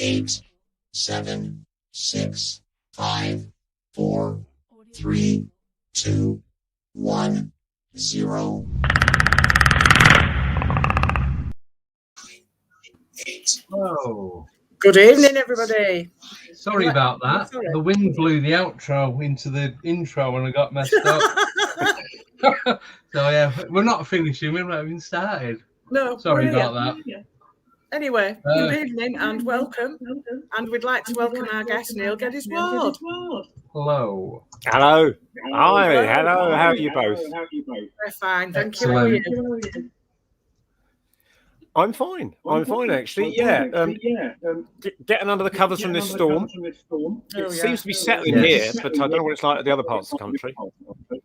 8, 7, 6, 5, 4, 3, 2, 1, 0. 8. Oh, Good evening, everybody. sorry about that. Sorry. The wind blew the outro into the intro and I got messed up. So yeah, we're not finishing. We're not even started. No, Sorry we're about here. that. Anyway, good evening and welcome. And we'd like to welcome our guest, Neil Geddes-ward. Hello. Hello. Hi. Hello. Hello. How are you both? We're fine, thank you. How are Excellent. you? I'm fine. I'm fine, actually. Yeah. Getting under the covers from this storm. Oh, It seems to be settling Yes. here, but I don't know what it's like at the other parts of the country.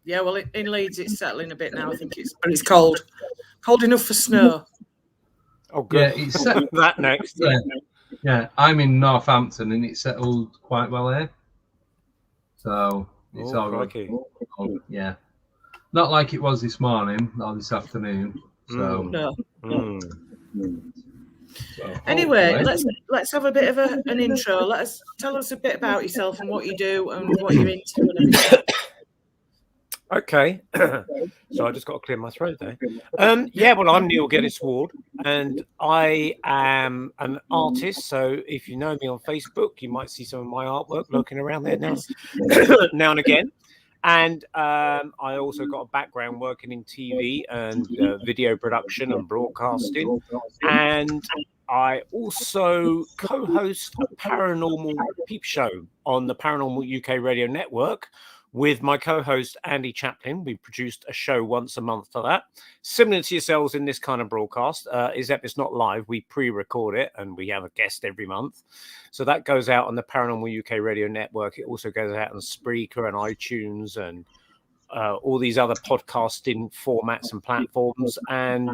Yeah, well, in Leeds it's settling a bit now. I think it's cold. Cold enough for snow. Oh, good. Yeah, it's set- That next. Yeah, I'm in Northampton and it's settled quite well here. So it's all good. crikey. Yeah. Not like it was this morning or this afternoon. So, No. so Anyway, hopefully- let's have a bit of an intro. Tell us a bit about yourself and what you do and what you're into and everything. Okay. So I just got to clear my throat there. Yeah, well, I'm Neil Geddes-ward, and I am an artist. So if you know me on Facebook, you might see some of my artwork lurking around there now, now and again. And I also got a background working in TV and video production and broadcasting. And I also co-host a paranormal peep show on the Paranormal UK radio network with my co-host Andy Chaplin. We produced a show once a month for that. Similar to yourselves in this kind of broadcast, except it's not live. We pre-record it and we have a guest every month. So that goes out on the Paranormal UK radio network. It also goes out on Spreaker and iTunes and all these other podcasting formats and platforms. And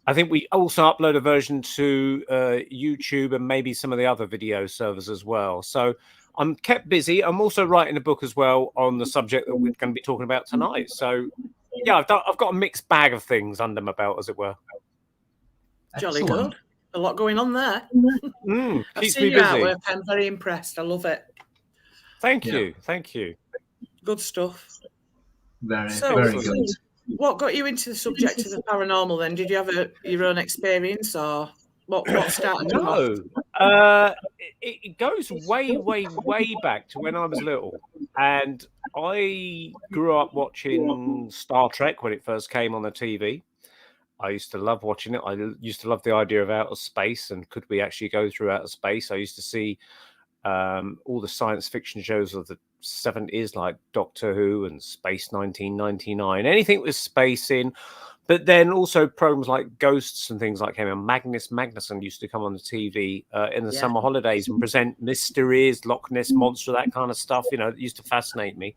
I think we also upload a version to YouTube and maybe some of the other video servers as well. So I'm kept busy. I'm also writing a book as well on the subject that we're going to be talking about tonight. So, yeah, I've got a mixed bag of things under my belt, as it were. Jolly Excellent. good. A lot going on there. I've Keeps seen me your busy. artwork. I'm very impressed. I love it. Thank Yeah. you. Thank you. Good stuff. Very, So- very good. What got you into the subject of the paranormal then? Did you have your own experience or what started you off? No. It goes way, way, way back to when I was little. And I grew up watching Star Trek when it first came on the TV. I used to love watching it. I used to love the idea of outer space and could we actually go through outer space. I used to see all the science fiction shows of the 70s like Doctor Who and Space 1999, anything with space in. But then also programs like Ghosts and things like him. And Magnus Magnuson used to come on the TV in the summer holidays and present mysteries, Loch Ness Monster, that kind of stuff. You know, it used to fascinate me.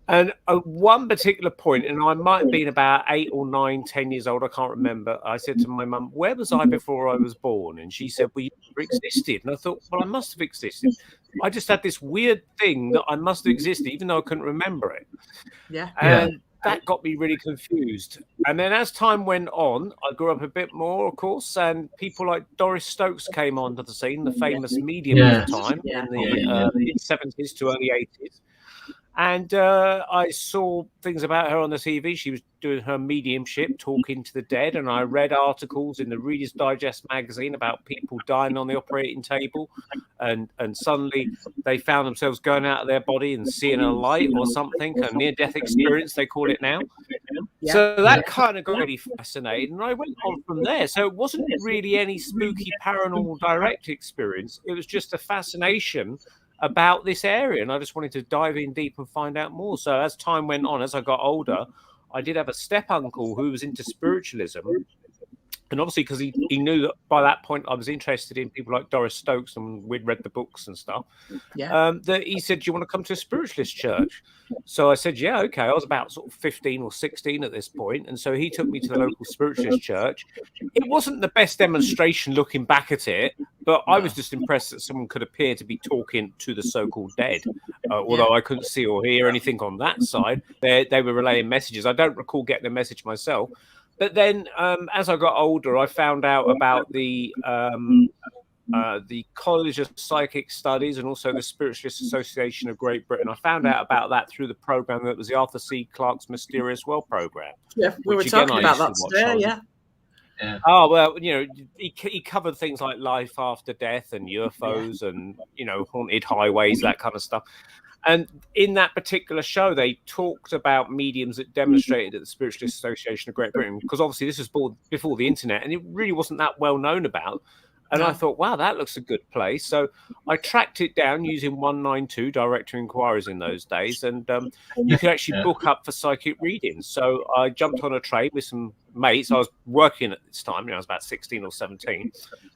And at one particular point, and I might have been about 8 or 9, 10 years old, I can't remember. I said to my mum, "Where was I before I was born?" And she said, "Well, you never existed." And I thought, well, I must have existed. I just had this weird thing that I must have existed, even though I couldn't remember it. Yeah. And that got me really confused. And then as time went on, I grew up a bit more, of course, and people like Doris Stokes came onto the scene, the famous medium at the time, in the mid-70s to early 80s. And I saw things about her on the TV. She was doing her mediumship, talking to the dead. And I read articles in the Reader's Digest magazine about people dying on the operating table. And suddenly they found themselves going out of their body and seeing a light or something, a near-death experience, they call it now. Yeah. So that kind of got really fascinated. And I went on from there. So it wasn't really any spooky paranormal direct experience. It was just a fascination about this area, and I just wanted to dive in deep and find out more. So as time went on, as I got older, I did have a step uncle who was into spiritualism, and obviously because he knew that by that point I was interested in people like Doris Stokes and we'd read the books and stuff, that he said, "Do you want to come to a spiritualist church?" So I said, "Yeah, okay." I was about sort of 15 or 16 at this point, and so he took me to the local spiritualist church. It wasn't the best demonstration looking back at it, but I was just impressed that someone could appear to be talking to the so-called dead, although I couldn't see or hear anything on that side. They were relaying messages. I don't recall getting a message myself. But then as I got older, I found out about the the College of Psychic Studies and also the Spiritualist Association of Great Britain. I found out about that through the program that was the Arthur C. Clarke's Mysterious World program. Yeah, we were talking about that today, yeah. Yeah. Oh, well, you know, he covered things like life after death and UFOs and, you know, haunted highways, that kind of stuff. And in that particular show, they talked about mediums that demonstrated at the Spiritualist Association of Great Britain, because obviously this was before the internet and it really wasn't that well known about. And I thought, wow, that looks a good place. So I tracked it down using 192 direct to inquiries in those days. And you could actually book up for psychic readings. So I jumped on a train with some mates. I was working at this time. You know, I was about 16 or 17.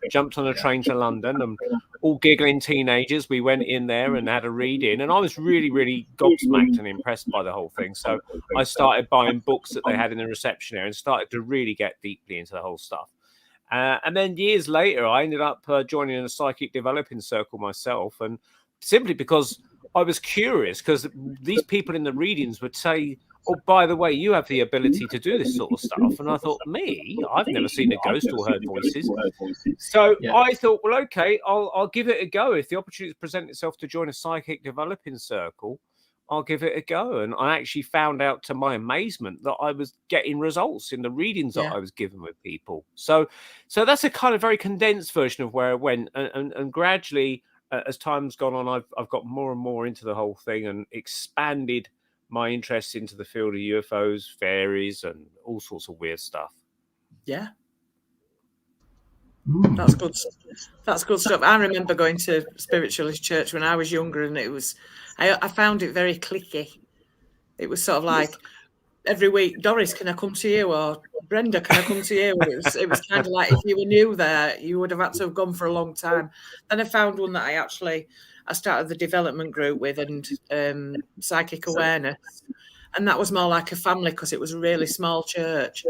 Jumped on a train to London and all giggling teenagers. We went in there and had a reading. And I was really, really gobsmacked and impressed by the whole thing. So I started buying books that they had in the reception area and started to really get deeply into the whole stuff. And then years later, I ended up joining a psychic developing circle myself, and simply because I was curious, because these people in the readings would say, oh, by the way, you have the ability to do this sort of stuff. And I thought, me? I've never seen a ghost or heard voices. So I thought, well, okay, I'll give it a go. If the opportunity presents itself to join a psychic developing circle, I'll give it a go. And I actually found out, to my amazement, that I was getting results in the readings that I was given with people. So that's a kind of very condensed version of where I went. And gradually, as time's gone on, I've got more and more into the whole thing and expanded my interest into the field of UFOs, fairies, and all sorts of weird stuff. Yeah. That's good. That's good stuff. I remember going to spiritualist church when I was younger, and I found it very cliquey. It was sort of like every week, Doris, can I come to you? Or Brenda, can I come to you? It was kind of like if you were new there, you would have had to have gone for a long time. Then I found one that I started the development group with, and psychic awareness, and that was more like a family because it was a really small church.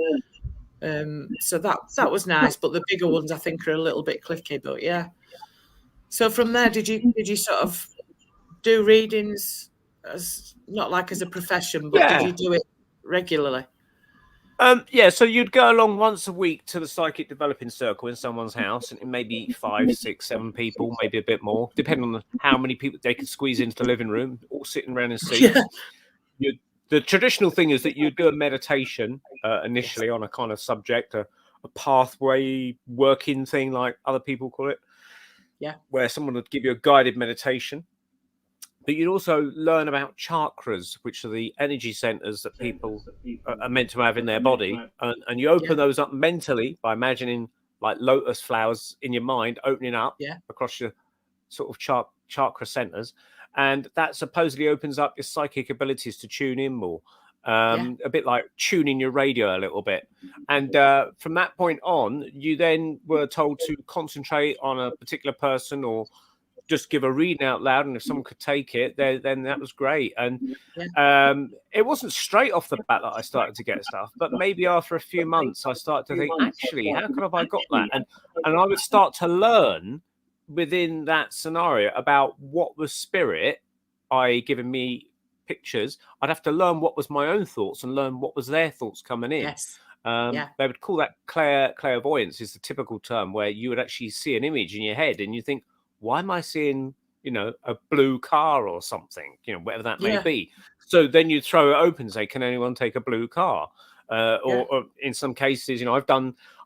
So that was nice, but the bigger ones I think are a little bit cliquey. But yeah. So from there, did you sort of do readings as not like as a profession, but did you do it regularly? So you'd go along once a week to the psychic developing circle in someone's house, and maybe 5, 6, 7 people, maybe a bit more, depending on how many people they could squeeze into the living room, all sitting around in seats. Yeah. The traditional thing is that you'd do a meditation initially on a kind of subject, a pathway working thing, like other people call it. Yeah. Where someone would give you a guided meditation. But you'd also learn about chakras, which are the energy centers that people are meant to have in their body. And you open those up mentally by imagining like lotus flowers in your mind opening up across your sort of chakra centers. And that supposedly opens up your psychic abilities to tune in more. A bit like tuning your radio a little bit. And from that point on, you then were told to concentrate on a particular person or just give a reading out loud, and if someone could take it, then that was great. And it wasn't straight off the bat that I started to get stuff, but maybe after a few months, I started to think, actually, how could have I got that? And I would start to learn within that scenario about what was spirit, i.e. giving me pictures. I'd have to learn what was my own thoughts and learn what was their thoughts coming in. They would call that clairvoyance, is the typical term, where you would actually see an image in your head and you think, why am I seeing, a blue car or something, whatever that may be. So then you throw it open and say, can anyone take a blue car? Or in some cases,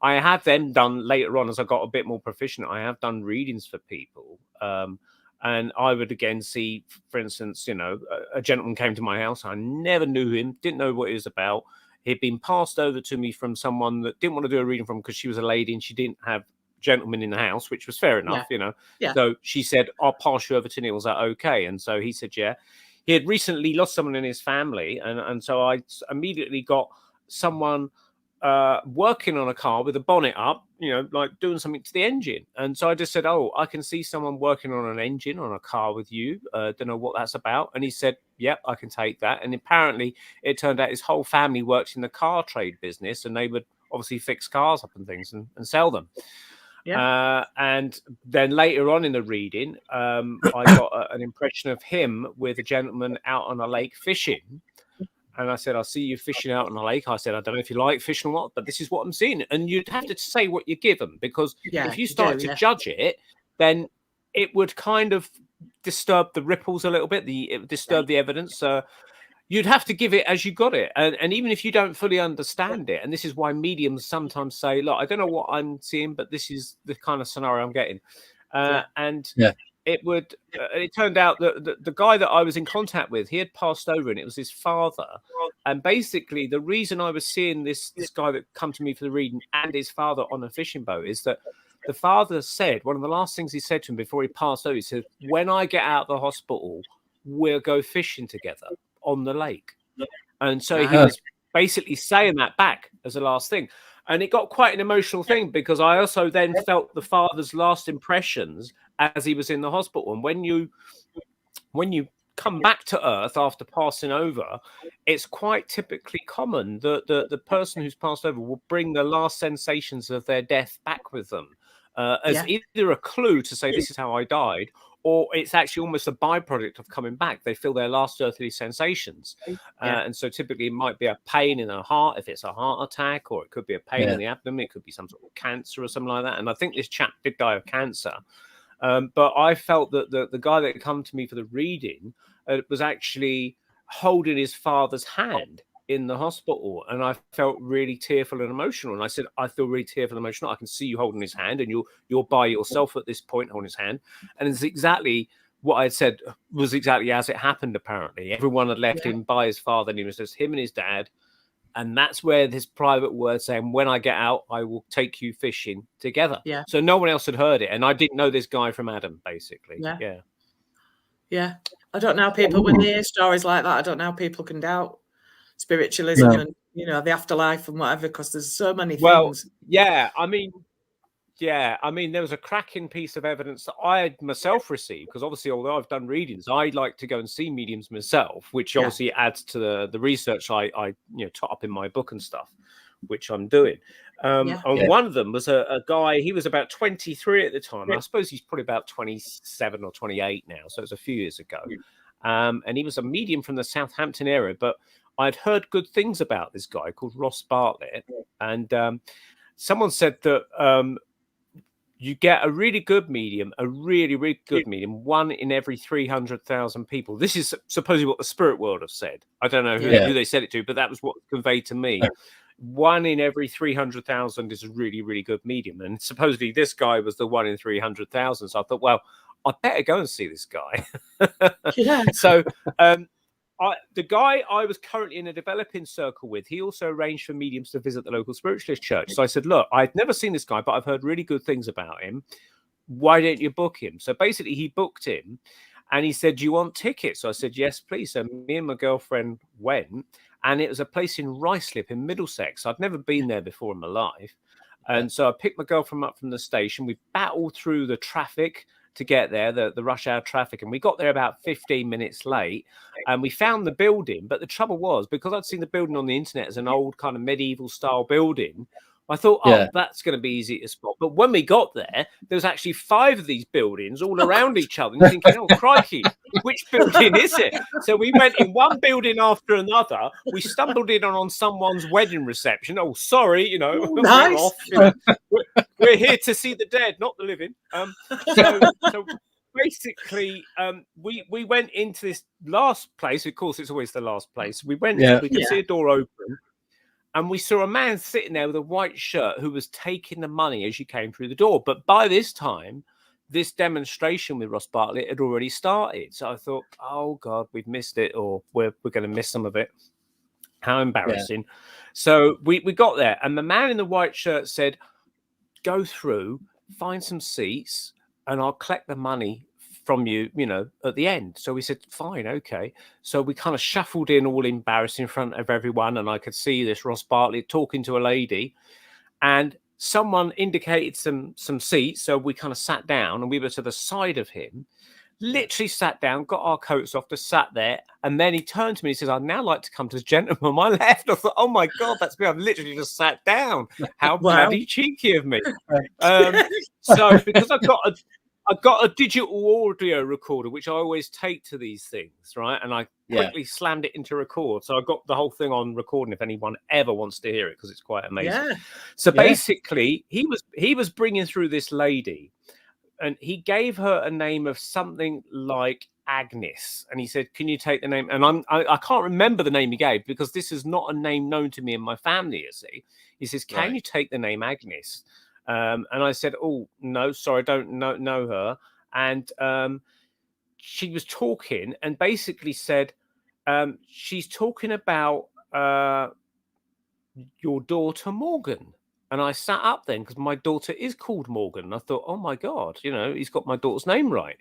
I have then done later on as I got a bit more proficient, I have done readings for people. And I would again see, for instance, a gentleman came to my house. I never knew him, didn't know what he was about. He'd been passed over to me from someone that didn't want to do a reading from because she was a lady and she didn't have gentleman in the house, which was fair enough, So she said, I'll pass you over to Neil. Is that okay? And so he said, yeah. He had recently lost someone in his family. And so I immediately got someone working on a car with a bonnet up, like doing something to the engine. And so I just said, oh, I can see someone working on an engine on a car with you. Don't know what that's about. And he said, yep, I can take that. And apparently it turned out his whole family worked in the car trade business, and they would obviously fix cars up and things and sell them. And then later on in the reading, I got an impression of him with a gentleman out on a lake fishing. And I said, I see you fishing out on a lake. I said, I don't know if you like fishing or not, but this is what I'm seeing. And you'd have to say what you give them, because if you start to judge it, then it would kind of disturb the ripples a little bit. It would disturb the evidence. You'd have to give it as you got it. And even if you don't fully understand it, and this is why mediums sometimes say, look, I don't know what I'm seeing, but this is the kind of scenario I'm getting. And it turned out that the guy that I was in contact with, he had passed over, and it was his father. And basically, the reason I was seeing this guy that come to me for the reading and his father on a fishing boat is that the father said, one of the last things he said to him before he passed over, he said, when I get out of the hospital, we'll go fishing together on the lake. And so he was basically saying that back as a last thing. And it got quite an emotional thing, because I also then felt the father's last impressions as he was in the hospital. And when you come back to Earth after passing over, it's quite typically common that the person who's passed over will bring the last sensations of their death back with them as either a clue to say this is how I died, or it's actually almost a byproduct of coming back. They feel their last earthly sensations. And so typically it might be a pain in the heart if it's a heart attack, or it could be a pain in the abdomen. It could be some sort of cancer or something like that. And I think this chap did die of cancer. But I felt that the guy that had come to me for the reading was actually holding his father's hand in the hospital, and I felt really tearful and emotional. And I said, I feel really tearful and emotional. I can see you holding his hand, and you're by yourself at this point holding his hand. And it's exactly what I had said was exactly as it happened. Apparently, everyone had left him by his father, and it was just him and his dad. And that's where this private word saying, when I get out, I will take you fishing together. Yeah. So no one else had heard it. And I didn't know this guy from Adam, basically. Yeah. I don't know how people, when they hear stories like that, I don't know how people can doubt spiritualism and, the afterlife and whatever, because there's so many things. I mean, there was a cracking piece of evidence that I had myself received, because obviously, although I've done readings, I like to go and see mediums myself, which obviously adds to the research I tot up in my book and stuff, which I'm doing. And one of them was a guy. He was about 23 at the time. I suppose he's probably about 27 or 28 now, so it was a few years ago. And he was a medium from the Southampton area, but I'd heard good things about this guy called Ross Bartlett, and someone said that you get a really good medium, a really, really good medium, 1 in every 300,000 people. This is supposedly what the spirit world have said. I don't know who they said it to, but that was what was conveyed to me. 1 in every 300,000 is a really, really good medium. And supposedly this guy was the 1 in 300,000. So I thought, well, I better go and see this guy. So the guy I was currently in a developing circle with, he also arranged for mediums to visit the local spiritualist church. So I said, look, I'd never seen this guy, but I've heard really good things about him. Why don't you book him? So basically he booked him, and he said, do you want tickets? So I said, yes, please. So me and my girlfriend went, and it was a place in Ruislip in Middlesex. I'd never been there before in my life. And so I picked my girlfriend up from the station. We battled through the traffic to get there, the rush hour traffic, and we got there about 15 minutes late, and we found the building. But the trouble was, because I'd seen the building on the internet as an old kind of medieval style building, I thought, that's going to be easy to spot. But when we got there, there was actually 5 of these buildings all around each other, and you're thinking, oh, crikey, which building is it? So we went in one building after another. We stumbled in on someone's wedding reception. Oh, sorry, nice. We're off. We're here to see the dead, not the living. So basically, we went into this last place. Of course, it's always the last place. We went, we could see a door open, and we saw a man sitting there with a white shirt who was taking the money as you came through the door. But by this time, this demonstration with Ross Bartlett had already started. So I thought, oh, God, we've missed it, or we're going to miss some of it. How embarrassing. So we got there, and the man in the white shirt said, go through, find some seats, and I'll collect the money from you, at the end. So we said, fine, okay. So we kind of shuffled in, all embarrassed in front of everyone, and I could see this Ross Bartlett talking to a lady, and someone indicated some seats. So we kind of sat down, and we were to the side of him, literally sat down, got our coats off, just sat there. And then he turned to me and he says, I'd now like to come to the gentleman on my left. I thought, oh my God, that's me. I've literally just sat down. How bloody cheeky of me. So because I've got a digital audio recorder, which I always take to these things, right? And I quickly slammed it into record. So I got the whole thing on recording if anyone ever wants to hear it, because it's quite amazing. So basically, he was bringing through this lady he gave her a name of something like Agnes, and he said, "Can you take the name?" And I can't remember the name he gave because this is not a name known to me and my family. You see, he says, "Can you take the name Agnes?" And I said, "Oh no, sorry, I don't know her." And she was talking and basically said, "She's talking about your daughter Morgan." And I sat up then because my daughter is called Morgan. And I thought, oh my God, he's got my daughter's name right.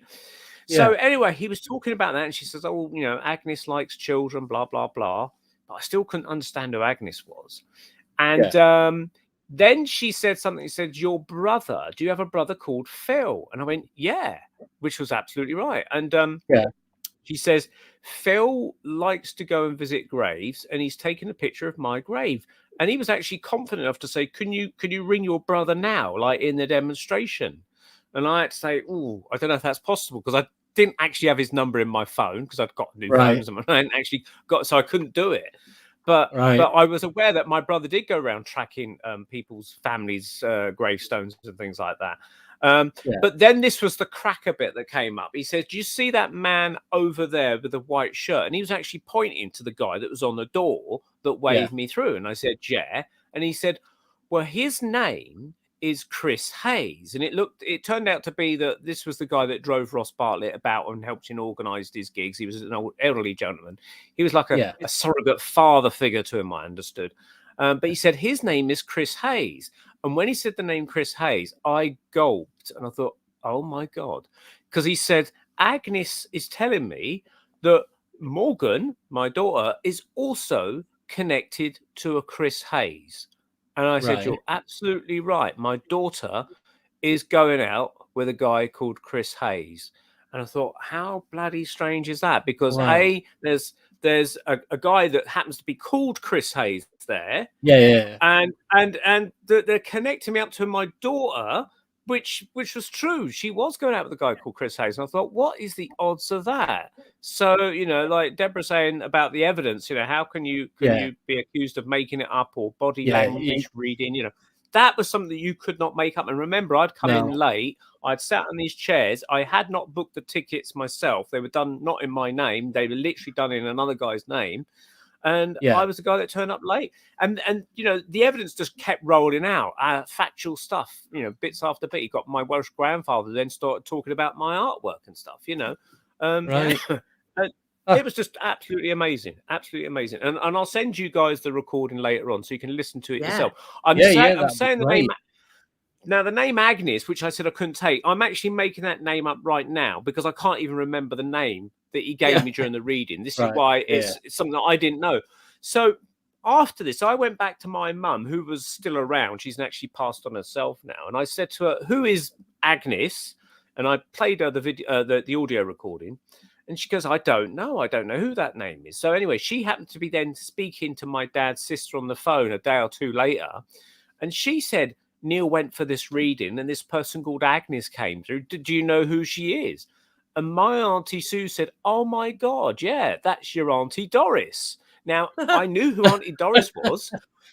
So anyway, he was talking about that, and she says, "Oh, Agnes likes children, blah blah blah." But I still couldn't understand who Agnes was. And then she said something. She said, "Your brother? Do you have a brother called Phil?" And I went, "Yeah," which was absolutely right. And she says, "Phil likes to go and visit graves, and he's taken a picture of my grave." And he was actually confident enough to say, "Can you ring your brother now, like in the demonstration?" And I had to say, "Oh, I don't know if that's possible," because I didn't actually have his number in my phone because I'd got new phones and I hadn't actually got, so I couldn't do it. But I was aware that my brother did go around tracking people's families' gravestones and things like that. But then this was the cracker bit that came up. He said, "Do you see that man over there with the white shirt?" And he was actually pointing to the guy that was on the door that waved me through. And I said, "Yeah." And he said, "Well, his name is Chris Hayes." And it turned out to be that this was the guy that drove Ross Bartlett about and helped him organise his gigs. He was an old elderly gentleman. He was like a surrogate father figure to him, I understood. But he said his name is Chris Hayes. And when he said the name Chris Hayes, I gulped and I thought, oh my God. Because he said, Agnes is telling me that Morgan, my daughter, is also connected to a Chris Hayes. And I said, you're absolutely right. My daughter is going out with a guy called Chris Hayes. And I thought, how bloody strange is that? Because there's a guy that happens to be called Chris Hayes there. And they're connecting me up to my daughter, which was true. She was going out with a guy called Chris Hayes. And I thought, what is the odds of that? So, like Deborah saying about the evidence, how can you be accused of making it up or body language reading, that was something that you could not make up. And remember, I'd come in late. I'd sat on these chairs. I had not booked the tickets myself. They were done not in my name. They were literally done in another guy's name. And I was the guy that turned up late. And the evidence just kept rolling out, factual stuff, bits after bit. You got my Welsh grandfather then started talking about my artwork and stuff, It was just absolutely amazing. Absolutely amazing. And I'll send you guys the recording later on so you can listen to it yourself. I'm saying the name. Now, the name Agnes, which I said I couldn't take, I'm actually making that name up right now because I can't even remember the name that he gave me during the reading. This is why it's something that I didn't know. So after this, I went back to my mum, who was still around. She's actually passed on herself now. And I said to her, "Who is Agnes?" And I played her the video, the audio recording. And she goes, I don't know who that name is. So anyway, she happened to be then speaking to my dad's sister on the phone a day or two later. And she said, "Neil went for this reading and this person called Agnes came through. Do you know who she is?" And my Auntie Sue said, "Oh my God, yeah, that's your Auntie Doris." Now, I knew who Auntie Doris was,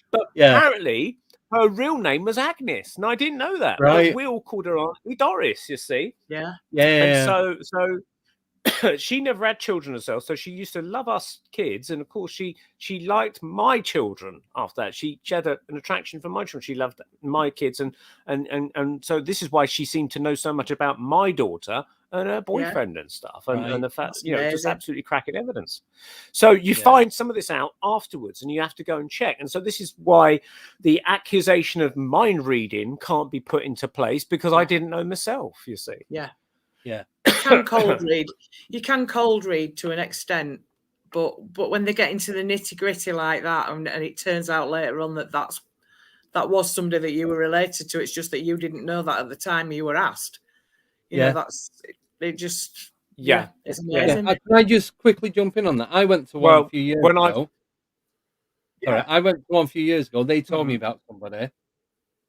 but apparently her real name was Agnes. And I didn't know that. But we all called her Auntie Doris, you see. And so she never had children herself, so she used to love us kids, and of course she liked my children. After that, she had an attraction for my children. She loved my kids, and so this is why she seemed to know so much about my daughter and her boyfriend and stuff, and the fact, just absolutely cracking evidence. So you find some of this out afterwards, and you have to go and check. And so this is why the accusation of mind reading can't be put into place, because I didn't know myself. You see, You can cold read. You can cold read to an extent, but when they get into the nitty gritty like that, and it turns out later on that was somebody that you were related to, it's just that you didn't know that at the time you were asked. That's it. Just it's amazing. Can I just quickly jump in on that? I went to one a few years ago. I went to one a few years ago. They told me about somebody,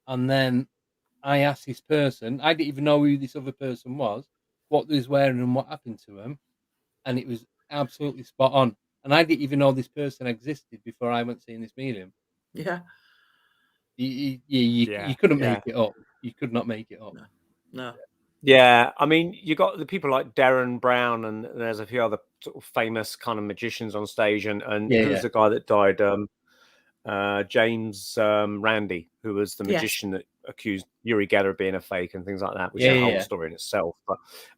and then I asked this person. I didn't even know who this other person was, what he was wearing, and what happened to him, and it was absolutely spot on. And I didn't even know this person existed before I went seeing this medium. You couldn't make it up. You could not make it up. No. Yeah, I mean, you got the people like Darren Brown, and there's a few other sort of famous kind of magicians on stage, and who's the guy that died? James Randi, who was the magician that accused Uri Geller of being a fake and things like that, which is a whole story in itself.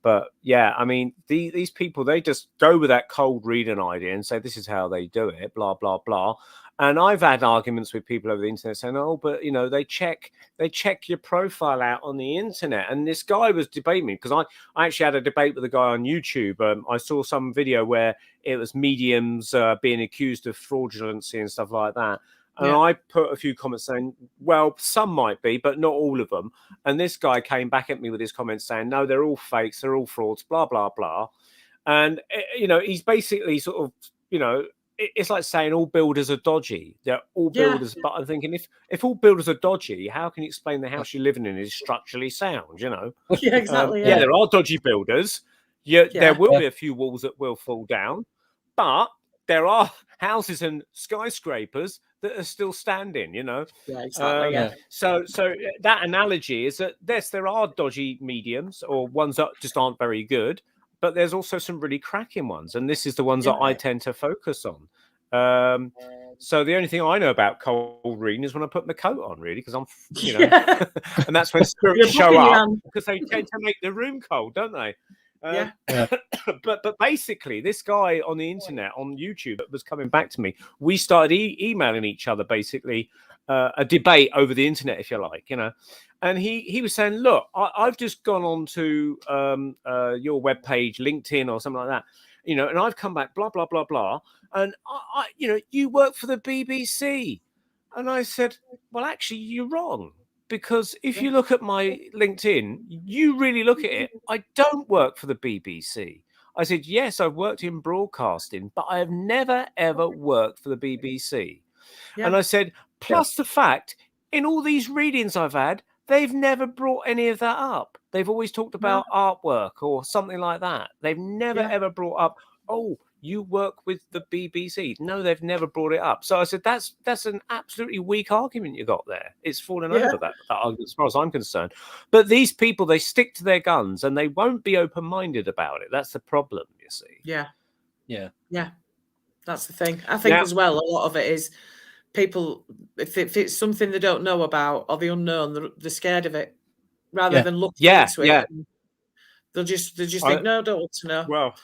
But yeah, I mean, these people, they just go with that cold reading idea and say this is how they do it, blah blah blah. And I've had arguments with people over the internet saying, "Oh, but you know, they check your profile out on the internet." And this guy was debating me because I actually had a debate with a guy on YouTube. I saw some video where it was mediums being accused of fraudulency and stuff like that. And I put a few comments saying, well, some might be, but not all of them. And this guy came back at me with his comments saying, no, they're all fakes, they're all frauds, blah, blah, blah. And, you know, he's basically sort of, you know, it's like saying all builders are dodgy. They're all builders. But I'm thinking, if all builders are dodgy, how can you explain the house you're living in is structurally sound, you know? Yeah, exactly. Yeah, there are dodgy builders. There will be a few walls that will fall down. But there are houses and skyscrapers that are still standing, you know. Yeah, exactly. So that analogy is that yes, there are dodgy mediums or ones that just aren't very good, but there's also some really cracking ones, and this is the ones that I tend to focus on. So the only thing I know about cold reading is when I put my coat on, really, because I'm, you know, and that's when spirits show up because they tend to make the room cold, don't they? But basically, this guy on the internet, on YouTube, that was coming back to me, we started emailing each other, basically, a debate over the internet, if you like, you know. And he was saying, look, I've just gone on to your webpage, LinkedIn or something like that, you know, and I've come back, blah, blah, blah, blah. And, I you know, you work for the BBC. And I said, well, actually, you're wrong. Because if you look at my LinkedIn, you really look at it. I don't work for the BBC. I said, yes, I've worked in broadcasting, but I have never, ever worked for the BBC. And I said, plus the fact, in all these readings I've had, they've never brought any of that up. They've always talked about artwork or something like that. They've never, ever brought up, oh, you work with the BBC. No, they've never brought it up. So I said, that's an absolutely weak argument you got there. It's fallen over that argument, as far as I'm concerned. But these people, they stick to their guns and they won't be open-minded about it. That's the problem, you see. Yeah. That's the thing. I think as well, a lot of it is people, if it's something they don't know about or the unknown, they're scared of it rather than looking into it. They'll just think, no, don't want to know. Well,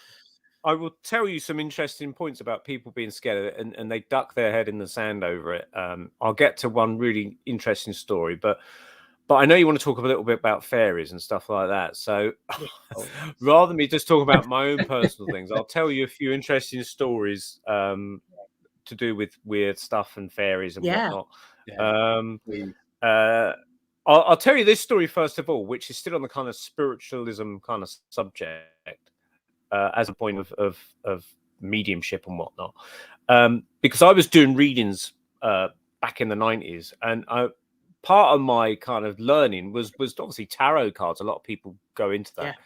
I will tell you some interesting points about people being scared of it and they duck their head in the sand over it. I'll get to one really interesting story, but I know you want to talk a little bit about fairies and stuff like that. So rather than me just talk about my own personal things, I'll tell you a few interesting stories to do with weird stuff and fairies and whatnot. I'll tell you this story first of all, which is still on the kind of spiritualism kind of subject. As a point of mediumship and whatnot, because I was doing readings back in the 90s, and part of my kind of learning was obviously tarot cards. A lot of people go into that,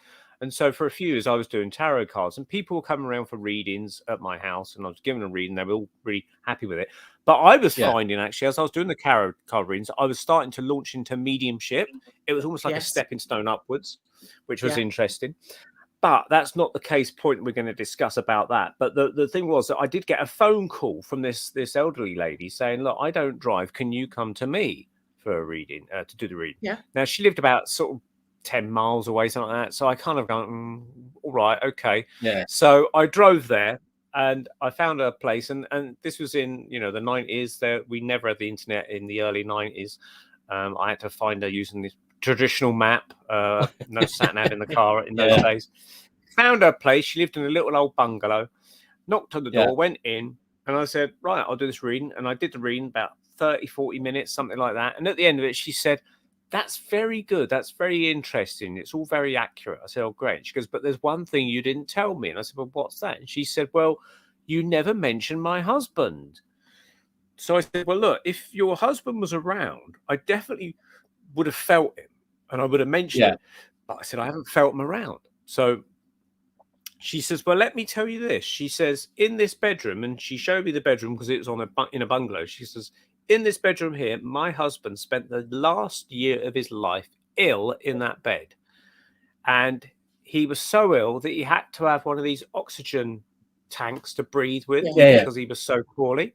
and so for a few years I was doing tarot cards, and people were coming around for readings at my house, and I was giving them a reading. They were all really happy with it, but I was finding actually as I was doing the tarot card readings, I was starting to launch into mediumship. It was almost like a stepping stone upwards, which was interesting. But that's not the case point we're going to discuss about that. But the thing was that I did get a phone call from this elderly lady saying, look, I don't drive. Can you come to me for a reading, to do the reading? Yeah. Now, she lived about sort of 10 miles away, something like that. So I kind of gone, all right, okay. Yeah. So I drove there and I found a place. And this was in, you know, the 90s. We never had the internet in the early 90s. I had to find her using this traditional map, no sat nav in the car in those days. Found her place. She lived in a little old bungalow. Knocked on the door, went in, and I said, right, I'll do this reading. And I did the reading about 30-40 minutes, something like that. And at the end of it, she said, that's very good, that's very interesting, it's all very accurate. I said, oh great. She goes, but there's one thing you didn't tell me. And I said, well, what's that? And she said, well, you never mentioned my husband. So I said, well, look, if your husband was around, I definitely would have felt him and I would have mentioned it. But I said, I haven't felt him around. So she says, well, let me tell you this. She says, in this bedroom, and she showed me the bedroom because it was in a bungalow. She says, in this bedroom here, my husband spent the last year of his life ill in that bed. and he was so ill that he had to have one of these oxygen tanks to breathe with because he was so poorly.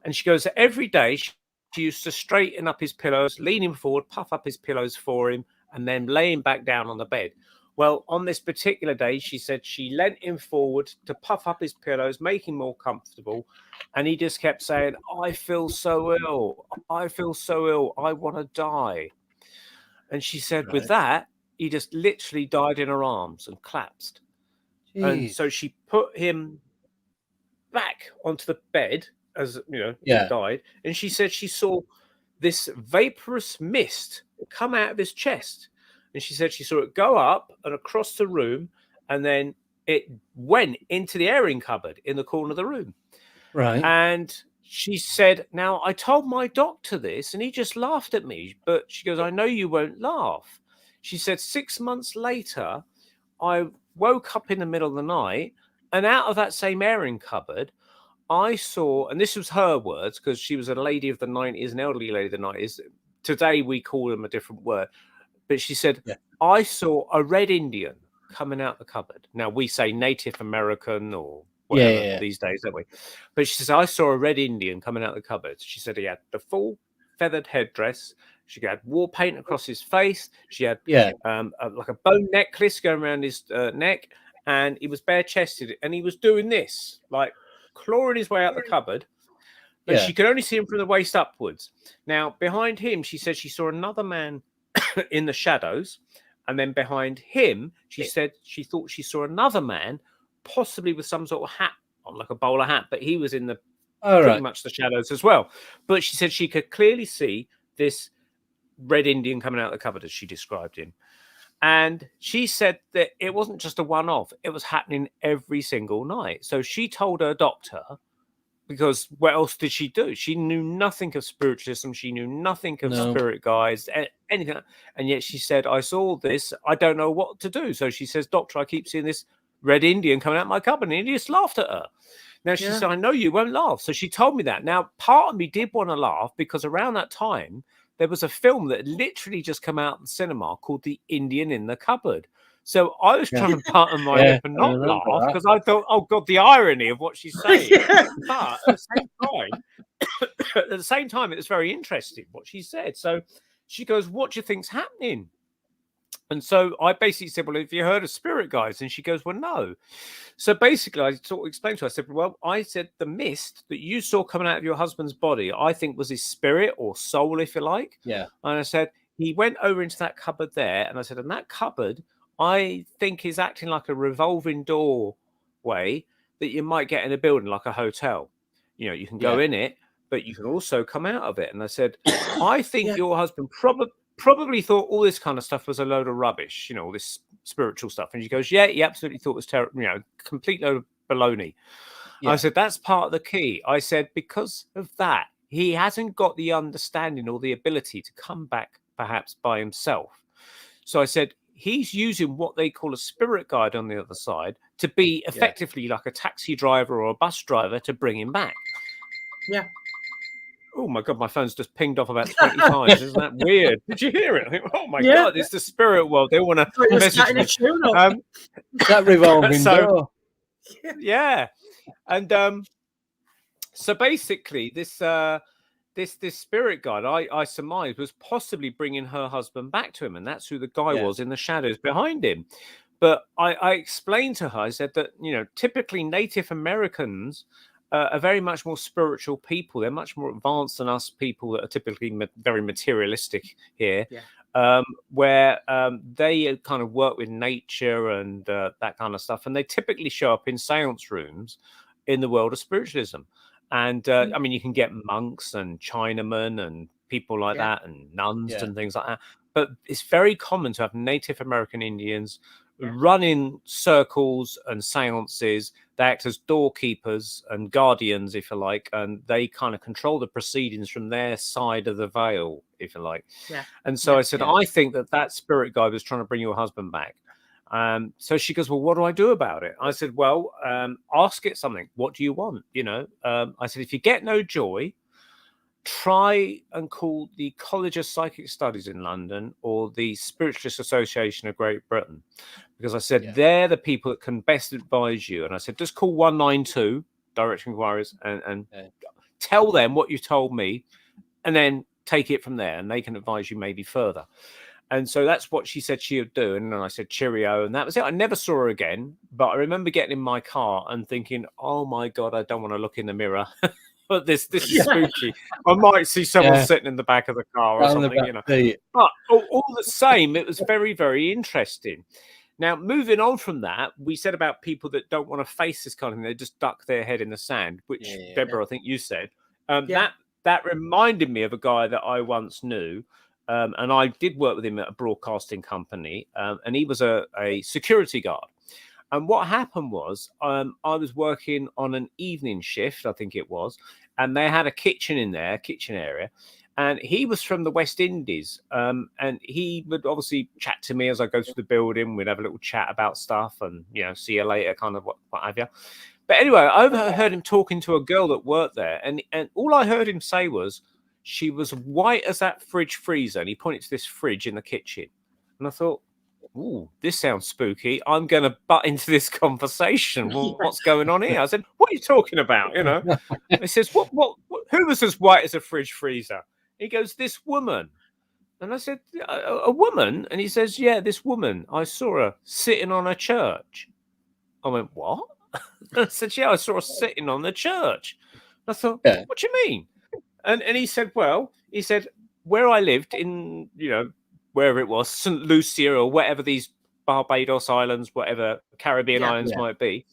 And she goes, every day she used to straighten up his pillows, lean him forward, puff up his pillows for him, and then lay him back down on the bed. Well, on this particular day, she said she leant him forward to puff up his pillows, make him more comfortable. And he just kept saying, I feel so ill. I feel so ill. I want to die. And she said with that, he just literally died in her arms and collapsed. Jeez. And so she put him back onto the bed as, he died. And she said she saw this vaporous mist come out of his chest. And she said she saw it go up and across the room, and then it went into the airing cupboard in the corner of the room. Right. And she said, now, I told my doctor this, and he just laughed at me. But she goes, I know you won't laugh. She said 6 months later, I woke up in the middle of the night, and out of that same airing cupboard, I saw, and this was her words, because she was a lady of the 90s, an elderly lady of the 90s. Today, we call them a different word. But she said, I saw a red Indian coming out the cupboard. Now, we say Native American or whatever these days, don't we? But she says, I saw a red Indian coming out the cupboard. She said he had the full feathered headdress. She had war paint across his face. She had like a bone necklace going around his neck. And he was bare-chested. And he was doing this, like clawing his way out the cupboard. But she could only see him from the waist upwards. Now, behind him, she said she saw another man in the shadows, and then behind him she said she thought she saw another man, possibly with some sort of hat on, like a bowler hat, but he was in the pretty much the shadows as well. But she said she could clearly see this red Indian coming out of the cupboard, as she described him. And she said that it wasn't just a one-off, it was happening every single night. So she told her doctor, because what else did she do? She knew nothing of spiritualism. She knew nothing of spirit guides, anything. And yet she said, I saw this. I don't know what to do. So she says, doctor, I keep seeing this red Indian coming out of my cupboard. And he just laughed at her. Now, she said, I know you won't laugh. So she told me that. Now, part of me did want to laugh because around that time, there was a film that had literally just come out in the cinema called The Indian in the Cupboard. So I was trying to button my lip and not laugh because I thought, oh God, the irony of what she's saying. But at the same time, it was very interesting what she said. So she goes, what do you think's happening? And so I basically said, well, have you heard of spirit guides? And she goes, well, no. So basically, I sort of explained to her, I said, well, the mist that you saw coming out of your husband's body, I think was his spirit or soul, if you like. Yeah. And I said, he went over into that cupboard there. And I said, and that cupboard, I think is acting like a revolving doorway that you might get in a building like a hotel. You can go in it, but you can also come out of it. And I said, I think your husband probably thought all this kind of stuff was a load of rubbish, all this spiritual stuff. And she goes, yeah, he absolutely thought it was terrible, complete load of baloney. Yeah. I said, that's part of the key. I said, because of that, he hasn't got the understanding or the ability to come back perhaps by himself. So I said, he's using what they call a spirit guide on the other side to be effectively like a taxi driver or a bus driver to bring him back. Yeah. Oh my God, my phone's just pinged off about 20 times. Isn't that weird? Did you hear it? I think, oh my God, it's the spirit world. They want to message me. That revolving door. Yeah. And so basically this spirit guide, I surmise, was possibly bringing her husband back to him. And that's who the guy was in the shadows behind him. But I explained to her, I said that, typically Native Americans are very much more spiritual people. They're much more advanced than us people that are typically very materialistic here, where they kind of work with nature and that kind of stuff. And they typically show up in seance rooms in the world of spiritualism. And I mean, you can get monks and Chinamen and people like that and nuns and things like that. But it's very common to have Native American Indians running circles and seances. They act as doorkeepers and guardians, if you like, and they kind of control the proceedings from their side of the veil, if you like. Yeah. And so I said, I think that spirit guide was trying to bring your husband back. So she goes, well, what do I do about it? I said, well, ask it something. What do you want? I said, if you get no joy, try and call the College of Psychic Studies in London or the Spiritualist Association of Great Britain, because I said they're the people that can best advise you. And I said, just call 192 direct inquiries and tell them what you told me, and then take it from there, and they can advise you maybe further. And so that's what she said she would do. And then I said, cheerio. And that was it. I never saw her again. But I remember getting in my car and thinking, oh, my God, I don't want to look in the mirror. But this is spooky. I might see someone sitting in the back of the car or something, you know. But all the same, it was very, very interesting. Now, moving on from that, we said about people that don't want to face this kind of thing. They just duck their head in the sand, which, Deborah, I think you said. That reminded me of a guy that I once knew. And I did work with him at a broadcasting company, and he was a security guard. And what happened was I was working on an evening shift, I think it was, and they had a kitchen in there, kitchen area. And he was from the West Indies, and he would obviously chat to me as I go through the building. We'd have a little chat about stuff and, you know, see you later, kind of what have you. But anyway, I overheard him talking to a girl that worked there, and all I heard him say was, she was white as that fridge freezer. And he pointed to this fridge in the kitchen. And I thought, ooh, this sounds spooky. I'm going to butt into this conversation. Well, what's going on here? I said, what are you talking about? You know, he says, what, who was as white as a fridge freezer? He goes, this woman. And I said, a woman? And he says, yeah, this woman. I saw her sitting on a church. I went, what? I said, yeah, I saw her sitting on the church. I thought, what do you mean? And he said, well, he said, where I lived in, you know, wherever it was, St. Lucia or whatever these Barbados Islands, whatever Caribbean islands might be.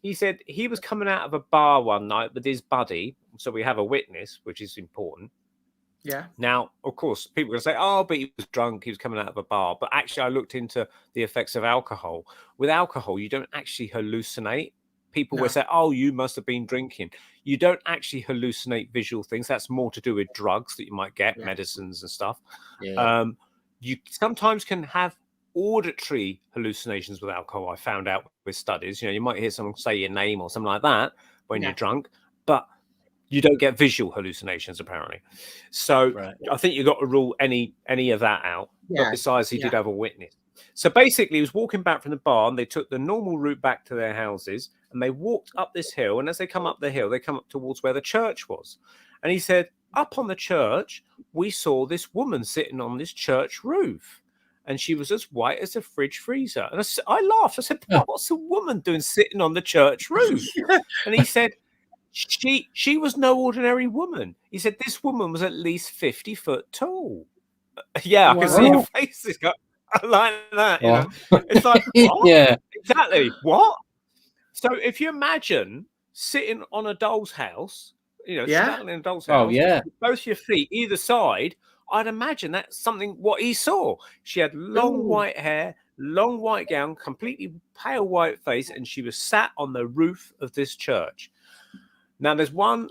He said he was coming out of a bar one night with his buddy. So we have a witness, which is important. Yeah. Now, of course, people are going to say, oh, but he was drunk. He was coming out of a bar. But actually, I looked into the effects of alcohol. With alcohol, you don't actually hallucinate. People will say, oh, you must have been drinking. You don't actually hallucinate visual things. That's more to do with drugs that you might get, medicines and stuff. Yeah. You sometimes can have auditory hallucinations with alcohol. I found out with studies. You know, you might hear someone say your name or something like that when you're drunk, but you don't get visual hallucinations, apparently. So I think you've got to rule any of that out. But besides, he did have a witness. So basically, he was walking back from the bar, and they took the normal route back to their houses, and they walked up this hill. And as they come up the hill, they come up towards where the church was. And he said, up on the church, we saw this woman sitting on this church roof, and she was as white as a fridge freezer. And I laughed. I said, what's a woman doing sitting on the church roof? And he said, she was no ordinary woman. He said, this woman was at least 50 foot tall. Yeah, I can see your face. It's got like that, you know. It's like, what? Exactly. What? So if you imagine sitting on a doll's house, you know, standing in a doll's house, with both your feet either side, I'd imagine that's something what he saw. She had long white hair, long white gown, completely pale white face, and she was sat on the roof of this church. Now, there's one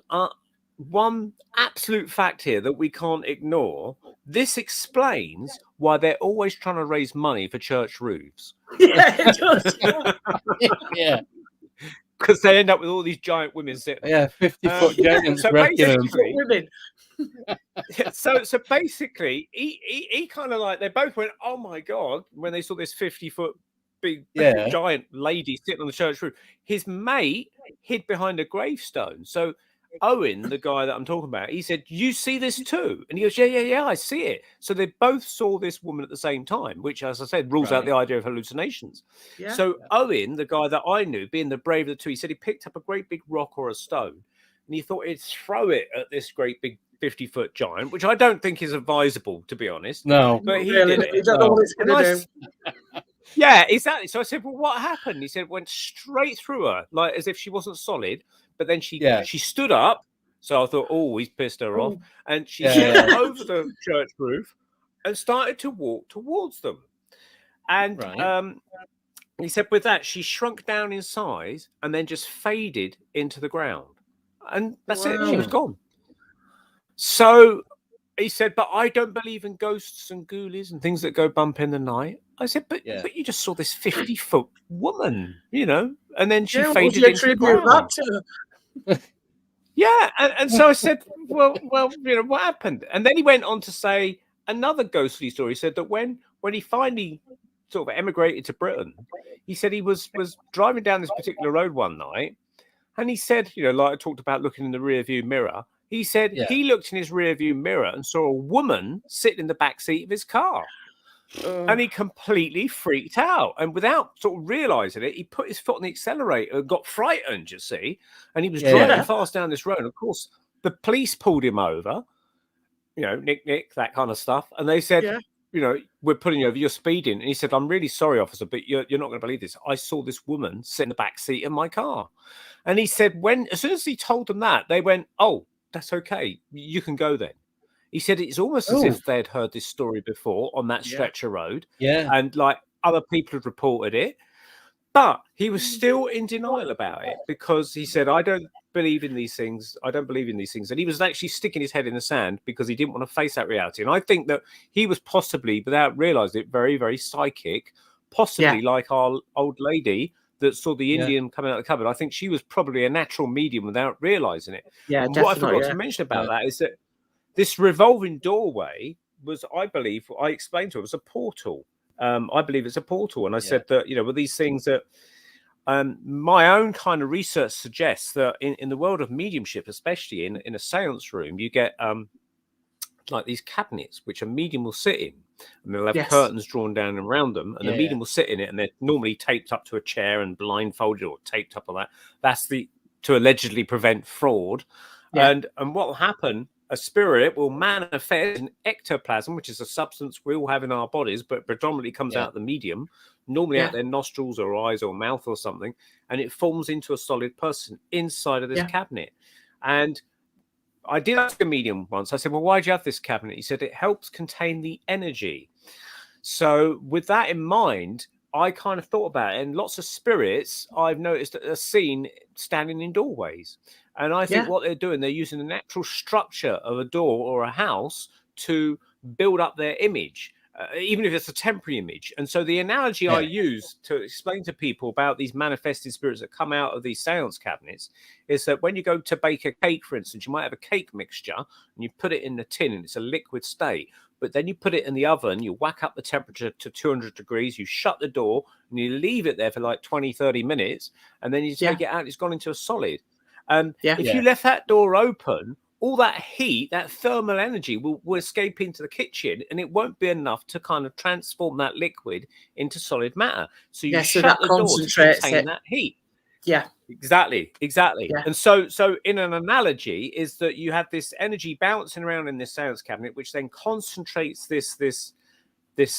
absolute fact here that we can't ignore. This explains why they're always trying to raise money for church roofs. Yeah, it does. Yeah. Because they end up with all these giant women sitting. Yeah, 50-foot giants. So basically, women. So basically, he kind of like, they both went, oh my God, when they saw this 50-foot big giant lady sitting on the church roof. His mate hid behind a gravestone. So Owen, the guy that I'm talking about, he said, you see this too? And he goes, yeah, I see it. So they both saw this woman at the same time, which, as I said, rules out the idea of hallucinations. Yeah. So Owen, the guy that I knew, being the brave of the two, he said he picked up a great big rock or a stone, and he thought he'd throw it at this great big 50-foot giant, which I don't think is advisable, to be honest. No. But he did it. He don't know what it's going to do. Yeah, exactly. So I said, well, what happened? He said, went straight through her, like as if she wasn't solid. But then she stood up. So I thought, oh, he's pissed her off. And she stood over the church roof and started to walk towards them. And he said with that, she shrunk down in size and then just faded into the ground. And that's it. She was gone. So he said, but I don't believe in ghosts and ghoulies and things that go bump in the night. I said, but you just saw this 50-foot woman, you know, and then she faded into the ground. Yeah, and so I said, well, you know, what happened? And then he went on to say another ghostly story. He said that when he finally sort of emigrated to Britain, he said he was driving down this particular road one night, and he said, you know, like I talked about looking in the rear view mirror. He said he looked in his rear view mirror and saw a woman sitting in the back seat of his car. And he completely freaked out. And without sort of realizing it, he put his foot on the accelerator and got frightened, you see. And he was driving fast down this road. And of course, the police pulled him over, you know, nick, that kind of stuff. And they said, you know, we're pulling you over, you're speeding. And he said, I'm really sorry, officer, but you're not going to believe this. I saw this woman sit in the back seat of my car. And he said, as soon as he told them that, they went, oh, that's okay. You can go then. He said it's almost as if they'd heard this story before on that stretch of road. Yeah. And like other people had reported it. But he was still in denial about it because he said, I don't believe in these things. I don't believe in these things. And he was actually sticking his head in the sand because he didn't want to face that reality. And I think that he was possibly, without realizing it, very, very psychic, possibly like our old lady that saw the Indian coming out of the cupboard. I think she was probably a natural medium without realizing it. Yeah, and what I forgot to mention about that is that this revolving doorway was, I believe, I explained to him, was a portal. I believe it's a portal. And I said that, you know, with these things that my own kind of research suggests that in the world of mediumship, especially in a seance room, you get like these cabinets, which a medium will sit in. And they'll have curtains drawn down around them. And the medium will sit in it. And they're normally taped up to a chair and blindfolded or taped up on that. That's to allegedly prevent fraud. Yeah. And what will happen, a spirit will manifest in ectoplasm, which is a substance we all have in our bodies, but predominantly comes out the medium, normally out their nostrils or eyes or mouth or something, and it forms into a solid person inside of this cabinet. And I did ask a medium once, I said, well, why do you have this cabinet? He said, it helps contain the energy. So with that in mind, I kind of thought about it, and lots of spirits I've noticed are seen standing in doorways. And I think what they're doing, they're using the natural structure of a door or a house to build up their image, even if it's a temporary image. And so the analogy I use to explain to people about these manifested spirits that come out of these seance cabinets is that when you go to bake a cake, for instance, you might have a cake mixture and you put it in the tin and it's a liquid state. But then you put it in the oven, you whack up the temperature to 200 degrees, you shut the door and you leave it there for like 20, 30 minutes. And then you take it out, it's gone into a solid. If you left that door open, all that heat, that thermal energy will escape into the kitchen, and it won't be enough to kind of transform that liquid into solid matter. So you shut the door to contain that heat. Yeah, exactly. Yeah. And so in an analogy is that you have this energy bouncing around in this seance cabinet, which then concentrates this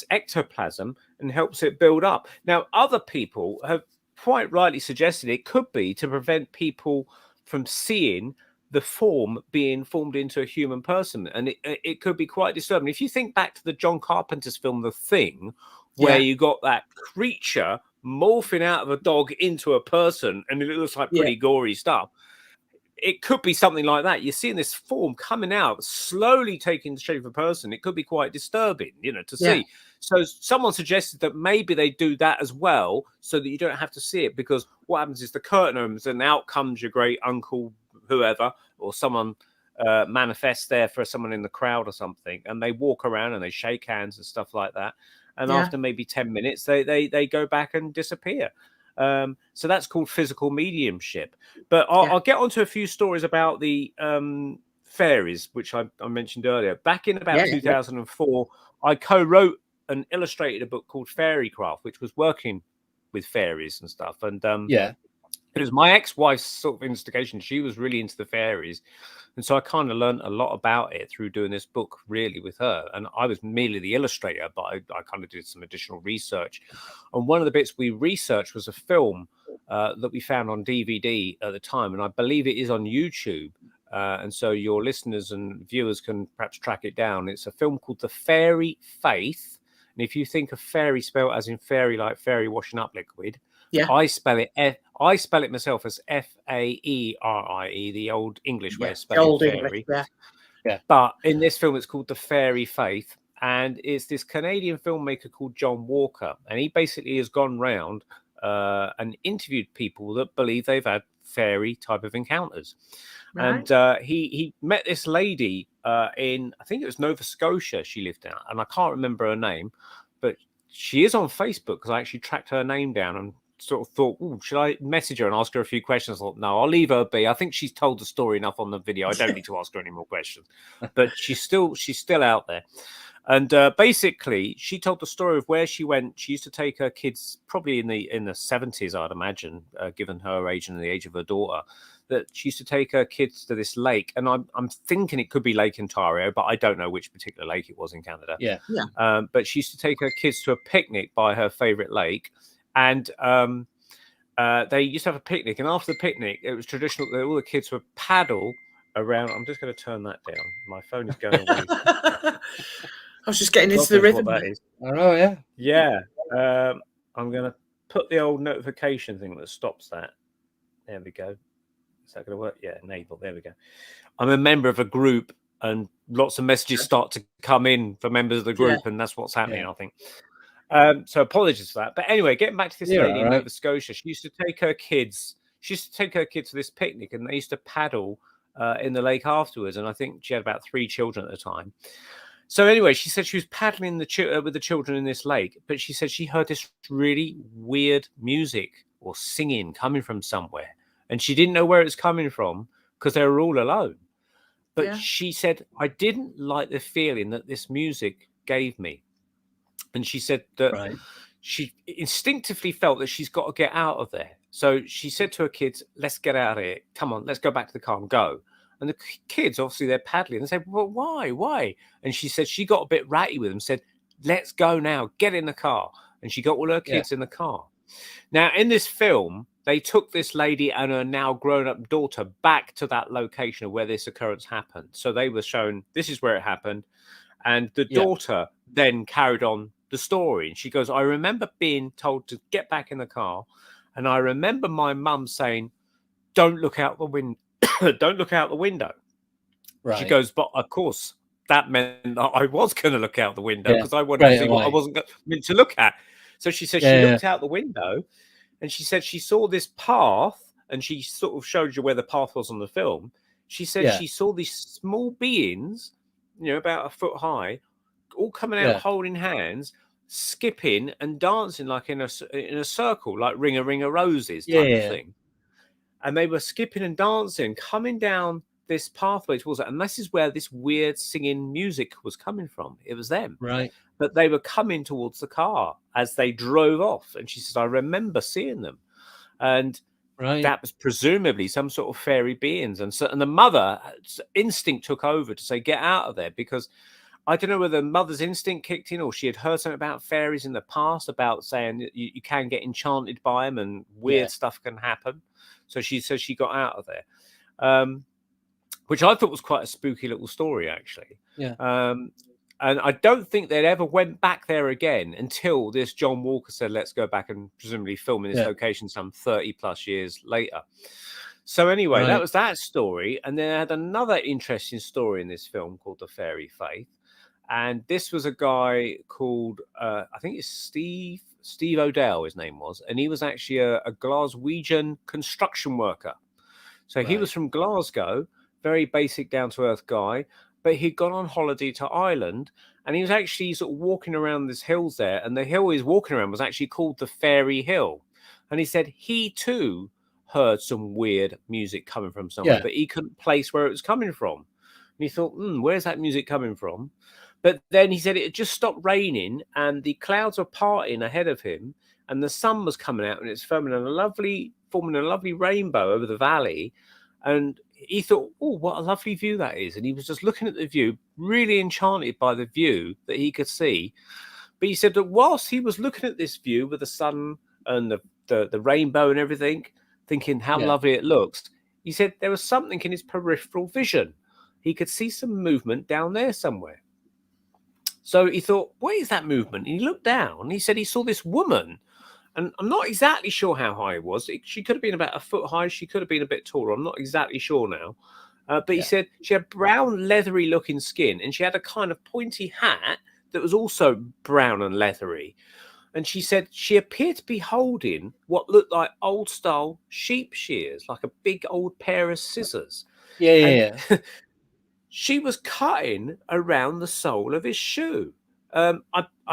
ectoplasm and helps it build up. Now, other people have quite rightly suggested it could be to prevent people from seeing the form being formed into a human person, and it could be quite disturbing. If you think back to the John Carpenter's film The Thing, where you got that creature morphing out of a dog into a person, and it looks like pretty gory stuff. It could be something like that. You're seeing this form coming out, slowly taking the shape of a person. It could be quite disturbing, you know, to see. So someone suggested that maybe they do that as well, so that you don't have to see it, because what happens is the curtain opens and out comes your great uncle, whoever, or someone manifests there for someone in the crowd or something, and they walk around and they shake hands and stuff like that. And after maybe 10 minutes, they go back and disappear. So that's called physical mediumship. But I'll get onto a few stories about the Faeries, which I mentioned earlier. Back in about 2004, I co-wrote and illustrated a book called Fairycraft, which was working with fairies and stuff. And it was my ex-wife's sort of instigation. She was really into the fairies. And so I kind of learned a lot about it through doing this book, really, with her. And I was merely the illustrator, but I kind of did some additional research. And one of the bits we researched was a film that we found on DVD at the time. And I believe it is on YouTube. And so your listeners and viewers can perhaps track it down. It's a film called The Fairy Faith. And if you think of fairy spelled as in fairy, like fairy washing up liquid, I spell it myself as Faerie, the old English way of spelling fairy. But in this film, it's called The Fairy Faith, and it's this Canadian filmmaker called John Walker, and he basically has gone round and interviewed people that believe they've had fairy type of encounters. Right. And he met this lady in, I think it was Nova Scotia she lived in, and I can't remember her name, but she is on Facebook because I actually tracked her name down and sort of thought, should I message her and ask her a few questions? I thought, no, I'll leave her be. I think she's told the story enough on the video. I don't need to ask her any more questions. But she's still out there. And basically, she told the story of where she went. She used to take her kids, probably in the 70s, I'd imagine, given her age and the age of her daughter, that she used to take her kids to this lake. And I'm thinking it could be Lake Ontario, but I don't know which particular lake it was in Canada. Yeah. But she used to take her kids to a picnic by her favorite lake. And they used to have a picnic. And after the picnic, it was traditional that all the kids would paddle around. I'm just going to turn that down. My phone is going away. I was just getting into the rhythm. What that is. Oh, yeah. Yeah. I'm going to put the old notification thing that stops that. There we go. Is that going to work? Yeah, enable. There we go. I'm a member of a group, and lots of messages start to come in for members of the group, and that's what's happening, I think. So apologies for that. But anyway, getting back to this lady in Nova Scotia, she used to take her kids. She used to take her kids to this picnic, and they used to paddle in the lake afterwards. And I think she had about 3 children at the time. So anyway, she said she was paddling with the children in this lake, but she said she heard this really weird music or singing coming from somewhere, and she didn't know where it was coming from because they were all alone. But she said, I didn't like the feeling that this music gave me. And she said that she instinctively felt that she's got to get out of there. So she said to her kids, let's get out of here. Come on, let's go back to the car and go. And the kids, obviously, they're paddling. They said, well, why? And she said she got a bit ratty with them, said, let's go now, get in the car. And she got all her kids in the car. Now, in this film, they took this lady and her now grown-up daughter back to that location where this occurrence happened. So they were shown, this is where it happened. And the daughter then carried on the story. And she goes, I remember being told to get back in the car. And I remember my mum saying, don't look out the window. Don't look out the window. Right. She goes, but of course, that meant that I was going to look out the window because I wanted to see what I wasn't meant to look at. So she said she looked out the window and she said she saw this path, and she sort of showed you where the path was on the film. She said she saw these small beings, about a foot high, all coming out holding hands, skipping and dancing like in a circle, like ring a roses type of thing. And they were skipping and dancing, coming down this pathway towards it. And this is where this weird singing music was coming from. It was them. Right. But they were coming towards the car as they drove off. And she says, I remember seeing them. And that was presumably some sort of fairy beings. And the mother instinct took over to say, get out of there. Because I don't know whether the mother's instinct kicked in or she had heard something about fairies in the past, about saying you can get enchanted by them and weird stuff can happen. So she says she got out of there, which I thought was quite a spooky little story, actually. Yeah. And I don't think they'd ever went back there again until this John Walker said, let's go back and presumably film in this location some 30 plus years later. So anyway, that was that story. And then I had another interesting story in this film called The Fairy Faith. And this was a guy called, I think it's Steve Odell, his name was. And he was actually a Glaswegian construction worker. So he was from Glasgow, very basic, down-to-earth guy. But he'd gone on holiday to Ireland. And he was actually sort of walking around these hills there. And the hill he was walking around was actually called the Fairy Hill. And he said he, too, heard some weird music coming from somewhere. But he couldn't place where it was coming from. And he thought, where's that music coming from? But then he said it had just stopped raining and the clouds were parting ahead of him and the sun was coming out and it's forming a lovely rainbow over the valley. And he thought, oh, what a lovely view that is. And he was just looking at the view, really enchanted by the view that he could see. But he said that whilst he was looking at this view with the sun and the rainbow and everything, thinking how lovely it looks, he said there was something in his peripheral vision. He could see some movement down there somewhere. So he thought, what is that movement? And he looked down and he said he saw this woman. And I'm not exactly sure how high it was. She could have been about a foot high. She could have been a bit taller. I'm not exactly sure now. But he said she had brown, leathery looking skin. And she had a kind of pointy hat that was also brown and leathery. And she said she appeared to be holding what looked like old style sheep shears, like a big old pair of scissors. Yeah. She was cutting around the sole of his shoe. I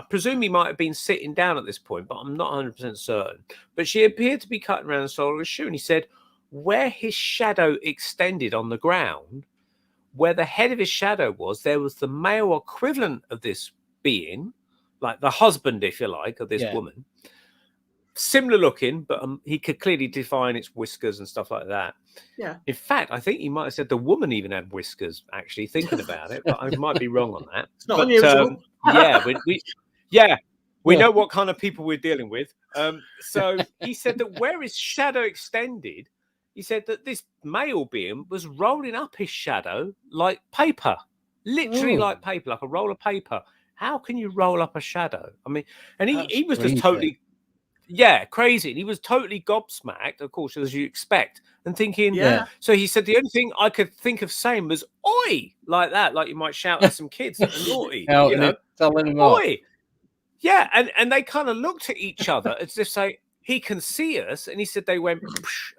presume he might have been sitting down at this point, but I'm not 100% certain. But she appeared to be cutting around the sole of his shoe. And he said where his shadow extended on the ground, where the head of his shadow was, there was the male equivalent of this being, like the husband, if you like, of this woman. Similar looking, but he could clearly define its whiskers and stuff like that. Yeah. In fact, I think he might have said the woman even had whiskers, actually, thinking about it, but I might be wrong on that. It's not unusual. We know what kind of people we're dealing with. So he said that where his shadow extended, he said that this male being was rolling up his shadow like paper, literally like paper, like a roll of paper. How can you roll up a shadow? I mean, and he was just totally, crazy. And he was totally gobsmacked, of course, as you expect, and thinking, So he said the only thing I could think of saying was "oi," like that, like you might shout at some kids that are naughty, telling them "oi." Yeah, and they kind of looked at each other as if say, he can see us, and he said they went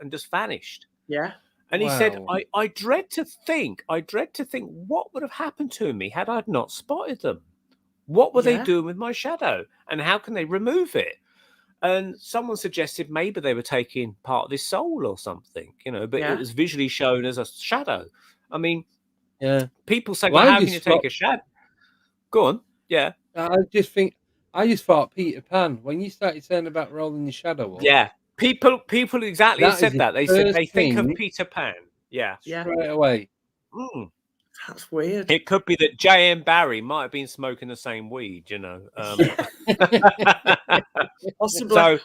and just vanished. Yeah. And he said, I dread to think what would have happened to me had I not spotted them. What were they doing with my shadow? And how can they remove it? And someone suggested maybe they were taking part of his soul or something, but it was visually shown as a shadow. I mean, people say, well, how can you take a shadow? Go on. Yeah. I just thought Peter Pan, when you started saying about rolling your shadow up. Yeah. People exactly said that. They said they think of Peter Pan. Yeah. Straight away. That's weird. It could be that J.M. Barrie might have been smoking the same weed, Possibly. So,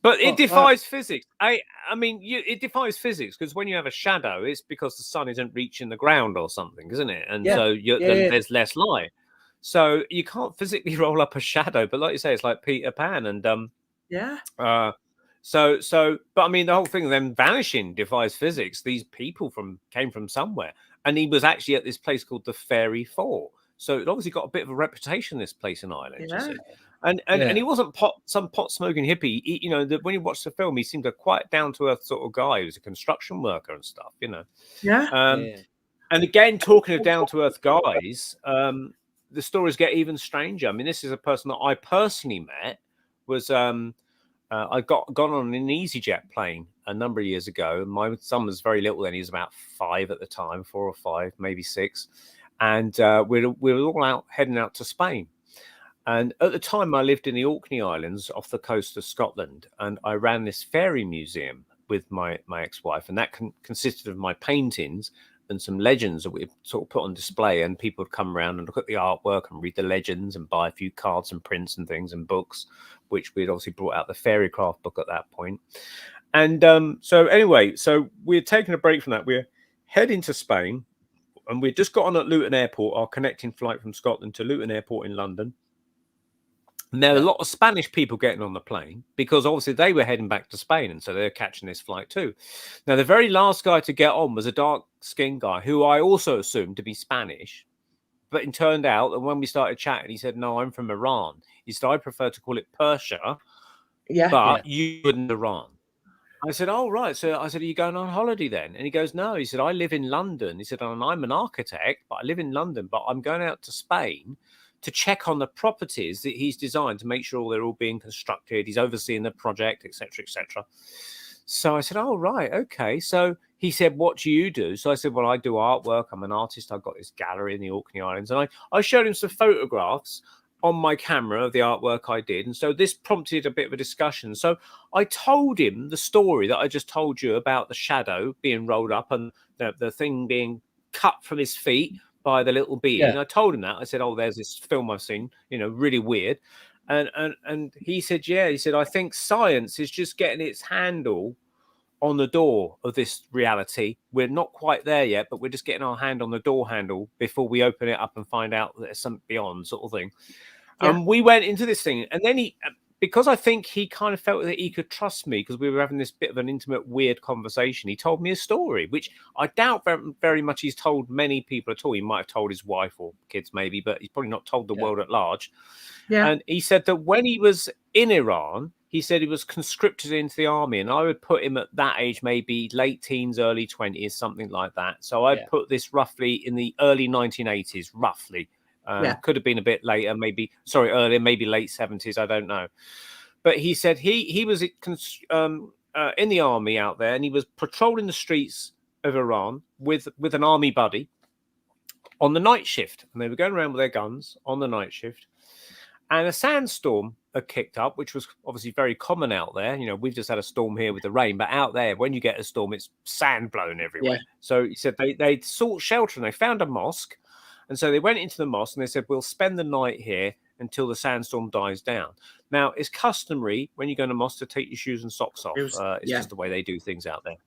but it defies physics. I mean, it defies physics because when you have a shadow, it's because the sun isn't reaching the ground or something, isn't it? And so there's less light. So you can't physically roll up a shadow. But like you say, it's like Peter Pan. And but I mean, the whole thing of them vanishing defies physics. These people came from somewhere, and he was actually at this place called the Fairy Four. So it obviously got a bit of a reputation, this place in Ireland. You see? And he wasn't some pot smoking hippie. When you watch the film, he seemed a quite down to earth sort of guy. He was a construction worker and stuff. And again, talking of down to earth guys, the stories get even stranger. I mean, this is a person that I personally met. Was I gone on an EasyJet plane a number of years ago. My son was very little then; he was about 5 at the time, 4 or 5, maybe 6, and we were all out heading out to Spain. And at the time, I lived in the Orkney Islands off the coast of Scotland, and I ran this fairy museum with my ex-wife, and that consisted of my paintings and some legends that we sort of put on display, and people would come around and look at the artwork and read the legends and buy a few cards and prints and things and books, which we'd obviously brought out the Fairycraft book at that point. And so we're taking a break from that. We're heading to Spain, and we'd just got on at Luton Airport, our connecting flight from Scotland to Luton Airport in London. And there were a lot of Spanish people getting on the plane because obviously they were heading back to Spain, and so they're catching this flight too. Now, the very last guy to get on was a dark-skinned guy who I also assumed to be Spanish, but it turned out that when we started chatting, he said, "No, I'm from Iran." He said, "I prefer to call it Persia, but you wouldn't Iran." I said, "Oh, right." So I said, "Are you going on holiday then?" And he goes, "No." He said, "I live in London." He said, "And I'm an architect, but I live in London, but I'm going out to Spain to check on the properties that he's designed to make sure they're all being constructed. He's overseeing the project, etc., etc." So I said, "Oh, right. Okay." So he said, "What do you do?" So I said, "Well, I do artwork. I'm an artist. I've got this gallery in the Orkney Islands." And I showed him some photographs on my camera of the artwork I did. And so this prompted a bit of a discussion. So I told him the story that I just told you about the shadow being rolled up and the thing being cut from his feet by the little being. And I told him that. I said, "Oh, there's this film I've seen, really weird." And he said, "Yeah." He said, "I think science is just getting its handle on the door of this reality. We're not quite there yet, but we're just getting our hand on the door handle before we open it up and find out that there's something beyond," sort of thing. And we went into this thing, and then because I think he kind of felt that he could trust me because we were having this bit of an intimate, weird conversation. He told me a story, which I doubt very much he's told many people at all. He might have told his wife or kids maybe, but he's probably not told the world at large. Yeah. And he said that when he was in Iran, he said he was conscripted into the army, and I would put him at that age, maybe late teens, early 20s, something like that. So I'd put this roughly in the early 1980s, roughly. Could have been a bit later, earlier, maybe late 70s. I don't know. But he said he was in the army out there, and he was patrolling the streets of Iran with an army buddy on the night shift. And they were going around with their guns on the night shift. And a sandstorm had kicked up, which was obviously very common out there. You know, we've just had a storm here with the rain, but out there, when you get a storm, it's sand blown everywhere. Yeah. So he said they sought shelter and they found a mosque. And so they went into the mosque and they said, we'll spend the night here until the sandstorm dies down. Now, it's customary when you go to mosque to take your shoes and socks off. It's just the way they do things out there.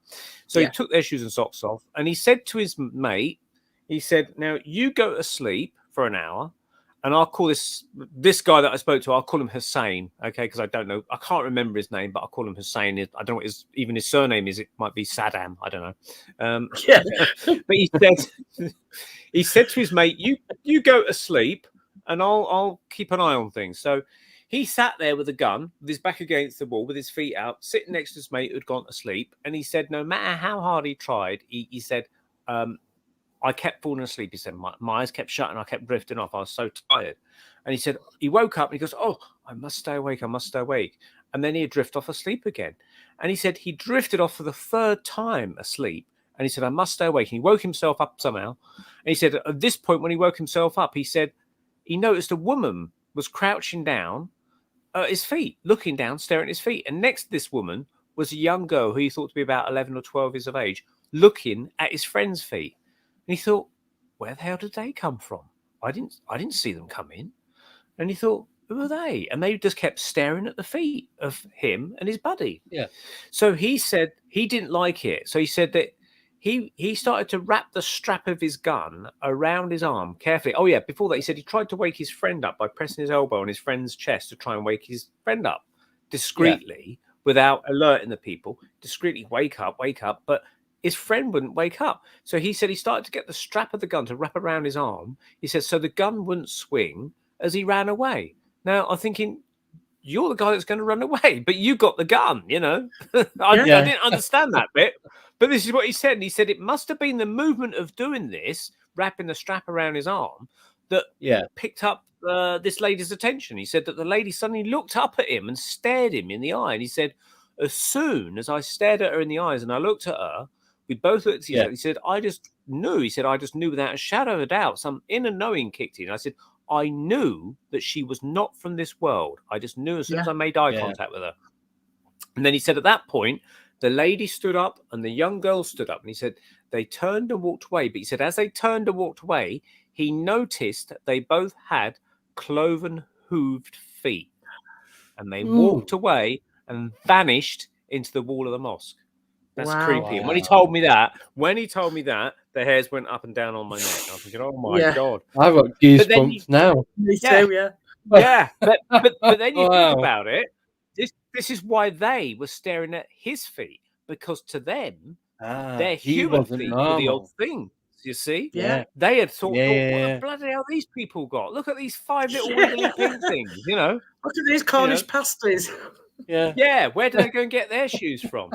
So he took their shoes and socks off and he said to his mate, he said, now you go to sleep for an hour. And I'll call this guy that I spoke to, I'll call him Hussein, okay? Because I don't know, I can't remember his name, but I'll call him Hussein. I don't know what even his surname is. It might be Saddam. I don't know. But he said to his mate, "You go to sleep, and I'll keep an eye on things." So he sat there with a gun, with his back against the wall, with his feet out, sitting next to his mate who'd gone to sleep. And he said, no matter how hard he tried, he said, I kept falling asleep. He said, my eyes kept shut and I kept drifting off. I was so tired. And he said, he woke up and he goes, oh, I must stay awake. I must stay awake. And then he'd drift off asleep again. And he said he drifted off for the third time asleep. And he said, I must stay awake. And he woke himself up somehow. And he said, at this point, when he woke himself up, he said he noticed a woman was crouching down at his feet, looking down, staring at his feet. And next to this woman was a young girl who he thought to be about 11 or 12 years of age, looking at his friend's feet. And he thought, where the hell did they come from? I didn't see them come in. And he thought, who are they? And they just kept staring at the feet of him and his buddy. Yeah. So he said he didn't like it. So he said that he started to wrap the strap of his gun around his arm carefully. Oh, yeah. Before that, he said he tried to wake his friend up by pressing his elbow on his friend's chest to try and wake his friend up discreetly without alerting the people. Discreetly, wake up. But his friend wouldn't wake up. So he said he started to get the strap of the gun to wrap around his arm. He said, so the gun wouldn't swing as he ran away. Now, I'm thinking, you're the guy that's going to run away, but you got the gun, you know. I didn't understand that bit. But this is what he said. And he said it must have been the movement of doing this, wrapping the strap around his arm, that picked up this lady's attention. He said that the lady suddenly looked up at him and stared him in the eye. And he said, as soon as I stared at her in the eyes and I looked at her, we both looked at each other. He said, I just knew. He said, I just knew without a shadow of a doubt. Some inner knowing kicked in. I said, I knew that she was not from this world. I just knew as soon as I made eye contact with her. And then he said, at that point, the lady stood up and the young girl stood up. And he said, they turned and walked away. But he said, as they turned and walked away, he noticed that they both had cloven hooved feet. And they walked away and vanished into the wall of the mosque. That's creepy. And when he told me that, the hairs went up and down on my neck. I was thinking, oh my God. I've got goosebumps now. Me too, yeah. But then you think about it, this is why they were staring at his feet, because to them, their human feet were the old thing. You see? Yeah. They had thought, what the bloody hell these people got? Look at these 5 little wiggly pink things, you know? Look at these Cornish pasties. Yeah, where do they go and get their shoes from?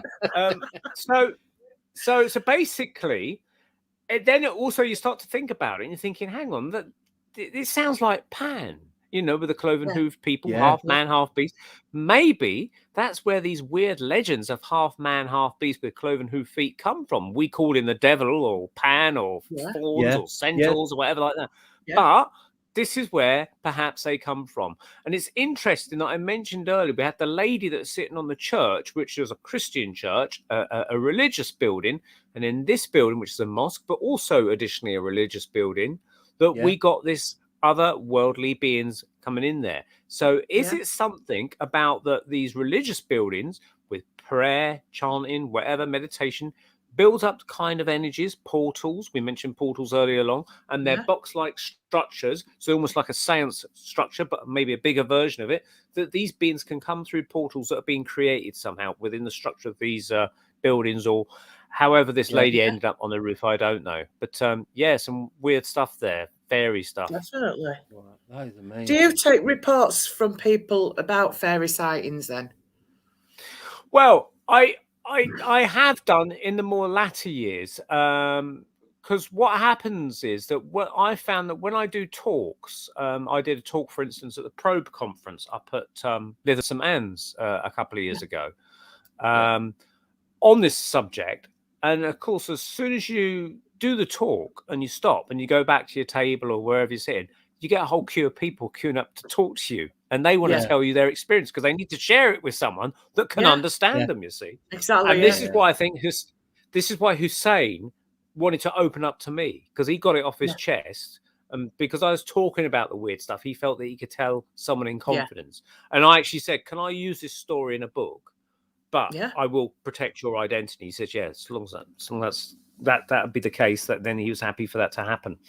So basically, then also you start to think about it and you're thinking, hang on, this sounds like Pan, you know, with the cloven hooved people, half man, half beast. Maybe that's where these weird legends of half man, half beast with cloven hooved feet come from. We call him the devil or Pan or fauns or centaurs or whatever like that. But this is where perhaps they come from. And it's interesting that I mentioned earlier, we had the lady that's sitting on the church, which was a Christian church, a religious building. And in this building, which is a mosque, but also additionally a religious building, that we got this other worldly beings coming in there. So is it something about these religious buildings with prayer, chanting, whatever, meditation, builds up kind of energies, portals. We mentioned portals earlier along, and they're box-like structures, so almost like a seance structure, but maybe a bigger version of it, that these beings can come through portals that are being created somehow within the structure of these buildings, or however this lady ended up on the roof, I don't know. But yeah, some weird stuff there, fairy stuff. Definitely. Wow, that is amazing. Do you take reports from people about fairy sightings then? Well, I have done in the more latter years, because what happens is that what I found that when I do talks, I did a talk, for instance, at the Probe conference up at Lither St Anne's a couple of years ago, on this subject. And of course, as soon as you do the talk and you stop and you go back to your table or wherever you're sitting, you get a whole queue of people queuing up to talk to you, and they want to tell you their experience because they need to share it with someone that can understand them. You see, exactly. And this is why I think this is why Hussein wanted to open up to me, because he got it off his chest, and because I was talking about the weird stuff, he felt that he could tell someone in confidence. And I actually said, "Can I use this story in a book? But I will protect your identity." He said, "Yeah, as long as that would be the case." That then he was happy for that to happen.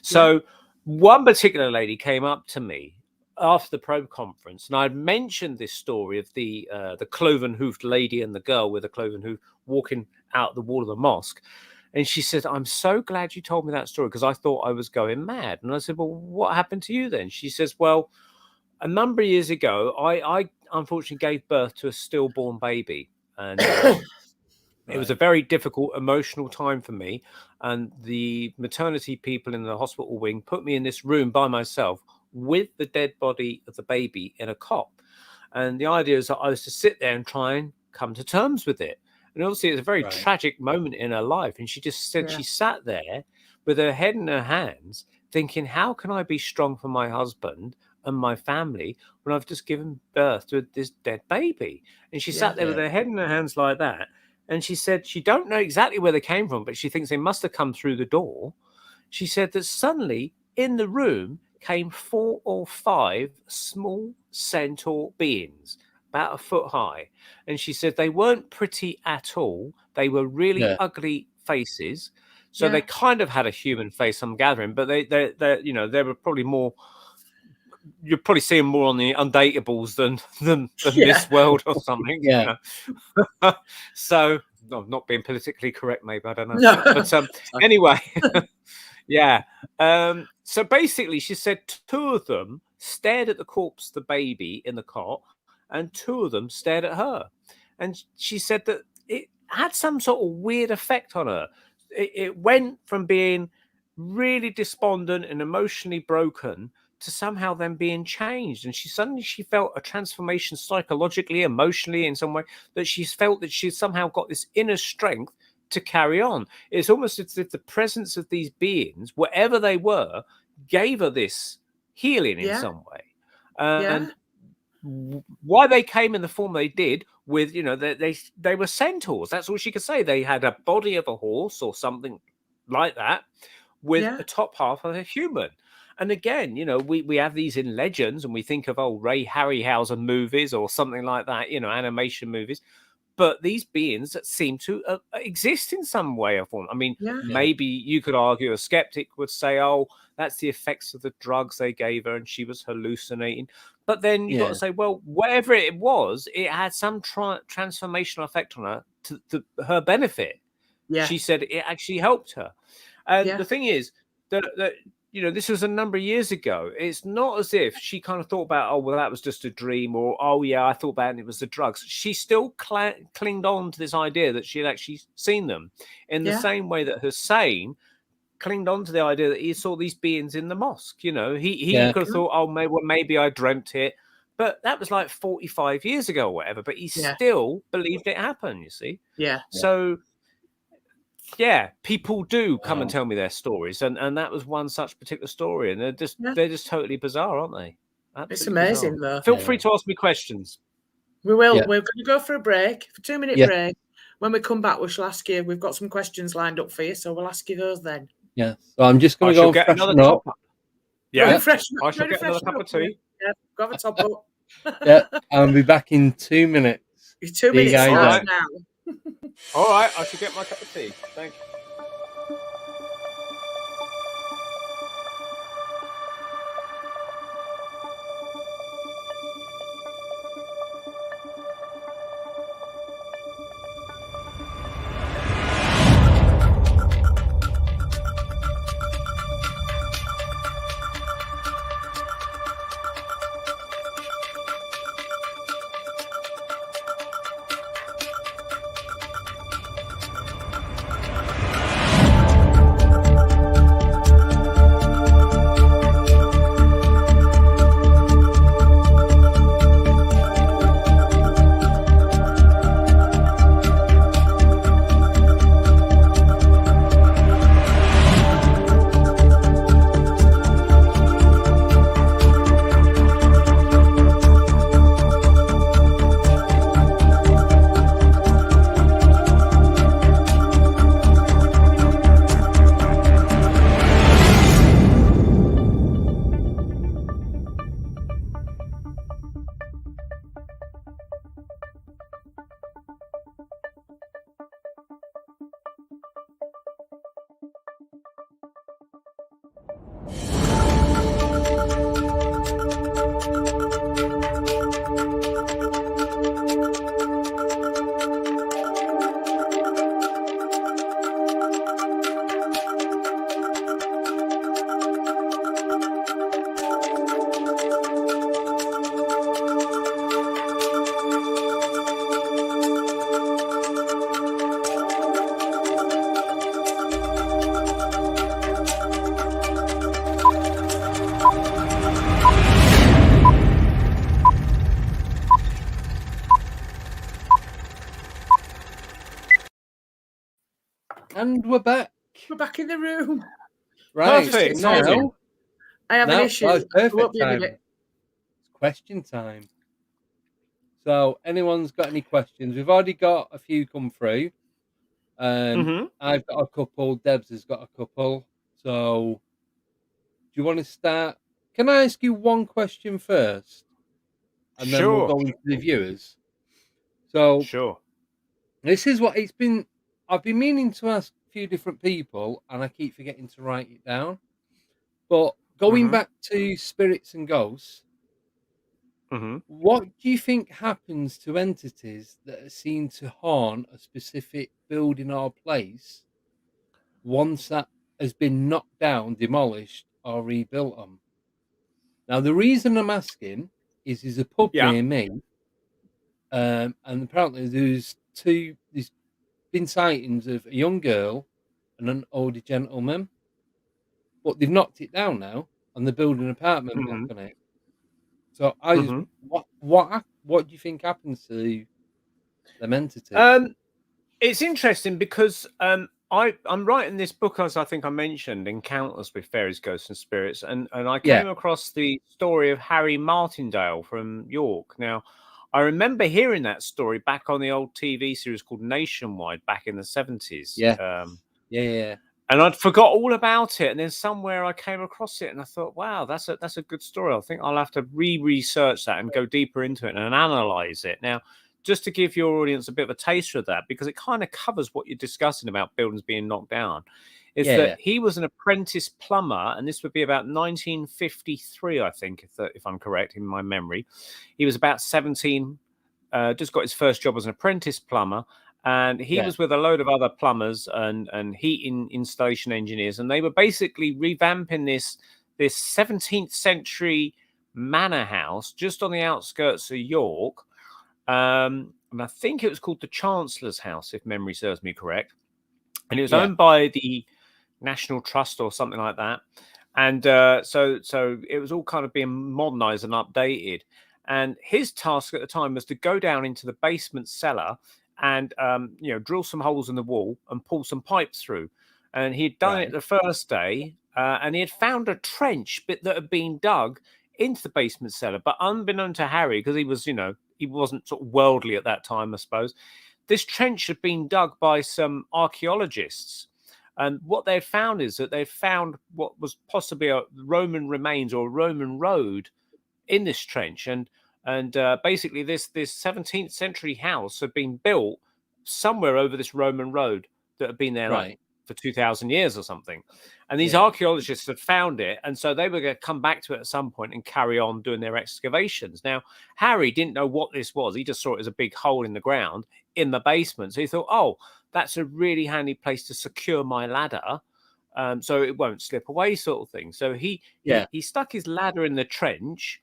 So one particular lady came up to me after the Probe conference, and I'd mentioned this story of the cloven-hoofed lady and the girl with a cloven hoof walking out the wall of the mosque. And she said, "I'm so glad you told me that story because I thought I was going mad." And I said, "Well, what happened to you then?" She says, "Well, a number of years ago, I unfortunately gave birth to a stillborn baby, and it was a very difficult emotional time for me. And the maternity people in the hospital wing put me in this room by myself with the dead body of the baby in a cot. And the idea is that I was to sit there and try and come to terms with it. And obviously, it's a very tragic moment in her life. And she just said she sat there with her head in her hands, thinking, how can I be strong for my husband and my family when I've just given birth to this dead baby?" And she sat there with her head in her hands like that. And she said she don't know exactly where they came from, but she thinks they must have come through the door. She said that suddenly in the room came 4 or 5 small centaur beings, about a foot high. And she said they weren't pretty at all. They were really ugly faces. So they kind of had a human face, I'm gathering, but they they were probably more. You're probably seeing more on the Undateables than this world or something. You know? So, I'm not being politically correct, maybe, I don't know. No. But anyway, so basically, she said 2 of them stared at the corpse, the baby in the cot, and 2 of them stared at her. And she said that it had some sort of weird effect on her. It went from being really despondent and emotionally broken to somehow then being changed, and she felt a transformation psychologically, emotionally, in some way, that she felt that she somehow got this inner strength to carry on. It's almost as if the presence of these beings, whatever they were, gave her this healing in some way. And why they came in the form they did, with they were centaurs. That's all she could say. They had a body of a horse or something like that, with a top half of a human. And again, we have these in legends, and we think of old Ray Harryhausen movies or something like that, animation movies. But these beings that seem to exist in some way or form. I mean, maybe you could argue, a skeptic would say, "Oh, that's the effects of the drugs they gave her, and she was hallucinating." But then you've got to say, well, whatever it was, it had some transformational effect on her to her benefit. She said it actually helped her. And the thing is that this was a number of years ago. It's not as if she kind of thought about, "Oh, well, that was just a dream," or, "Oh, yeah, I thought about it and it was the drugs." She still clinged on to this idea that she had actually seen them, in the same way that Hussein clinged on to the idea that he saw these beings in the mosque. He could have thought, "Oh, maybe I dreamt it." But that was like 45 years ago or whatever. But he still believed it happened, you see. So... people do come and tell me their stories, and that was one such particular story, and they're just totally bizarre, aren't they? Absolutely it's amazing, bizarre. though. Feel free to ask me questions. We will. We're going to go for a break, for 2-minute break. When we come back, we shall ask you. We've got some questions lined up for you, so we'll ask you those then. Yeah. So I'm just going to go get another top up. I shall get another cup of tea. Yeah, go have a top up. I'll be back in 2 minutes. 2 minutes now. All right, I should get my cup of tea. Thank you. And we're back. We're back in the room. Right. Perfect. So now, I have an issue. It's I won't perfect be a time. minute. It's question time. So, anyone's got any questions? We've already got a few come through. I've got a couple. Debs has got a couple. So, do you want to start? Can I ask you one question first? And then we'll go into the viewers. So, sure. This is what it's been. I've been meaning to ask a few different people, and I keep forgetting to write it down. But going back to spirits and ghosts, what do you think happens to entities that are seen to haunt a specific building or place once that has been knocked down, demolished, or rebuilt on? Now, the reason I'm asking is there's a pub near me, and apparently there's been sightings of a young girl and an older gentleman, but they've knocked it down now and they're building an apartment block on it. So what do you think happens to them entities? It's interesting because I'm writing this book, as I think I mentioned, Encounters with Fairies, Ghosts and Spirits, and I came across the story of Harry Martindale from York. Now, I remember hearing that story back on the old TV series called Nationwide back in the 70s. Yeah. And I'd forgot all about it, and then somewhere I came across it, and I thought, "Wow, that's a good story. I think I'll have to research that and go deeper into it and analyze it." Now, just to give your audience a bit of a taster of that, because it kind of covers what you're discussing about buildings being knocked down, is that he was an apprentice plumber, and this would be about 1953, I think, if I'm correct in my memory. He was about 17, just got his first job as an apprentice plumber. And he was with a load of other plumbers and heating installation engineers, and they were basically revamping this 17th century manor house just on the outskirts of York. And I think it was called the Chancellor's House, if memory serves me correct. And it was owned by the National Trust or something like that. And so it was all kind of being modernized and updated. And his task at the time was to go down into the basement cellar and drill some holes in the wall and pull some pipes through. And he'd done it the first day, and he had found a trench bit that had been dug into the basement cellar. But unbeknown to Harry, because he was, he wasn't sort of worldly at that time, I suppose, this trench had been dug by some archaeologists. And what they found is that they found what was possibly a Roman remains or a Roman road in this trench. And basically this 17th century house had been built somewhere over this Roman road that had been there like for 2,000 years or something. And these archaeologists had found it. And so they were going to come back to it at some point and carry on doing their excavations. Now, Harry didn't know what this was. He just saw it as a big hole in the ground in the basement. So he thought, oh, that's a really handy place to secure my ladder. So it won't slip away, sort of thing. So he stuck his ladder in the trench,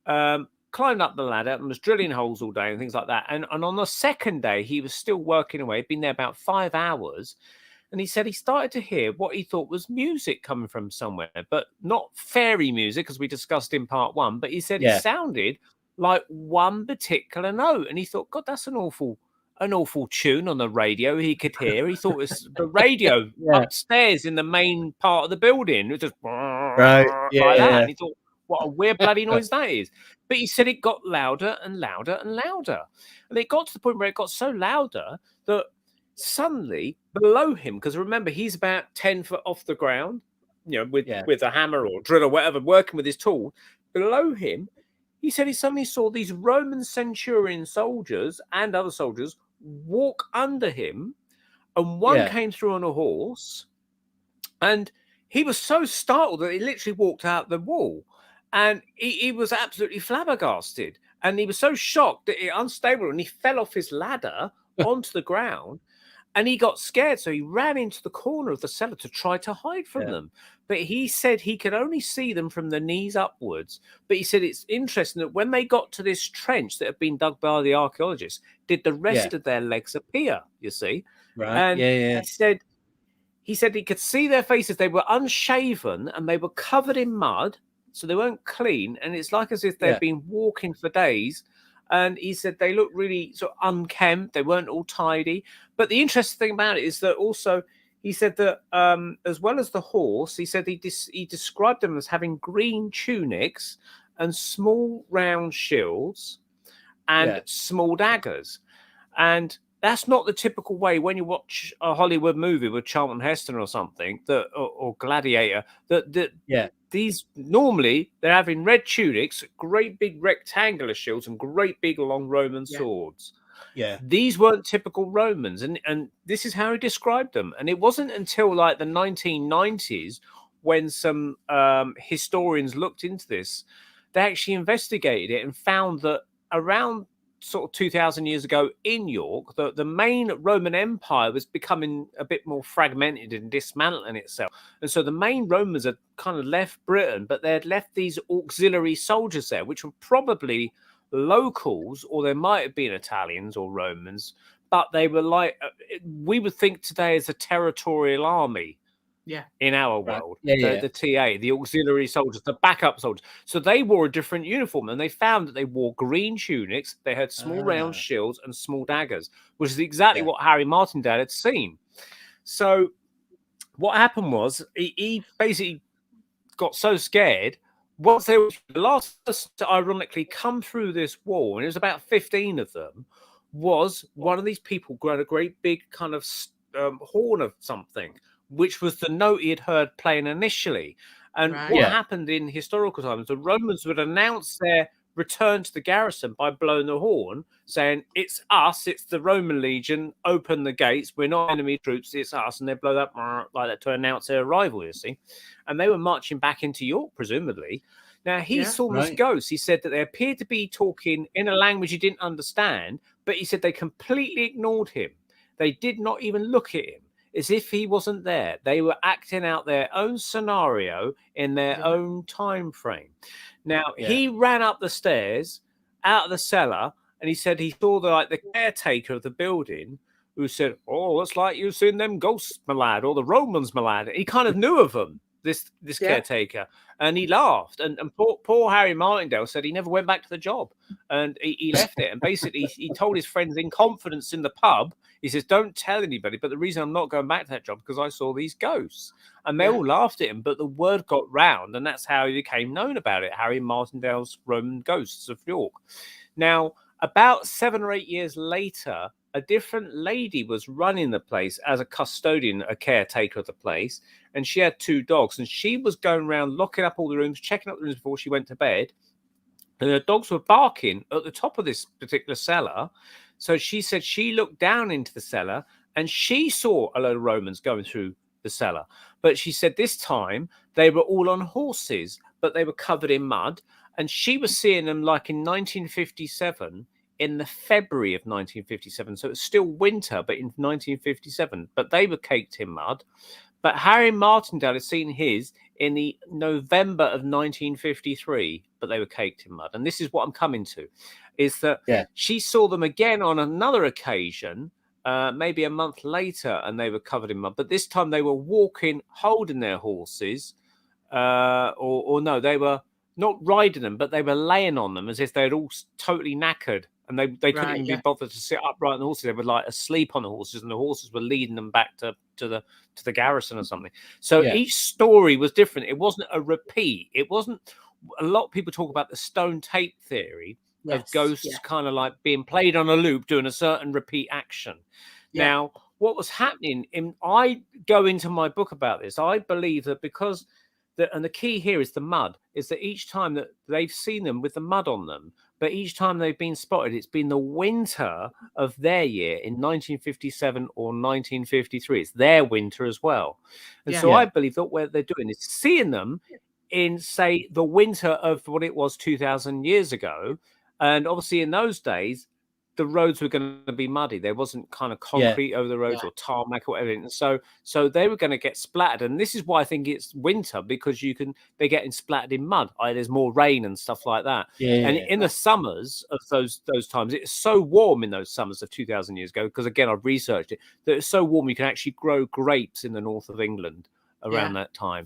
climbed up the ladder and was drilling holes all day and things like that. And on the second day, he was still working away. He'd been there about 5 hours. And he said he started to hear what he thought was music coming from somewhere, but not fairy music, as we discussed in part 1. But he said it sounded like one particular note. And he thought, God, that's an awful tune on the radio he could hear. He thought it was the radio upstairs in the main part of the building. It was just like that. And he thought, what a weird bloody noise that is. But he said it got louder and louder and louder. And it got to the point where it got so louder that suddenly below him, because remember, he's about 10 foot off the ground, with a hammer or drill or whatever, working with his tool. Below him, he said he suddenly saw these Roman centurion soldiers and other soldiers walk under him, and one came through on a horse, and he was so startled that he literally walked out the wall, and he was absolutely flabbergasted, and he was so shocked that he unstable, and he fell off his ladder onto the ground. And he got scared, so he ran into the corner of the cellar to try to hide from them. But he said he could only see them from the knees upwards. But he said it's interesting that when they got to this trench that had been dug by the archaeologists, did the rest of their legs appear, you see? Right. And he said he could see their faces. They were unshaven and they were covered in mud, so they weren't clean. And it's like as if they'd been walking for days. And he said they looked really sort of unkempt. They weren't all tidy. But the interesting thing about it is that also he said that as well as the horse, he said he described them as having green tunics and small round shields and small daggers. And that's not the typical way when you watch a Hollywood movie with Charlton Heston or something, or Gladiator, these normally they're having red tunics, great big rectangular shields, and great big long Roman swords. These weren't typical Romans, and this is how he described them. And it wasn't until like the 1990s when some historians looked into this, they actually investigated it and found that around sort of 2,000 years ago in York, the main Roman Empire was becoming a bit more fragmented and dismantling itself. And so the main Romans had kind of left Britain, but they had left these auxiliary soldiers there, which were probably locals, or they might have been Italians or Romans, but they were like, we would think today as a territorial army. In our world, the TA, the auxiliary soldiers, the backup soldiers. So they wore a different uniform, and they found that they wore green tunics, they had small round shields and small daggers, which is exactly what Harry Martindale had seen. So what happened was he basically got so scared. Once they were the last to ironically come through this wall, and it was about 15 of them, was one of these people growing a great big kind of horn of something, which was the note he had heard playing initially. And what happened in historical times, the Romans would announce their return to the garrison by blowing the horn, saying, it's us, it's the Roman legion, open the gates, we're not enemy troops, it's us. And they blow that like that to announce their arrival, you see. And they were marching back into York, presumably. Now, he saw these ghosts. He said that they appeared to be talking in a language he didn't understand, but he said they completely ignored him. They did not even look at him, as if he wasn't there. They were acting out their own scenario in their own time frame. Now, he ran up the stairs, out of the cellar, and he said he saw the caretaker of the building, who said, oh, looks like you've seen them ghosts, my lad, or the Romans, my lad. He kind of knew of them, this caretaker, and he laughed. And poor Harry Martindale said he never went back to the job, and he left it. And basically, he told his friends in confidence in the pub, he says, don't tell anybody, but the reason I'm not going back to that job because I saw these ghosts. And they all laughed at him, but the word got round, and that's how he became known about it, Harry Martindale's Roman Ghosts of York. Now, about 7 or 8 years later, a different lady was running the place as a custodian, a caretaker of the place, and she had 2 dogs, and she was going around locking up all the rooms, checking up the rooms before she went to bed, and the dogs were barking at the top of this particular cellar. So she said she looked down into the cellar and she saw a load of Romans going through the cellar. But she said this time they were all on horses, but they were covered in mud. And she was seeing them like in 1957, in the February of 1957. So it's still winter, but in 1957. But they were caked in mud. But Harry Martindale has seen his in the November of 1953, but they were caked in mud. And this is what I'm coming to, is that she saw them again on another occasion, maybe a month later, and they were covered in mud. But this time they were walking, holding their horses, or no, they were not riding them, but they were laying on them as if they had all totally knackered. And they couldn't even be bothered to sit upright on the horses. They were like asleep on the horses, and the horses were leading them back to the garrison or something. So each story was different. It wasn't a repeat. It wasn't. A lot of people talk about the stone tape theory of ghosts kind of like being played on a loop, doing a certain repeat action. Now, what was happening? I go into my book about this. I believe that because and the key here is the mud, is that each time that they've seen them with the mud on them, but each time they've been spotted, it's been the winter of their year in 1957 or 1953. It's their winter as well. And so I believe that what they're doing is seeing them in, say, the winter of what it was 2,000 years ago. And obviously in those days, the roads were going to be muddy. There wasn't kind of concrete over the roads or tarmac or whatever. And so they were going to get splattered. And this is why I think it's winter, because they're getting splattered in mud. There's more rain and stuff like that. And in the summers of those times, it's so warm in those summers of 2,000 years ago, because again, I've researched it, that it's so warm you can actually grow grapes in the north of England around that time.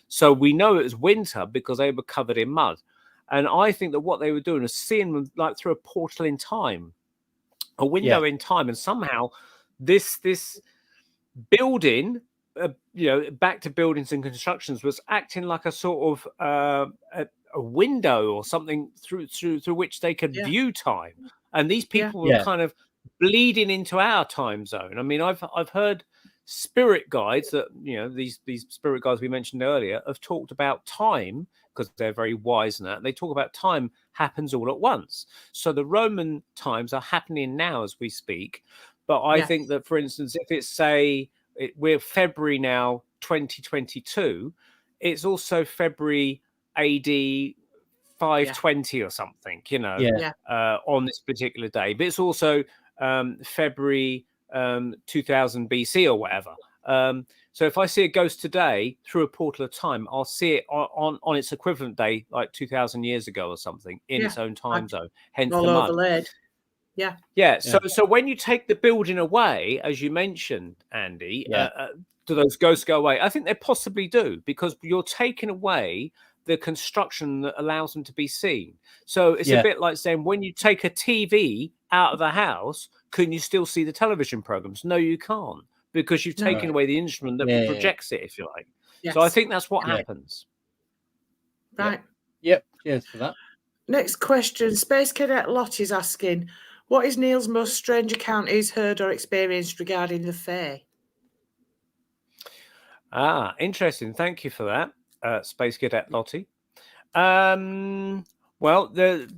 So we know it was winter because they were covered in mud. And I think that what they were doing was seeing them like through a portal in time, a window in time. And somehow this building, back to buildings and constructions, was acting like a sort of a window or something through which they could view time. And these people were kind of bleeding into our time zone. I mean, I've heard spirit guides that, these spirit guides we mentioned earlier have talked about time, because they're very wise in that. They talk about time happens all at once. So the Roman times are happening now as we speak. But I think that, for instance, if it's, say, we're February now, 2022, it's also February AD 520 or something, on this particular day. But it's also February 2000 BC or whatever. So if I see a ghost today through a portal of time, I'll see it on its equivalent day, like 2,000 years ago or something, in its own time zone. Hence all the mud. overlaid. So when you take the building away, as you mentioned, Andy, do those ghosts go away? I think they possibly do, because you're taking away the construction that allows them to be seen. So it's a bit like saying, when you take a TV out of a house, can you still see the television programs? No, you can't, because you've taken away the instrument that projects it, if you like. So I think that's what happens. Right. Yep. Cheers for that. Next question. Space Cadet Lot is asking, what is Neil's most strange account he's heard or experienced regarding the Fae? Interesting. Thank you for that, Space Cadet Lottie. Well,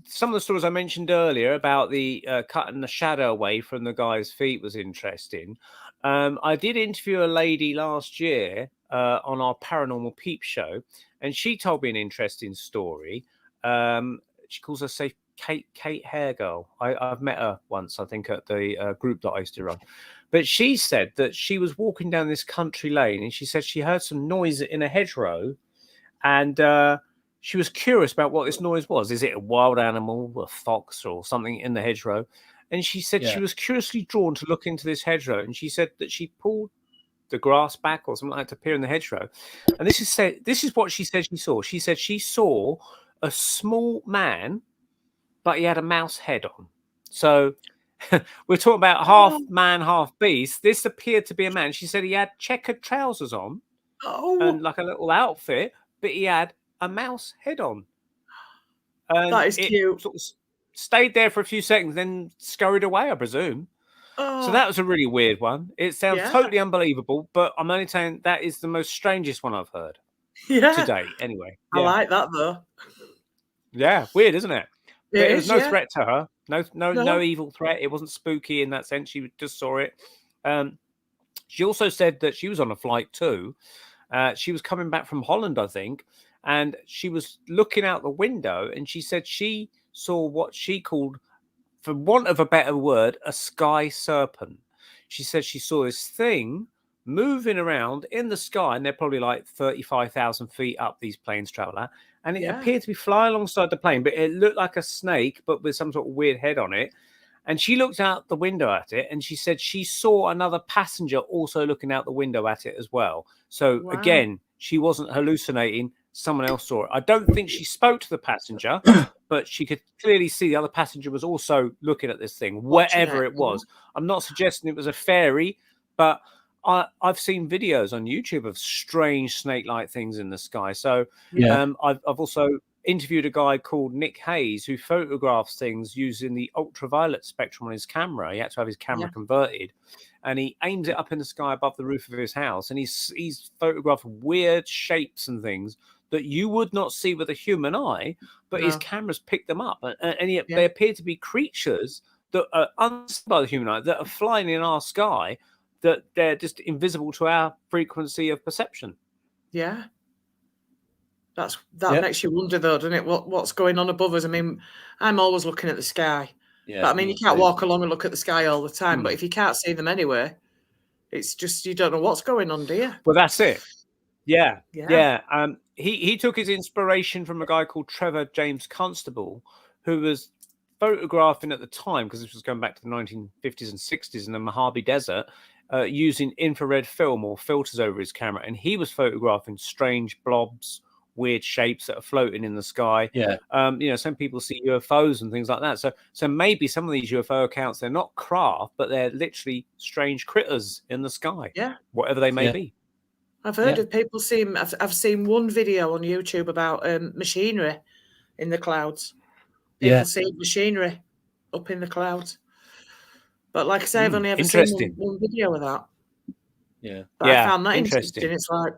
some of the stories I mentioned earlier about the cutting the shadow away from the guy's feet was interesting. I did interview a lady last year on our Paranormal Peep show, and she told me an interesting story. She calls herself Kate Hairgirl. I've met her once, I think, at the group that I used to run. But she said that she was walking down this country lane, and she said she heard some noise in a hedgerow, and she was curious about what this noise was. Is it a wild animal, a fox, or something in the hedgerow? And she said she was curiously drawn to look into this hedgerow, and she said that she pulled the grass back or something like that to peer in the hedgerow. And this is what she said she saw. She said she saw a small man, but he had a mouse head on. So we're talking about half man, half beast. This appeared to be a man. She said he had checkered trousers on and like a little outfit, but he had a mouse head on. And that is cute. Sort of stayed there for a few seconds, then scurried away, I presume. So that was a really weird one. It sounds totally unbelievable, but I'm only saying that is the most strangest one I've heard today. Anyway, I like that though. Yeah, weird, isn't it? There was no yeah. threat to her. No No. evil threat. It wasn't spooky in that sense. She just saw it. She also said that she was on a flight too. She was coming back from Holland, I think, and she was looking out the window, and she said she saw what she called, for want of a better word, a sky serpent. She said she saw this thing moving around in the sky, and they're probably like 35,000 feet up, these planes travel at, and it appeared to be flying alongside the plane, but it looked like a snake, but with some sort of weird head on it. And she looked out the window at it, and she said she saw another passenger also looking out the window at it as well. So again, she wasn't hallucinating. Someone else saw it. I don't think she spoke to the passenger, but she could clearly see the other passenger was also looking at this thing, whatever it was. I'm not suggesting it was a fairy, but I've seen videos on YouTube of strange snake-like things in the sky. So I've also interviewed a guy called Nick Hayes who photographs things using the ultraviolet spectrum on his camera. He had to have his camera converted, and he aims it up in the sky above the roof of his house, and he's photographed weird shapes and things that you would not see with a human eye, but his cameras picked them up, and yet they appear to be creatures that are unseen by the human eye, that are flying in our sky, that they're just invisible to our frequency of perception. Yeah. That makes you wonder, though, doesn't it? What's going on above us? I mean, I'm always looking at the sky. Yeah, but I mean, you can't walk along and look at the sky all the time. But if you can't see them anywhere, it's just you don't know what's going on, do you? Well, that's it. Yeah. He took his inspiration from a guy called Trevor James Constable, who was photographing at the time, because this was going back to the 1950s and 60s in the Mojave Desert, using infrared film or filters over his camera, and he was photographing strange blobs, weird shapes that are floating in the sky. Some people see UFOs and things like that. So maybe some of these UFO accounts, they're not craft, but they're literally strange critters in the sky. Whatever they may be. I've heard of people seeing. I've seen one video on YouTube about machinery in the clouds. People seeing machinery up in the clouds. But like I say, I've only ever seen one video of that. But I found that interesting. It's like,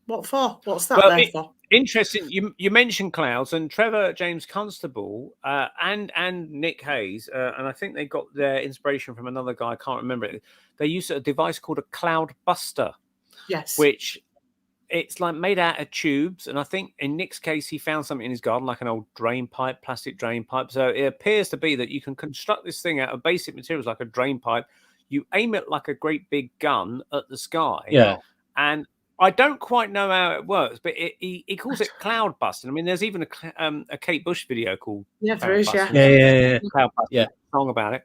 what for? What's that there for? Interesting. You mentioned clouds, and Trevor James Constable and Nick Hayes, and I think they got their inspiration from another guy. I can't remember it. They used a device called a cloud buster. Yes. Which it's like made out of tubes, and I think in Nick's case he found something in his garden, like an old drain pipe, plastic drain pipe. So it appears to be that you can construct this thing out of basic materials like a drain pipe. You aim it like a great big gun at the sky. And I don't quite know how it works, but he calls it cloud busting. I mean, there's even a Kate Bush video called there is, Cloud Busting, song about it,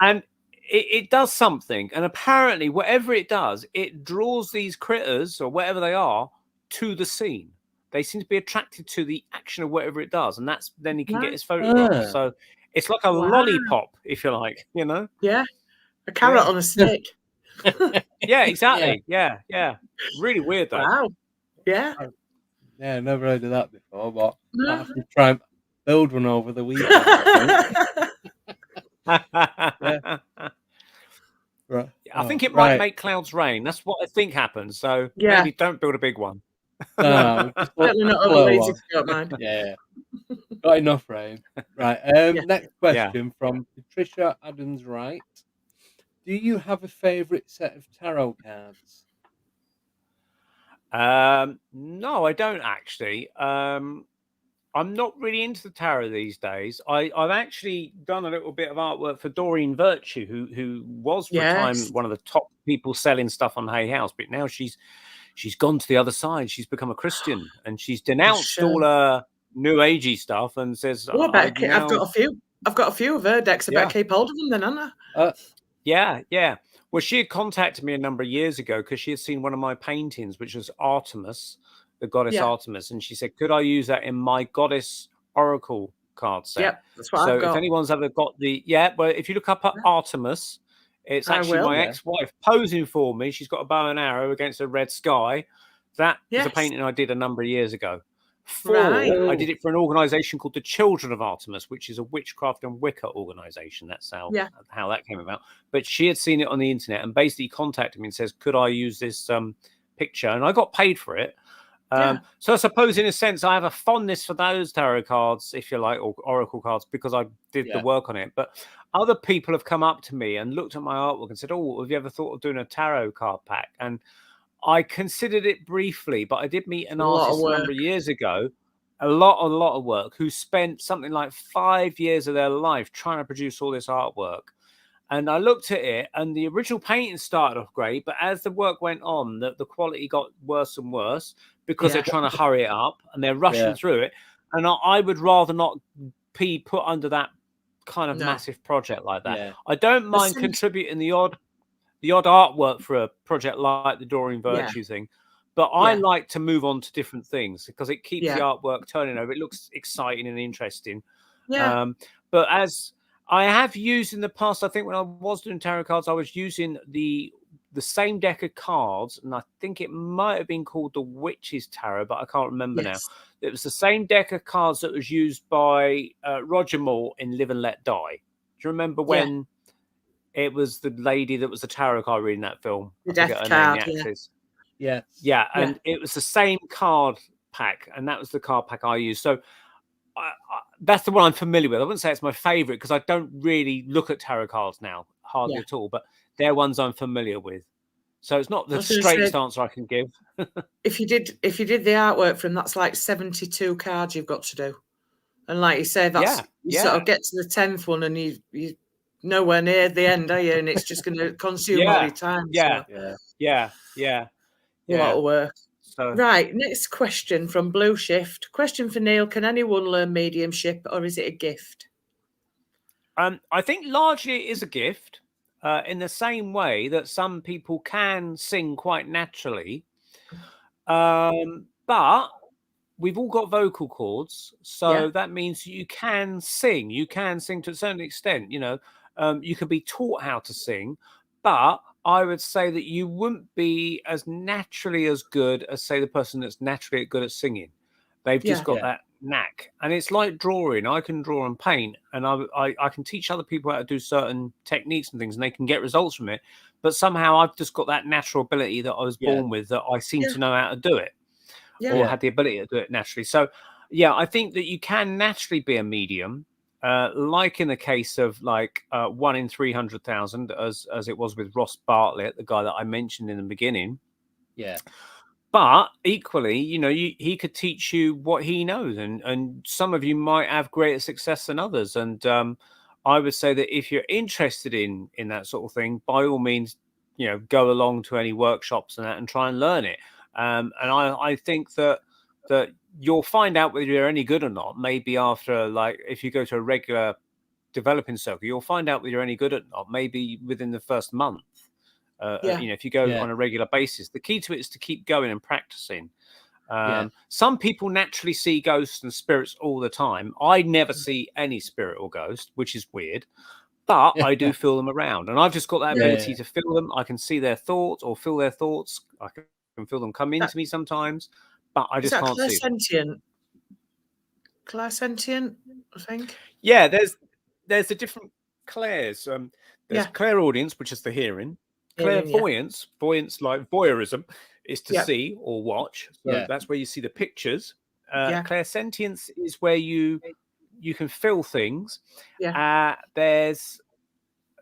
and it does something. And apparently, whatever it does, it draws these critters or whatever they are to the scene. They seem to be attracted to the action of whatever it does, and then he can get his photograph. So it's like a lollipop, if you like, Yeah, a carrot on a stick. Yeah, exactly. Yeah. Really weird though. Wow. Yeah. Yeah, never heard of that before, but I have to try and build one over the weekend. Right. I think it might make clouds rain. That's what I think happens. So maybe don't build a big one. No, certainly not over lazy, don't mind. Yeah. Got enough rain. Right. Next question from Patricia Adams Wright. Do you have a favourite set of tarot cards? No, I don't actually. I'm not really into the tarot these days. I've actually done a little bit of artwork for Doreen Virtue, who was for a time one of the top people selling stuff on Hay House, but now she's gone to the other side. She's become a Christian, and she's denounced all her new agey stuff and says, I've got a few of her decks. I better keep hold of them then, haven't I? Yeah. Well, she had contacted me a number of years ago because she had seen one of my paintings, which was Artemis, the goddess Artemis, and she said, could I use that in my goddess oracle card set? Yeah, that's what I've got. So if anyone's ever got well, if you look up Artemis, it's actually my ex-wife posing for me. She's got a bow and arrow against a red sky. That is a painting I did a number of years ago. I did it for an organization called the Children of Artemis, which is a witchcraft and Wicca organization. That's how that came about. But she had seen it on the internet and basically contacted me and says, could I use this picture? And I got paid for it. So I suppose, in a sense, I have a fondness for those tarot cards, if you like, or oracle cards, because I did the work on it. But other people have come up to me and looked at my artwork and said, "Oh, have you ever thought of doing a tarot card pack?" And I considered it briefly, but I did meet an artist a number of years ago, a lot of work, who spent something like 5 years of their life trying to produce all this artwork. And I looked at it, and the original painting started off great, but as the work went on, the quality got worse and worse because they're trying to hurry it up and they're rushing through it. And I would rather not be put under that kind of massive project like that. I don't mind contributing the odd artwork for a project like the Doreen Virtue thing, but I like to move on to different things because it keeps the artwork turning over. It looks exciting and interesting. But as I have used in the past, I think when I was doing tarot cards, I was using the same deck of cards, and I think it might have been called the Witch's Tarot, but I can't remember now. It was the same deck of cards that was used by Roger Moore in Live and Let Die. Do you remember when it was the lady that was the tarot card reading that film? The death card, and it was the same card pack, and that was the card pack I used. So that's the one I'm familiar with. I wouldn't say it's my favorite because I don't really look at tarot cards now, hardly at all, but they're ones I'm familiar with. So it's not the straightest answer I can give. if you did the artwork from, that's like 72 cards you've got to do. And like you say, that's you sort of get to the 10th one and you're nowhere near the end, are you? And it's just going to consume all your time. A lot of work. So. Right, next question from Blue Shift. Question for Neil: can anyone learn mediumship, or is it a gift? I think largely it is a gift, in the same way that some people can sing quite naturally. But we've all got vocal cords, so that means you can sing. You can sing to a certain extent. You know, you can be taught how to sing, but I would say that you wouldn't be as naturally as good as, say, the person that's naturally good at singing. They've just got that knack. And it's like drawing. I can draw and paint, and I can teach other people how to do certain techniques and things, and they can get results from it. But somehow I've just got that natural ability that I was born with, that I seem to know how to do it, or had the ability to do it naturally. So, I think that you can naturally be a medium. Like in the case of 1 in 300,000, as it was with Ross Bartlett, the guy that I mentioned in the beginning. But equally, he could teach you what he knows, and some of you might have greater success than others. And I would say that if you're interested in that sort of thing, by all means, go along to any workshops and that and try and learn it. And I think that you'll find out whether you're any good or not. Maybe after, if you go to a regular developing circle, you'll find out whether you're any good or not. Maybe within the first month. If you go on a regular basis, the key to it is to keep going and practicing. Some people naturally see ghosts and spirits all the time. I never see any spirit or ghost, which is weird, but I do feel them around, and I've just got that ability to feel them. I can see their thoughts or feel their thoughts. I can feel them come into me sometimes. But I just can't see them. Clairsentient, I think. Yeah, there's the different clairs. There's clairaudience, which is the hearing. Clairvoyance, voyance like voyeurism, is to see or watch. So that's where you see the pictures. Clairsentience is where you can feel things.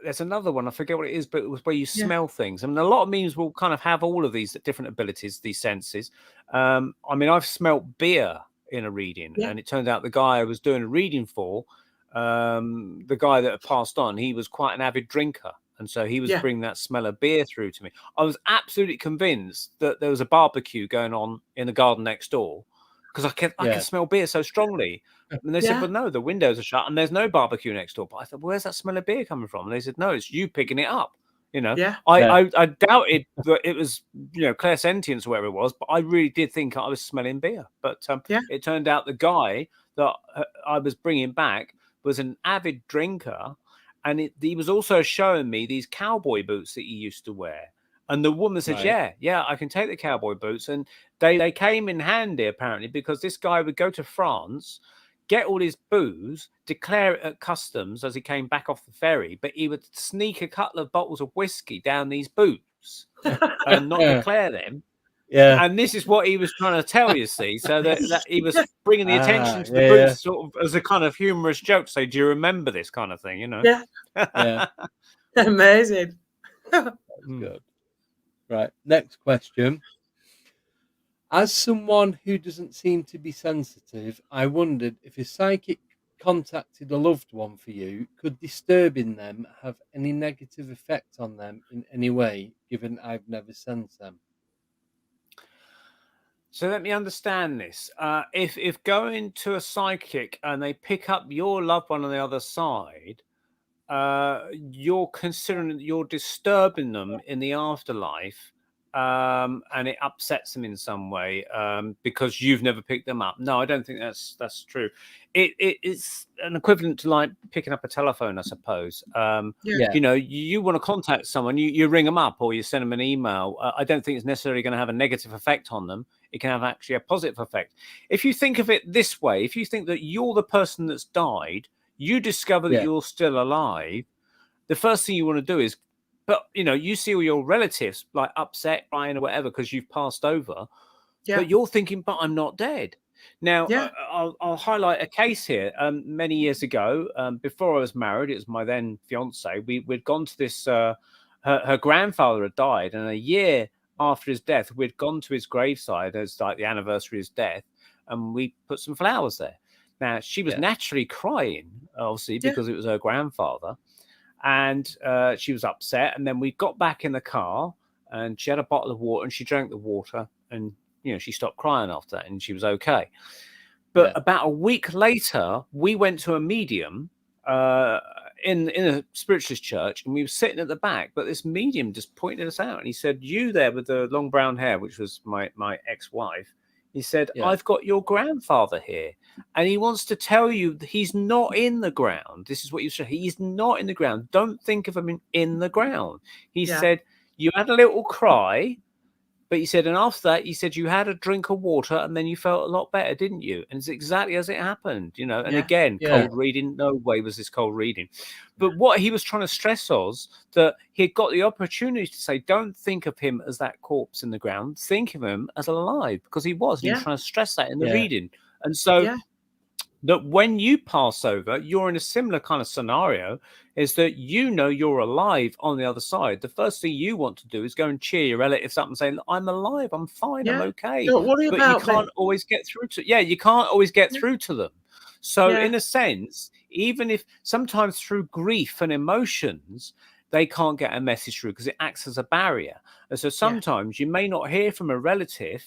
There's another one, I forget what it is, but it was where you smell things. I mean, a lot of memes will kind of have all of these different abilities, these senses. I've smelt beer in a reading, and it turned out the guy I was doing a reading for, the guy that had passed on, he was quite an avid drinker. And so he was bringing that smell of beer through to me. I was absolutely convinced that there was a barbecue going on in the garden next door, because I can smell beer so strongly. And they said, well, no, the windows are shut and there's no barbecue next door. But I thought, where's that smell of beer coming from? And they said, no, it's you picking it up. I doubted that it was, clairsentience or whatever it was, but I really did think I was smelling beer. But it turned out the guy that I was bringing back was an avid drinker. And he was also showing me these cowboy boots that he used to wear. And the woman said, I can take the cowboy boots. And they came in handy, apparently, because this guy would go to France, get all his booze, declare it at customs as he came back off the ferry, but he would sneak a couple of bottles of whiskey down these boots and not declare them. Yeah. And this is what he was trying to tell you, see. So that he was bringing the attention to the group sort of as a kind of humorous joke. Say, do you remember this kind of thing? You know? Yeah. Yeah. Amazing. That's good. Right. Next question. As someone who doesn't seem to be sensitive, I wondered if a psychic contacted a loved one for you, could disturbing them have any negative effect on them in any way, given I've never sensed them? So let me understand this. If going to a psychic and they pick up your loved one on the other side, you're considering that you're disturbing them in the afterlife, and it upsets them in some way, because you've never picked them up. No, I don't think that's true. It's an equivalent to like picking up a telephone, I suppose. You know, you want to contact someone, you ring them up or you send them an email. I don't think it's necessarily going to have a negative effect on them. It can have actually a positive effect. If you think of it this way, if you think that you're the person that's died, you discover that you're still alive, the first thing you want to do is, but you know, you see all your relatives like upset, crying or whatever because you've passed over, but you're thinking, but I'm not dead. Now, I'll highlight a case here. Many years ago, before I was married, it was my then fiance. We'd gone to this. Her grandfather had died, and a year after his death, we'd gone to his graveside as like the anniversary of his death, and we put some flowers there. Now, she was naturally crying, obviously, because it was her grandfather. And she was upset. And then we got back in the car and she had a bottle of water and she drank the water. And, you know, she stopped crying after that and she was okay. But about a week later, we went to a medium in a spiritualist church, and we were sitting at the back. But this medium just pointed us out. And he said, you there with the long brown hair, which was my ex-wife. He said, I've got your grandfather here, and he wants to tell you that he's not in the ground. This is what you said. He's not in the ground. Don't think of him in the ground. He said, you had a little cry, but he said, and after that, he said, you had a drink of water, and then you felt a lot better, didn't you? And it's exactly as it happened, you know. And again, cold reading, no way was this cold reading. But what he was trying to stress was that he had got the opportunity to say, don't think of him as that corpse in the ground. Think of him as alive, because he was. And he was trying to stress that in the reading. And so that when you pass over, you're in a similar kind of scenario, is that you know you're alive on the other side. The first thing you want to do is go and cheer your relatives up and say, I'm alive, I'm fine, I'm okay. Don't worry but about you can't always get through to you can't always get through to them. So in a sense, even if sometimes through grief and emotions, they can't get a message through because it acts as a barrier. And so sometimes you may not hear from a relative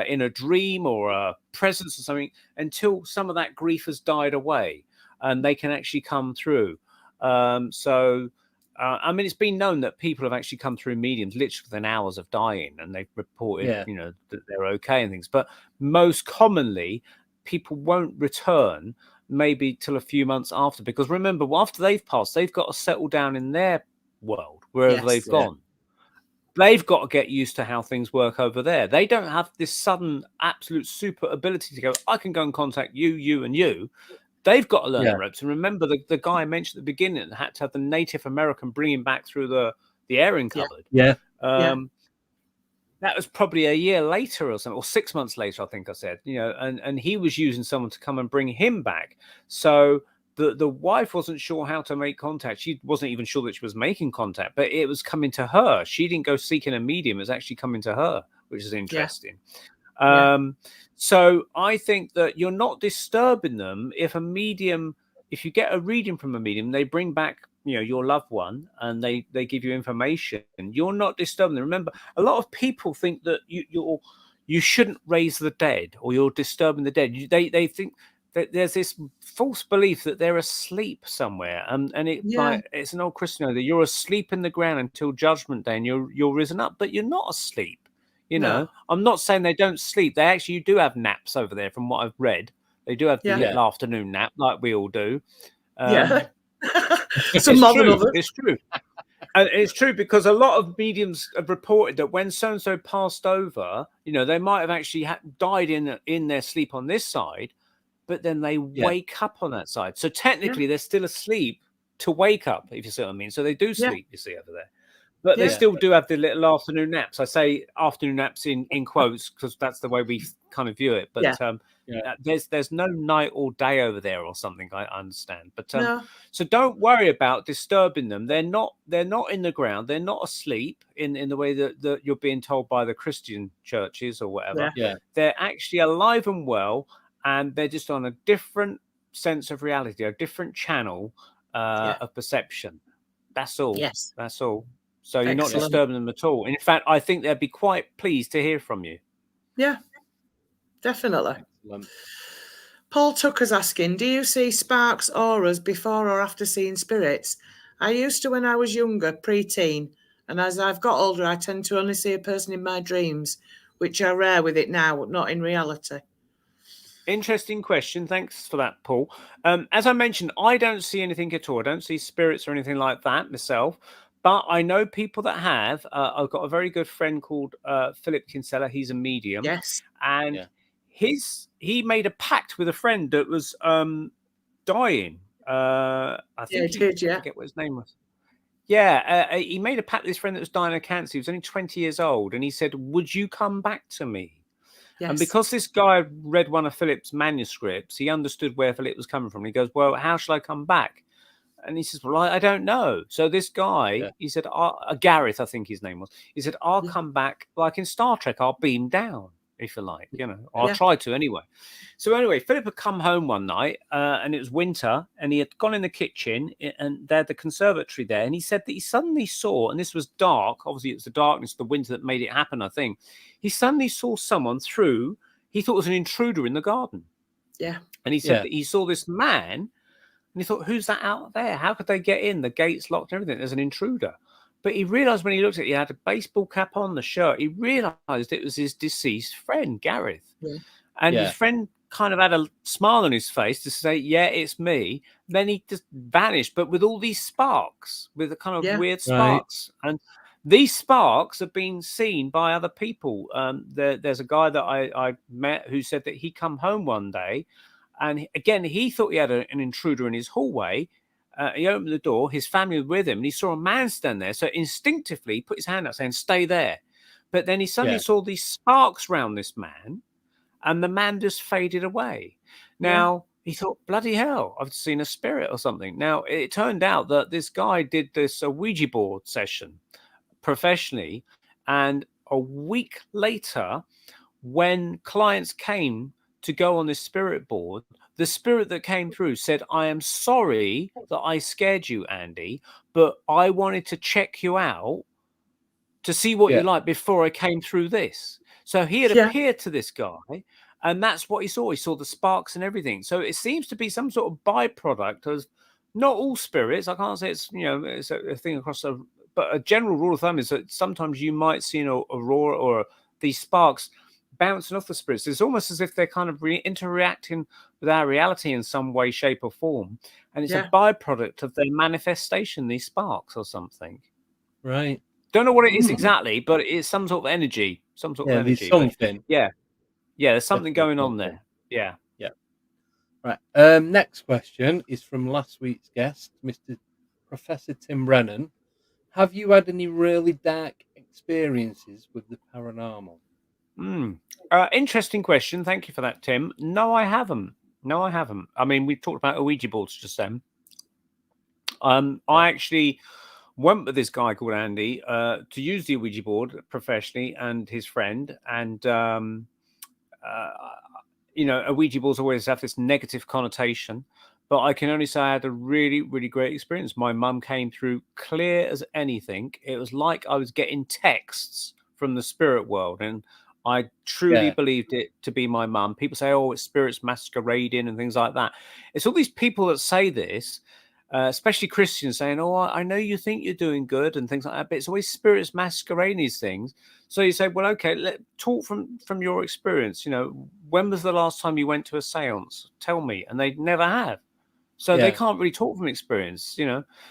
in a dream or a presence or something until some of that grief has died away and they can actually come through. I mean, it's been known that people have actually come through mediums literally within hours of dying, and they've reported, you know, that they're okay and things. But most commonly, people won't return maybe till a few months after, because remember, after they've passed, they've got to settle down in their world, wherever they've gone. They've got to get used to how things work over there. They don't have this sudden absolute super ability to go, I can go and contact you, you, and you. They've got to learn the ropes. And remember, the guy I mentioned at the beginning that had to have the Native American bring him back through the airing cupboard. That was probably a year later or something, or 6 months later, I think I said, you know, and he was using someone to come and bring him back. So the wife wasn't sure how to make contact. She wasn't even sure that she was making contact, but it was coming to her. She didn't go seeking a medium. It was actually coming to her, which is interesting. So I think that you're not disturbing them if if you get a reading from a medium, they bring back, you know, your loved one and they give you information. You're not disturbing them. Remember, a lot of people think that you shouldn't raise the dead or you're disturbing the dead. They think that there's this false belief that they're asleep somewhere, and like it's an old Christian that you're asleep in the ground until Judgment Day and you're risen up, but you're not asleep. You know, I'm not saying they don't sleep. They actually do have naps over there, from what I've read. They do have the little afternoon nap, like we all do. Some more than others. It's true. And it's true because a lot of mediums have reported that when so-and-so passed over, you know, they might have actually died in their sleep on this side, but then they wake up on that side. So technically they're still asleep to wake up, if you see what I mean. So they do sleep, you see, over there. But they Yeah. still do have the little afternoon naps. I say afternoon naps in quotes because that's the way we kind of view it. But there's no night or day over there or something. I understand. But No. so don't worry about disturbing them. They're not in the ground. They're not asleep in the way that you're being told by the Christian churches or whatever. Yeah. They're actually alive and well, and they're just on a different sense of reality, a different channel of perception. That's all. Yes. That's all. So you're not Excellent. disturbing them at all. In fact, I think they'd be quite pleased to hear from you. Yeah, definitely. Excellent. Paul Tucker's asking, do you see sparks, auras before or after seeing spirits? I used to when I was younger, pre-teen, and as I've got older, I tend to only see a person in my dreams, which are rare with it now, not in reality. Interesting question. Thanks for that, Paul. As I mentioned, I don't see anything at all. I don't see spirits or anything like that myself. But I know people that have. I've got a very good friend called Philip Kinsella. He's a medium. Yes. And he made a pact with a friend that was dying. I think I forget what his name was. Yeah, he made a pact with his friend that was dying of cancer. He was only 20 years old. And he said, would you come back to me? Yes. And because this guy read one of Philip's manuscripts, he understood where Philip was coming from. He goes, well, how shall I come back? And he says, well, I don't know. So this guy, he said, Gareth, I think his name was. He said, I'll come back like in Star Trek. I'll beam down, if you like. I'll try to anyway. So anyway, Philip had come home one night and it was winter and he had gone in the kitchen and they had the conservatory there. And he said that he suddenly saw, and this was dark. Obviously, it was the darkness of the winter that made it happen, I think. He suddenly saw someone through, he thought it was an intruder in the garden. Yeah. And he said that he saw this man. And he thought, who's that out there? How could they get in? The gate's locked and everything. There's an intruder. But he realised when he looked at it, he had a baseball cap on, the shirt. He realised it was his deceased friend, Gareth. Yeah. And his friend kind of had a smile on his face to say, yeah, it's me. Then he just vanished, but with all these sparks, with the kind of weird sparks. Right. And these sparks have been seen by other people. There's a guy that I met who said that he come home one day. And again, he thought he had an intruder in his hallway. He opened the door. His family was with him. And he saw a man stand there. So instinctively, he put his hand up saying, stay there. But then he suddenly saw these sparks round this man. And the man just faded away. Now, he thought, bloody hell, I've seen a spirit or something. Now, it turned out that this guy did this Ouija board session professionally. And a week later, when clients came to go on this spirit board, the spirit that came through said, I am sorry that I scared you, Andy, but I wanted to check you out to see what you like before I came through this. So he had appeared to this guy, and that's what he saw. He saw the sparks and everything. So it seems to be some sort of byproduct of not all spirits. I can't say it's, it's a thing across but a general rule of thumb is that sometimes you might see an aurora or these sparks bouncing off the spirits. It's almost as if they're kind of interacting with our reality in some way, shape, or form, and it's a byproduct of their manifestation. These sparks or something, right? Don't know what it is exactly, but it's some sort of energy. Some sort of energy. Something. There's something going on there. Yeah. Right. Next question is from last week's guest, Mr. Professor Tim Brennan. Have you had any really dark experiences with the paranormal? Interesting question. Thank you for that, Tim. No, I haven't. I mean, we talked about Ouija boards just then. I actually went with this guy called Andy to use the Ouija board professionally and his friend. And, Ouija boards always have this negative connotation. But I can only say I had a really, really great experience. My mum came through clear as anything. It was like I was getting texts from the spirit world. And I truly believed it to be my mum. People say, oh, it's spirits masquerading and things like that. It's all these people that say this, especially Christians, saying, oh, I know you think you're doing good and things like that, but it's always spirits masquerading these things. So you say, well, okay, talk from your experience. When was the last time you went to a seance? Tell me. And they never have. So they can't really talk from experience,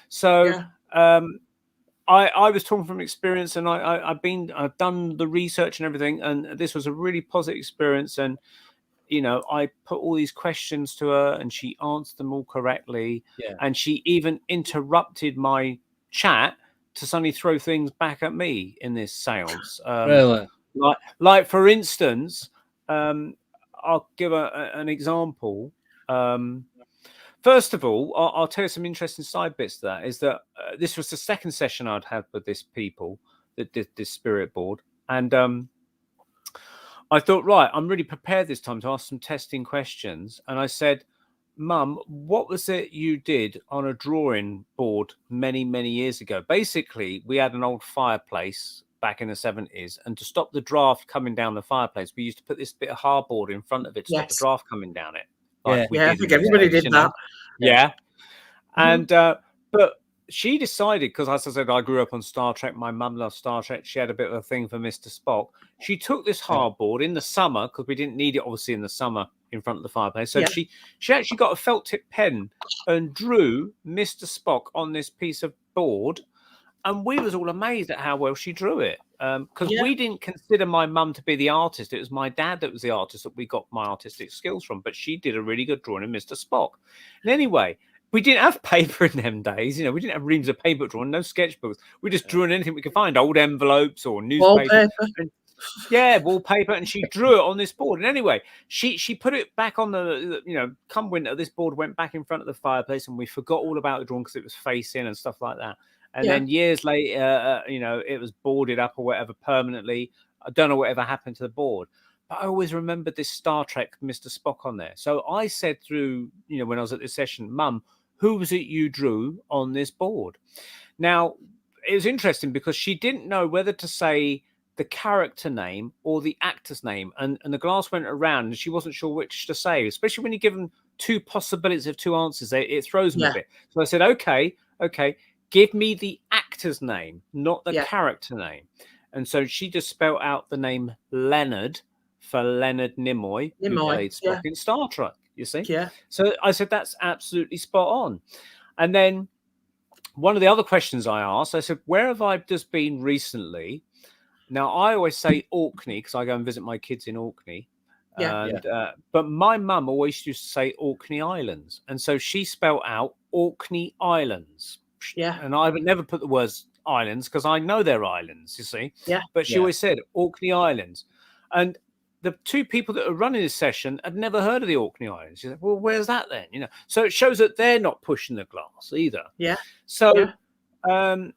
So I was talking from experience, and I've done the research and everything, and this was a really positive experience. And I put all these questions to her, and she answered them all correctly. And she even interrupted my chat to suddenly throw things back at me in this seance. Really? Like for instance, I'll give an example. First of all, I'll tell you some interesting side bits to that. Is that this was the second session I'd had with this people that did this spirit board, and I thought, right, I'm really prepared this time to ask some testing questions. And I said, Mum, what was it you did on a drawing board many, many years ago? Basically, we had an old fireplace back in the 70s, and to stop the draft coming down the fireplace, we used to put this bit of hardboard in front of it to stop the draft coming down it. I think everybody did that. Yeah. And but she decided, because as I said, I grew up on Star Trek. My mum loved Star Trek. She had a bit of a thing for Mr. Spock. She took this hardboard in the summer, because we didn't need it obviously in the summer, in front of the fireplace. So she actually got a felt tip pen and drew Mr. Spock on this piece of board. And we was all amazed at how well she drew it. Because we didn't consider my mum to be the artist. It was my dad that was the artist that we got my artistic skills from. But she did a really good drawing of Mr. Spock. And anyway, we didn't have paper in them days. You know, we didn't have reams of paper drawing, no sketchbooks. We just drew on anything we could find, old envelopes or newspaper. Wallpaper. And she drew it on this board. And anyway, she put it back on the, you know, come winter, this board went back in front of the fireplace, and we forgot all about the drawing because it was facing and stuff like that. And then years later, you know, it was boarded up or whatever permanently. I don't know whatever happened to the board. But I always remembered this Star Trek Mr. Spock on there. So I said through, you know, when I was at this session, Mum, who was it you drew on this board? Now, it was interesting because she didn't know whether to say the character name or the actor's name. And the glass went around and she wasn't sure which to say, especially when you give them two possibilities of two answers. It throws them a bit. So I said, okay. Give me the actor's name, not the character name. And so she just spelled out the name Leonard for Leonard Nimoy, who played Spock in Star Trek, you see? Yeah. So I said, that's absolutely spot on. And then one of the other questions I asked, I said, where have I just been recently? Now, I always say Orkney because I go and visit my kids in Orkney. But my mum always used to say Orkney Islands. And so she spelled out Orkney Islands. Yeah. And I would never put the words islands because I know they're islands, you see. Yeah. But she always said Orkney Islands. And the two people that are running this session had never heard of the Orkney Islands. She said, well, where's that then? You know, so it shows that they're not pushing the glass either. Yeah. So and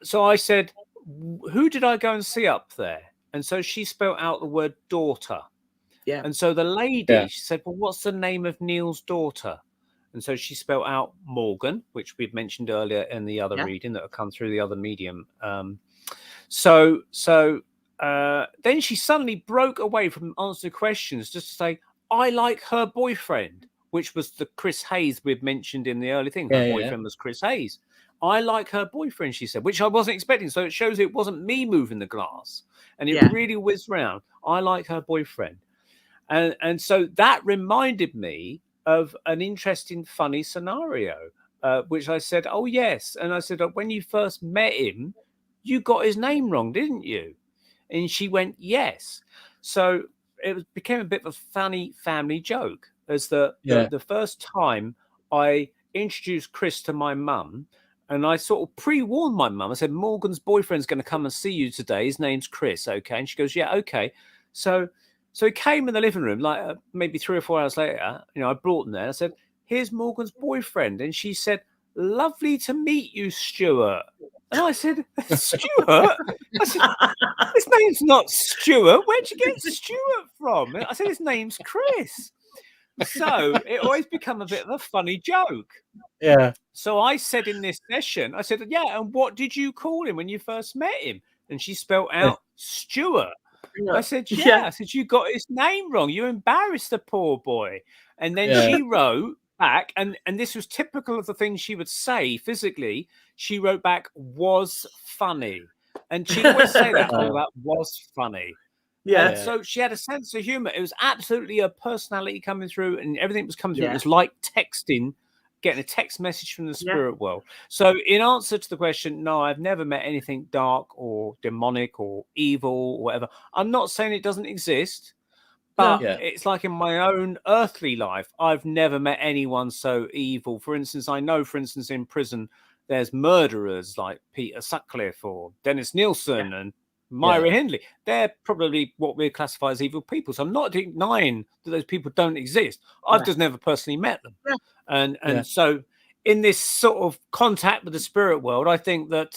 so I said, who did I go and see up there? And so she spelled out the word daughter. Yeah. And so the lady, she said, well, what's the name of Neil's daughter? And so she spelled out Morgan, which we've mentioned earlier in the other reading that have come through the other medium. So then she suddenly broke away from answering questions just to say, I like her boyfriend, which was the Chris Hayes we've mentioned in the early thing. Her boyfriend was Chris Hayes. I like her boyfriend, she said, which I wasn't expecting. So it shows it wasn't me moving the glass. And it really whizzed round. I like her boyfriend. And so that reminded me of an interesting, funny scenario, which I said, oh, yes. And I said, when you first met him, you got his name wrong, didn't you? And she went, yes. So it became a bit of a funny family joke as the first time I introduced Chris to my mum, and I sort of pre-warned my mum. I said, Morgan's boyfriend's going to come and see you today. His name's Chris, okay? And she goes, yeah, okay. So he came in the living room, like maybe 3 or 4 hours later. You know, I brought him there. I said, here's Morgan's boyfriend. And she said, lovely to meet you, Stuart. And I said, Stuart? I said, his name's not Stuart. Where'd you get Stuart from? I said, his name's Chris. So it always become a bit of a funny joke. Yeah. So I said in this session, I said, yeah, and what did you call him when you first met him? And she spelled out Stuart. I said, yeah. I said, you got his name wrong. You embarrassed the poor boy. And then she wrote back, and this was typical of the things she would say physically. She wrote back, was funny. And she always say that, that was funny. Yeah. So she had a sense of humor. It was absolutely a personality coming through, and everything was coming through. It was like texting, getting a text message from the spirit world. So in answer to the question, no, I've never met anything dark or demonic or evil or whatever. I'm not saying it doesn't exist, but it's like in my own earthly life, I've never met anyone so evil. For instance, I know, in prison, there's murderers like Peter Sutcliffe or Dennis Nielsen and Myra Hindley. They're probably what we classify as evil people. So I'm not denying that those people don't exist. I've just never personally met them. And so in this sort of contact with the spirit world, I think that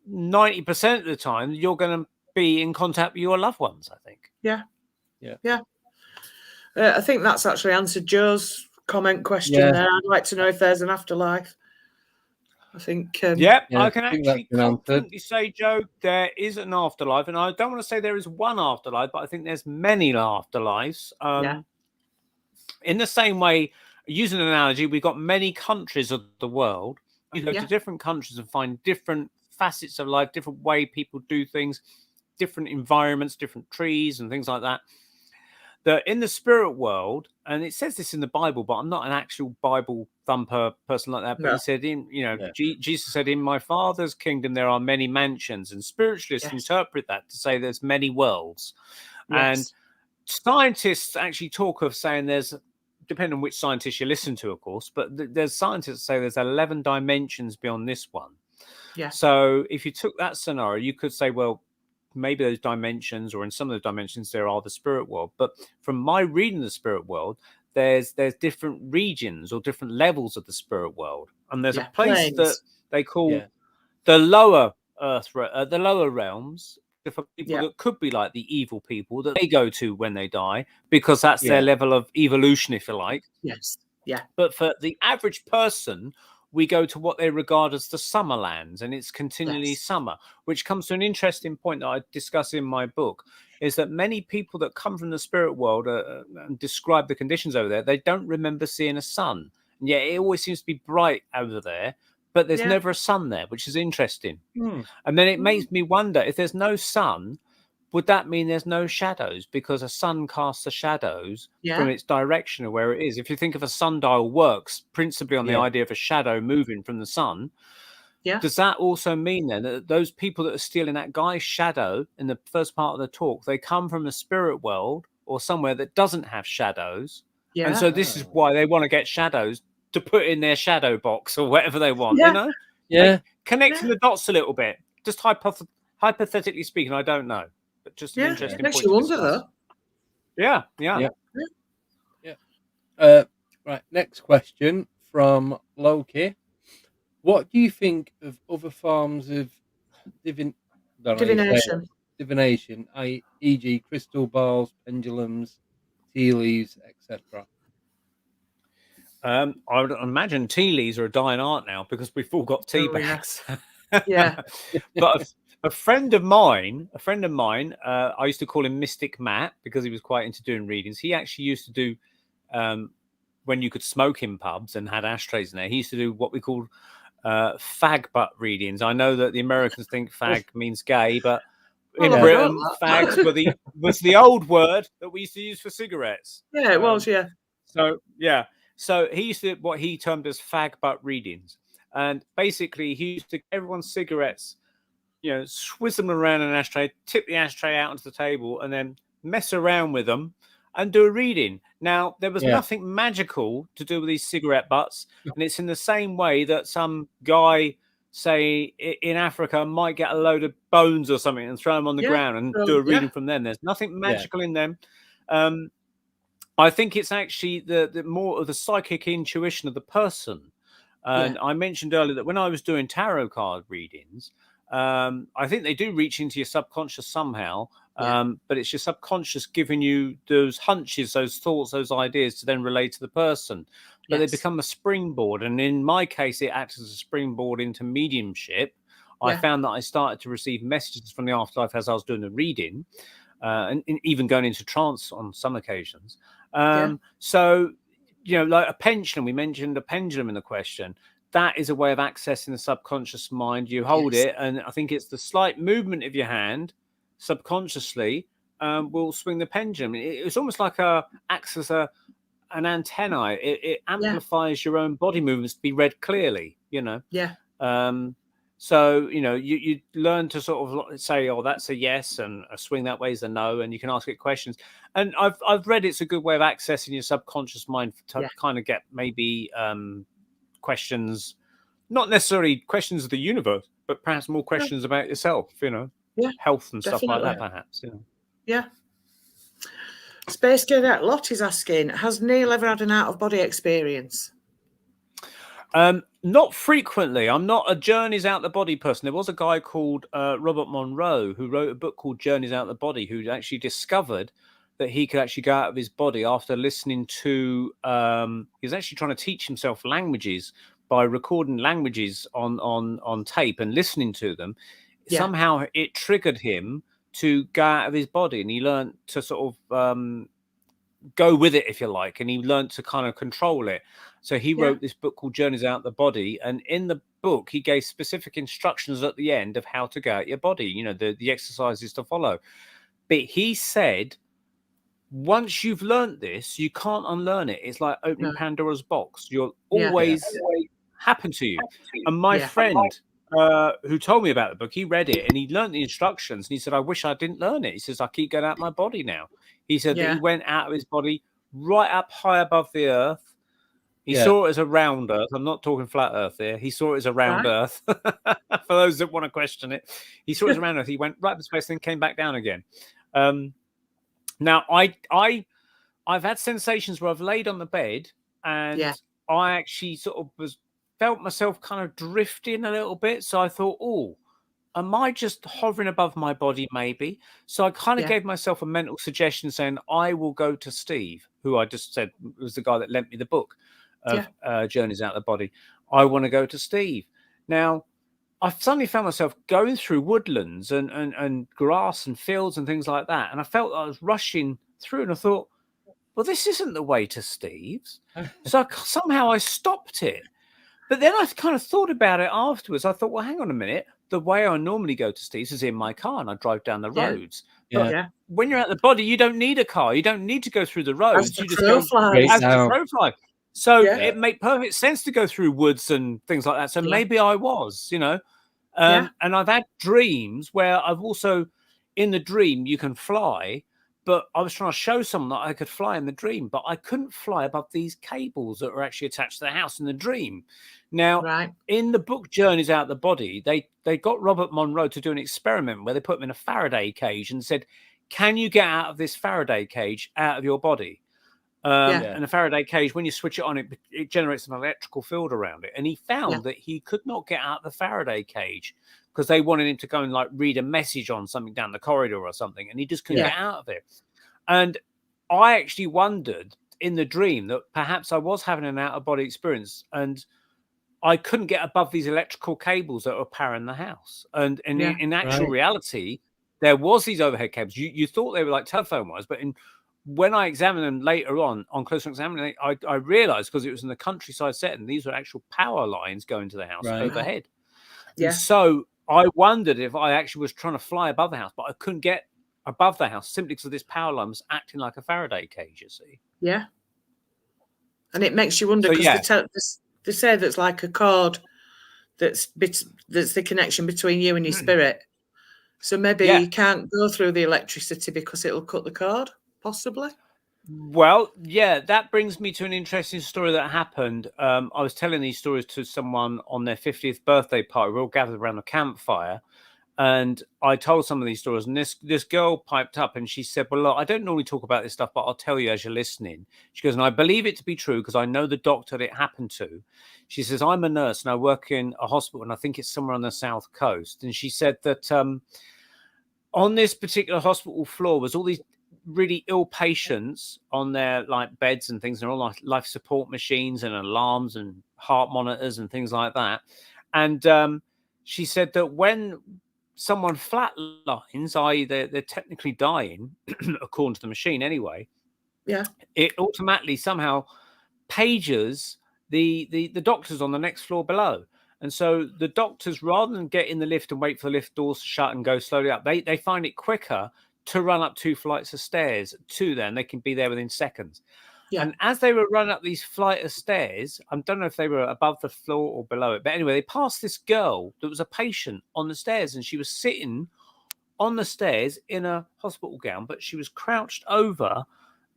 90% of the time you're going to be in contact with your loved ones, I think. I think that's actually answered Joe's comment question there. I'd like to know if there's an afterlife. I think I can actually confidently say, Joe, there is an afterlife, and I don't want to say there is one afterlife, but I think there's many afterlives. In the same way, using an analogy, we've got many countries of the world. You go to different countries and find different facets of life, different way people do things, different environments, different trees and things like that. That in the spirit world, and it says this in the Bible, but I'm not an actual Bible thumper person like that. But he said, Jesus said, "In my Father's kingdom there are many mansions," and spiritualists interpret that to say there's many worlds. And scientists actually talk of saying there's, depending on which scientist you listen to, of course, but there's scientists that say there's 11 dimensions beyond this one. So if you took that scenario, you could say, well, maybe those dimensions, or in some of the dimensions, there are the spirit world. But from my reading of the spirit world, there's different regions or different levels of the spirit world, and there's a place that they call the lower earth, the lower realms, for people that could be like the evil people that they go to when they die, because that's their level of evolution, if you like. But for the average person, we go to what they regard as the summer lands, and it's continually summer, which comes to an interesting point that I discuss in my book, is that many people that come from the spirit world and describe the conditions over there, they don't remember seeing a sun. And yet it always seems to be bright over there, but there's never a sun there, which is interesting. And then it makes me wonder, if there's no sun, would that mean there's no shadows? Because a sun casts the shadows from its direction of where it is. If you think of a sundial works principally on the idea of a shadow moving from the sun, does that also mean then that those people that are stealing that guy's shadow in the first part of the talk, they come from the spirit world or somewhere that doesn't have shadows? And so this is why they want to get shadows to put in their shadow box or whatever they want, you know? Like, connecting the dots a little bit. Just hypothetically speaking, I don't know. But just an interesting point to discuss. Right, next question from Loki. What do you think of other forms of divination, e.g., crystal balls, pendulums, tea leaves, etc.? I would imagine tea leaves are a dying art now because we've all got tea bags. But a friend of mine, I used to call him Mystic Matt because he was quite into doing readings. He actually used to do, when you could smoke in pubs and had ashtrays in there, he used to do what we call fag butt readings. I know that the Americans think fag means gay, but in Britain, fags was the old word that we used to use for cigarettes. It was, So he used to do what he termed as fag butt readings. And basically, he used to give everyone cigarettes, swizz them around an ashtray, tip the ashtray out onto the table, and then mess around with them and do a reading. Now, there was nothing magical to do with these cigarette butts. And it's in the same way that some guy, say, in Africa, might get a load of bones or something and throw them on the ground and do a reading from them. There's nothing magical in them. I think it's actually the more of the psychic intuition of the person. And I mentioned earlier that when I was doing tarot card readings, I think they do reach into your subconscious somehow, but it's your subconscious giving you those hunches, those thoughts, those ideas to then relate to the person. But they become a springboard. And in my case, it acts as a springboard into mediumship. I found that I started to receive messages from the afterlife as I was doing the reading, and even going into trance on some occasions. So, like a pendulum, we mentioned a pendulum in the question. That is a way of accessing the subconscious mind. You hold it, and I think it's the slight movement of your hand subconsciously will swing the pendulum. It's almost like acts as an antenna. It amplifies your own body movements to be read clearly, So, you learn to sort of say, oh, that's a yes, and a swing that way is a no, and you can ask it questions. And I've read it's a good way of accessing your subconscious mind to kind of get maybe questions not necessarily questions of the universe, but perhaps more questions about yourself, health and stuff like that, perhaps. Yeah. Space Cadet Lot is asking, has Neil ever had an out-of-body experience? Not frequently. I'm not a journeys out the body person. There was a guy called Robert Monroe who wrote a book called Journeys Out the Body, who actually discovered that he could actually go out of his body after listening to. He was actually trying to teach himself languages by recording languages on tape and listening to them. Yeah. Somehow it triggered him to go out of his body, and he learned to sort of go with it, if you like, and he learned to kind of control it. So he wrote this book called Journeys Out the Body, and in the book he gave specific instructions at the end of how to go out your body, the exercises to follow. But he said, once you've learned this, you can't unlearn it. It's like opening Pandora's box. You'll always happen to you. And my friend who told me about the book, he read it and he learned the instructions, and he said, I wish I didn't learn it. He says, I keep going out my body now. He said that he went out of his body right up high above the earth. He saw it as a round earth. I'm not talking flat earth here. He saw it as a round earth. For those that want to question it, he saw it as a round earth. He went right up to space, then came back down again. Now, I've had sensations where I've laid on the bed and I actually sort of felt myself kind of drifting a little bit. So I thought, oh, am I just hovering above my body maybe? So I kind of gave myself a mental suggestion saying, I will go to Steve, who I just said was the guy that lent me the book of Journeys Out the Body. I want to go to Steve. Now, I suddenly found myself going through woodlands and grass and fields and things like that. And I felt I was rushing through, and I thought, well, this isn't the way to Steve's. So somehow I stopped it. But then I kind of thought about it afterwards. I thought, well, hang on a minute. The way I normally go to Steve's is in my car and I drive down the roads. But when you're at the body, you don't need a car. You don't need to go through the roads. You just go as the crow fly. So it made perfect sense to go through woods and things like that. So maybe I was, and I've had dreams where I've also, in the dream, you can fly. But I was trying to show someone that I could fly in the dream, but I couldn't fly above these cables that were actually attached to the house in the dream. Now, in the book Journeys Out the Body, they got Robert Monroe to do an experiment where they put him in a Faraday cage and said, can you get out of this Faraday cage out of your body? And a Faraday cage, when you switch it on, it generates an electrical field around it. And he found that he could not get out of the Faraday cage because they wanted him to go and like read a message on something down the corridor or something. And he just couldn't get out of it. And I actually wondered in the dream that perhaps I was having an out-of-body experience and I couldn't get above these electrical cables that were powering the house. And in actual reality, there was these overhead cables. You thought they were like telephone wires, but when I examined them later on closer examining, I realized, because it was in the countryside setting, these were actual power lines going to the house overhead. And so I wondered if I actually was trying to fly above the house, but I couldn't get above the house simply because this power line was acting like a Faraday cage, you see. Yeah. And it makes you wonder, because they say that's like a cord that's the connection between you and your spirit. So maybe you can't go through the electricity because it'll cut the cord, possibly. Well, that brings me to an interesting story that happened. I was telling these stories to someone on their 50th birthday party. We all gathered around a campfire, and I told some of these stories. And this girl piped up and she said, well, look, I don't normally talk about this stuff, but I'll tell you as you're listening. She goes, and I believe it to be true because I know the doctor that it happened to. She says, I'm a nurse and I work in a hospital, and I think it's somewhere on the South Coast. And she said that on this particular hospital floor was all these really ill patients on their like beds and things, and all like life support machines and alarms and heart monitors and things like that. And she said that when someone flatlines, i.e. they're technically dying, according to the machine anyway, it automatically somehow pages the doctors on the next floor below. And so the doctors, rather than get in the lift and wait for the lift doors to shut and go slowly up, they find it quicker to run up 2 flights of stairs to there, and they can be there within seconds. And as they were running up these flight of stairs, I don't know if they were above the floor or below it, but anyway, they passed this girl that was a patient on the stairs, and she was sitting on the stairs in a hospital gown, but she was crouched over,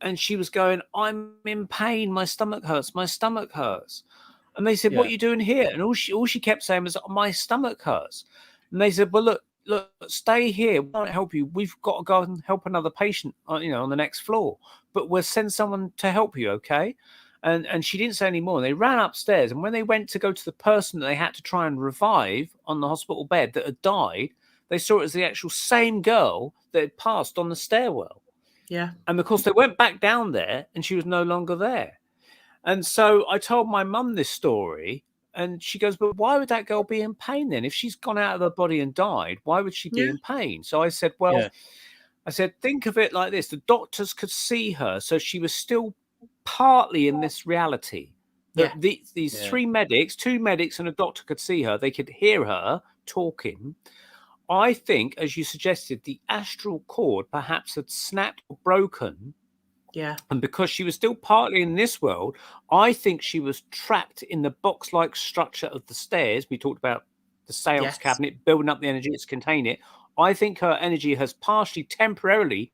and she was going, I'm in pain, my stomach hurts, my stomach hurts. And they said, what are you doing here? And all she kept saying was, my stomach hurts. And they said, well, look, stay here. We won't help you. We've got to go and help another patient, on the next floor. But we'll send someone to help you, okay? And she didn't say any more. They ran upstairs. And when they went to go to the person that they had to try and revive on the hospital bed that had died, they saw it as the actual same girl that had passed on the stairwell. Yeah. And because they went back down there and she was no longer there. And so I told my mum this story, and she goes, but why would that girl be in pain then? If she's gone out of her body and died, why would she be in pain? So I said, I said, think of it like this. The doctors could see her, so she was still partly in this reality. These three medics, 2 medics and a doctor could see her. They could hear her talking. I think, as you suggested, the astral cord perhaps had snapped or broken. Yeah. And because she was still partly in this world, I think she was trapped in the box-like structure of the stairs. We talked about the seance cabinet, building up the energy to contain it. I think her energy has partially, temporarily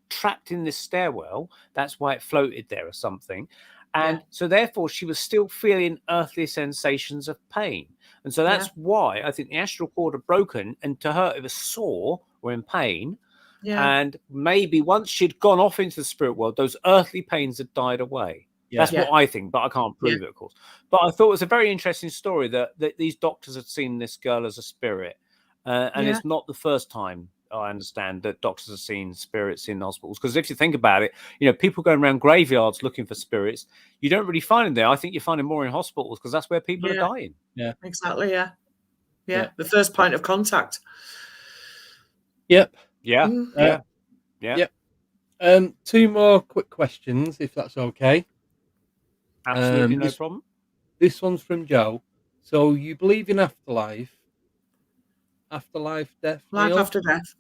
trapped in this stairwell. That's why it floated there or something. And so therefore she was still feeling earthly sensations of pain. And so that's why I think the astral cord had broken, and to her it was sore or in pain. Yeah. And maybe once she'd gone off into the spirit world, those earthly pains had died away. That's what I think, but I can't prove it, of course. But I thought it was a very interesting story that these doctors had seen this girl as a spirit. And it's not the first time, I understand, that doctors have seen spirits in hospitals. Because if you think about it, people going around graveyards looking for spirits, you don't really find them there. I think you find them more in hospitals because that's where people are dying. Yeah, exactly. Yeah. The first point of contact. Yep. Yeah. Yep. 2 more quick questions, if that's okay. Absolutely, no problem. This one's from Joe. So you believe in afterlife? Afterlife, death? Life Neil? after death.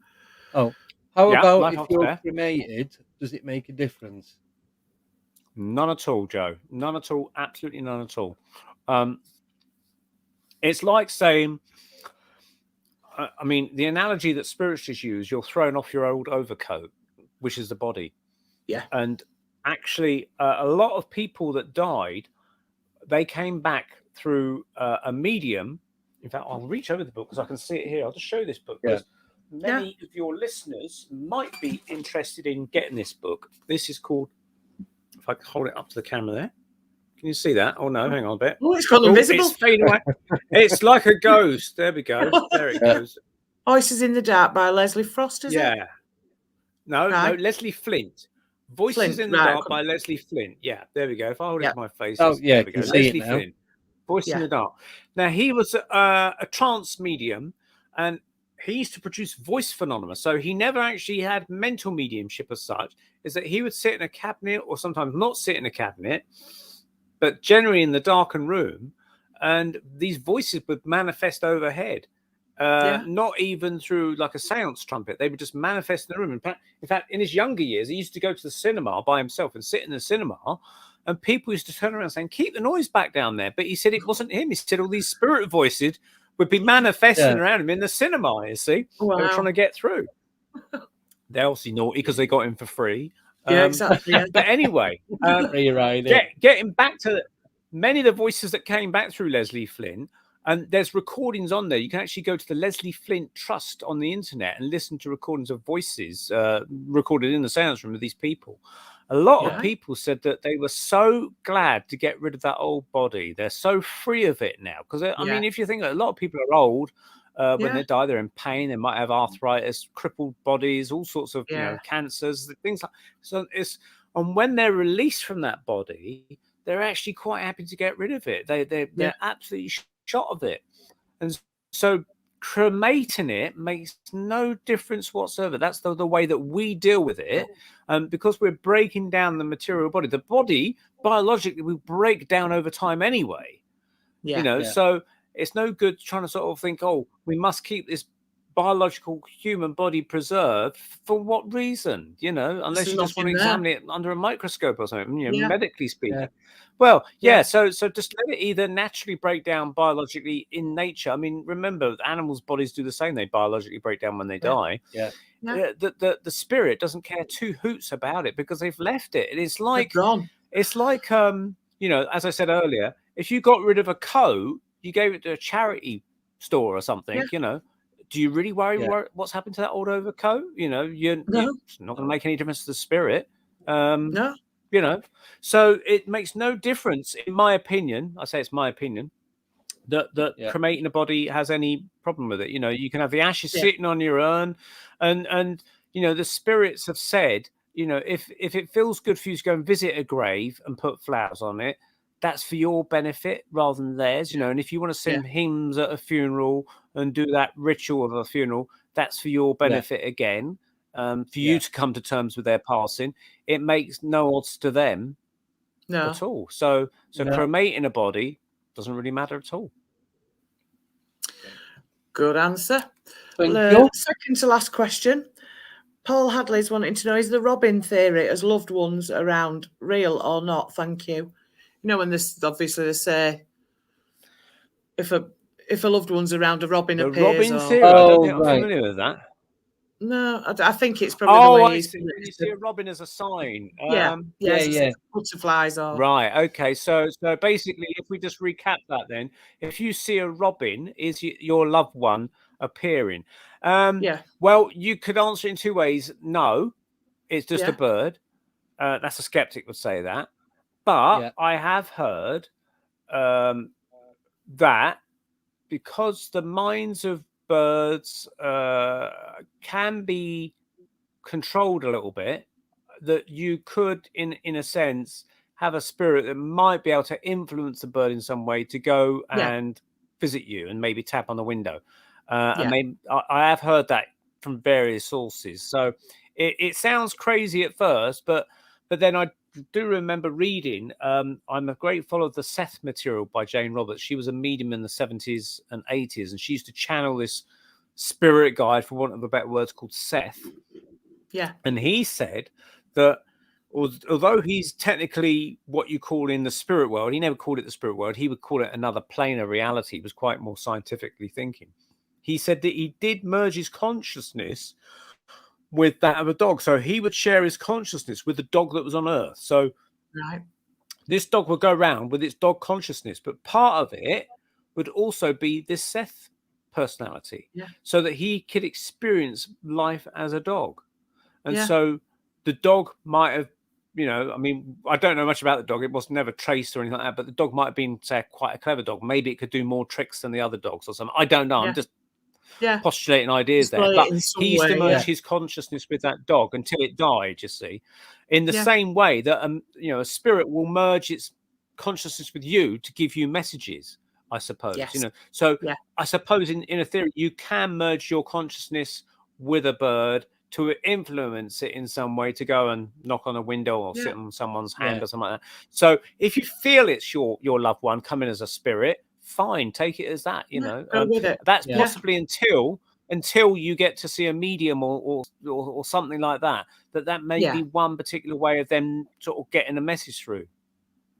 Oh, how about if you're death. cremated? Does it make a difference? None at all, Joe. None at all. Absolutely none at all. It's like saying, I mean, the analogy that spiritualists use, you're thrown off your old overcoat, which is the body. Yeah. And actually, a lot of people that died, they came back through a medium. In fact, I'll reach over the book because I can see it here. I'll just show you this book because many of your listeners might be interested in getting this book. This is called, if I can hold it up to the camera there. Can you see that? Oh, no, hang on a bit. Oh, it's gone invisible. It's fading away. It's like a ghost. There we go. There it goes. Voices in the Dark by Leslie Frost, is it? No, Leslie Flint. Voices in the Dark by Leslie Flint. Yeah, there we go. If I hold it to my face. Oh, yeah, there we go. Leslie Flint. Voices in the Dark. Now, he was a trance medium, and he used to produce voice phenomena. So he never actually had mental mediumship as such. Is that he would sit in a cabinet or sometimes not sit in a cabinet, but generally in the darkened room, and these voices would manifest overhead. Not even through like a seance trumpet. They would just manifest in the room. In fact, in his younger years, he used to go to the cinema by himself and sit in the cinema, and people used to turn around saying, keep the noise back down there. But he said it wasn't him. He said all these spirit voices would be manifesting around him in the cinema, you see. Wow. They were trying to get through. They're obviously naughty because they got him for free. Exactly. But anyway, getting back to many of the voices that came back through Leslie Flint, and there's recordings on there. You can actually go to the Leslie Flint Trust on the internet and listen to recordings of voices recorded in the seance room of these people. A lot of people said that they were so glad to get rid of that old body. They're so free of it now. Because, I mean, if you think a lot of people are old, when they die, they're in pain. They might have arthritis, crippled bodies, all sorts of cancers, things like so. And when they're released from that body, they're actually quite happy to get rid of it. They're absolutely shot of it. And so cremating it makes no difference whatsoever. That's the way that we deal with it. Because we're breaking down the material body. The body biologically will break down over time anyway. So it's no good trying to sort of think, oh, we must keep this biological human body preserved. For what reason? Unless you just want to examine it under a microscope or something, medically speaking. Well, so just let it either naturally break down biologically in nature. I mean, remember, animals' bodies do the same. They biologically break down when they die. The spirit doesn't care 2 hoots about it because they've left it. It's like, as I said earlier, if you got rid of a coat, you gave it to a charity store or something, Yeah. you know, do you really worry Yeah. what's happened to that old overcoat? You know, No. it's not going to make any difference to the spirit. No. You know, so it makes no difference, in my opinion. I say it's my opinion that Yeah. cremating a body has any problem with it. You know, you can have the ashes Yeah. sitting on your urn, and you know, the spirits have said, you know, if it feels good for you to go and visit a grave and put flowers on it, that's for your benefit rather than theirs. You know, and if you want to sing hymns at a funeral and do that ritual of a funeral, that's for your benefit again. For you to come to terms with their passing, it makes no odds to them at all. So cremating a body doesn't really matter at all. Good answer. Thank you. Second to last question. Paul Hadley's wanting to know, is the Robin theory as loved ones around real or not? Thank you. You know, when this obviously they say if a loved one's around, a Robin The appears. Robin theory. I don't think I'm right. familiar with that. No, I think it's probably the way I he's. see. You see a robin as a sign. Yeah. Butterflies or right. Okay. So basically, if we just recap that, then if you see a robin, is your loved one appearing? Well, you could answer it in two ways. No, it's just a bird. That's a skeptic would say that. But I have heard that because the minds of birds can be controlled a little bit, that you could in a sense have a spirit that might be able to influence the bird in some way to go and visit you and maybe tap on the window. And maybe I have heard that from various sources. So it sounds crazy at first, but then I do remember reading, I'm a great follower of the Seth material by Jane Roberts. She was a medium in the 70s and 80s, and she used to channel this spirit guide, for want of a better word, called Seth. Yeah. And he said that although he's technically what you call in the spirit world, he never called it the spirit world. He would call it another plane of reality. He was quite more scientifically thinking. He said that he did merge his consciousness with that of a dog. So he would share his consciousness with the dog that was on Earth. So this dog would go around with its dog consciousness, but part of it would also be this Seth personality, so that he could experience life as a dog. And so the dog might have, you know, I mean, I don't know much about the dog. It was never traced or anything like that, but the dog might have been, say, quite a clever dog. Maybe it could do more tricks than the other dogs or something. I don't know. I'm just postulating ideas there. But he used to merge his consciousness with that dog until it died, you see. In the same way that, you know, a spirit will merge its consciousness with you to give you messages, I suppose. You know, so I suppose in a theory, you can merge your consciousness with a bird to influence it in some way, to go and knock on a window or sit on someone's hand or something like that. So if you feel it's your loved one coming as a spirit, fine, take it as that, you know. Go with it. That's possibly until you get to see a medium or something like that, that may be one particular way of them sort of getting a message through.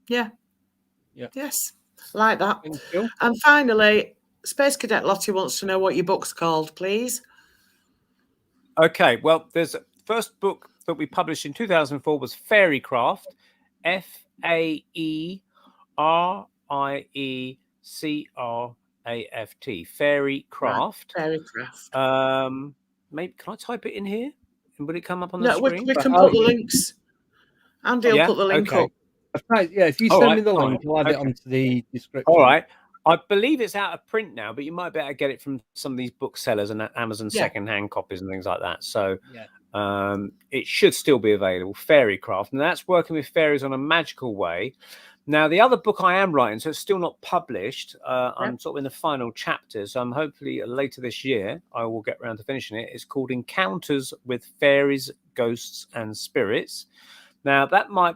Yes, like that. And finally, Space Cadet Lottie wants to know what your book's called, please. Okay, well, there's a first book that we published in 2004 was Fairycraft, Faerie Criecraft. Fairycraft. Maybe can I type it in here? And will it come up on the screen? We can put the links. Andy will put the link up. Yeah, if you send me the link, I'll add it onto the description. All right. I believe it's out of print now, but you might be able to get it from some of these booksellers and Amazon secondhand copies and things like that. So it should still be available. Fairycraft, and that's working with fairies on a magical way. Now, the other book I am writing, so it's still not published. I'm sort of in the final chapters. So I'm hopefully later this year I will get around to finishing it. It's called Encounters with Fairies, Ghosts, and Spirits. Now, that might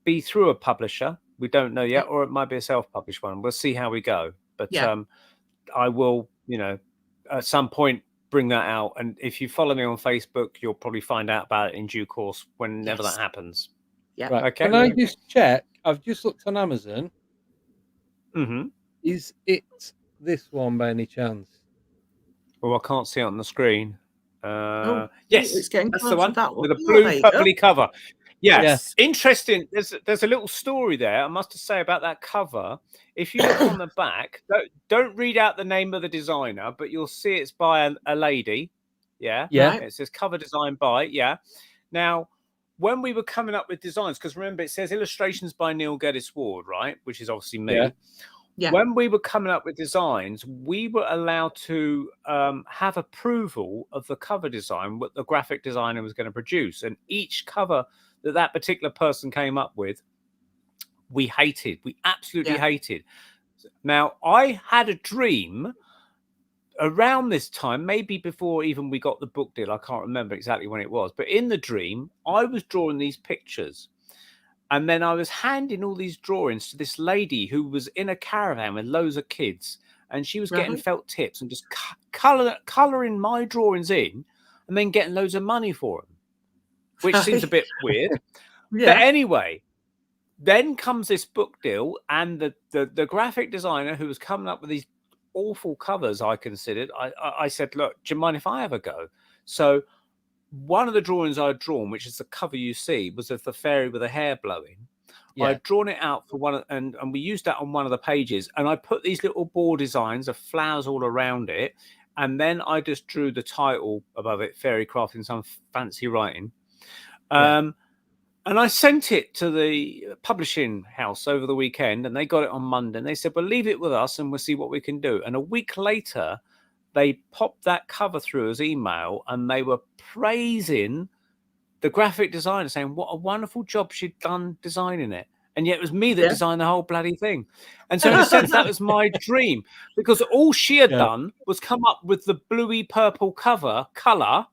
be through a publisher. We don't know yet, or it might be a self-published one. We'll see how we go. But I will, you know, at some point bring that out. And if you follow me on Facebook, you'll probably find out about it in due course whenever that happens. Yeah. Right. Okay. Can I just check? I've just looked on Amazon. Mm-hmm. Is it this one by any chance? Well, I can't see it on the screen. Yes, it's getting that's the one with a blue purpley cover. Yes. Interesting. There's a little story there I must say about that cover. If you look on the back, don't read out the name of the designer, but you'll see it's by a lady. Yeah. Yeah. It says cover design by. Yeah. Now, when we were coming up with designs, because remember it says illustrations by Neil Geddes-Ward, right? Which is obviously me. Yeah. Yeah. When we were coming up with designs, we were allowed to have approval of the cover design, what the graphic designer was going to produce. And each cover that particular person came up with, we hated. We absolutely hated. Now, I had a dream around this time, maybe before even we got the book deal. I can't remember exactly when it was. But in the dream, I was drawing these pictures. And then I was handing all these drawings to this lady who was in a caravan with loads of kids. And she was getting felt tips and just colouring my drawings in and then getting loads of money for them, which seems a bit weird. But anyway, then comes this book deal, and the graphic designer who was coming up with these awful covers, I considered, I said, look, do you mind if I have a go? So one of the drawings I'd drawn, which is the cover you see, was of the fairy with the hair blowing. Yeah. I'd drawn it out for one, and we used that on one of the pages. And I put these little ball designs of flowers all around it. And then I just drew the title above it, Fairy Craft, in some fancy writing. And I sent it to the publishing house over the weekend, and they got it on Monday. And they said, well, leave it with us and we'll see what we can do. And a week later, they popped that cover through as email, and they were praising the graphic designer, saying what a wonderful job she'd done designing it. And yet it was me that designed the whole bloody thing. And so in a sense, that was my dream, because all she had done was come up with the bluey purple colour,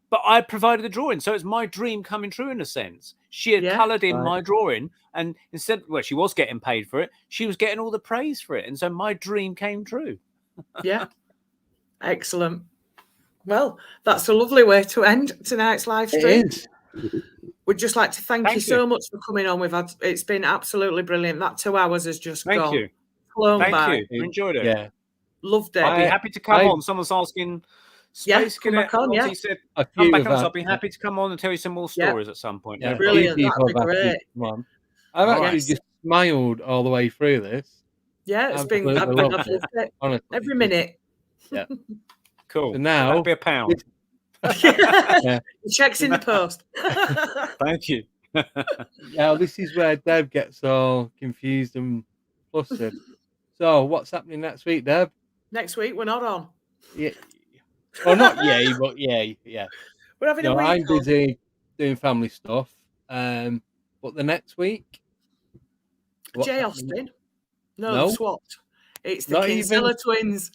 but I provided the drawing. So it's my dream coming true in a sense. She had coloured in my drawing, and instead, well, she was getting paid for it. She was getting all the praise for it. And so my dream came true. Yeah. Excellent. Well, that's a lovely way to end tonight's live stream. It is. We'd just like to thank you so much for coming on. It's been absolutely brilliant. That 2 hours has just gone. Flown by. Thank you. Enjoyed it. Yeah. Loved it. I'd be happy to come on. Someone's asking Space Cadet. He said, come back on. So I'll be happy to come on and tell you some more stories at some point. Yeah, brilliant. That'd be great. I've actually just smiled all the way through this. Yeah, I've loved it. Honestly. Every minute. Yeah. Cool. So now that'll be £1. The check's in the post. Thank you. Now this is where Deb gets all confused and flustered. So what's happening next week, Deb? Next week we're not on. Yeah. Well, not yay, but yay. Yeah. We're having a week. I'm busy doing family stuff. But the next week, J. Austin. No, SWAT. It's the Kinsella twins.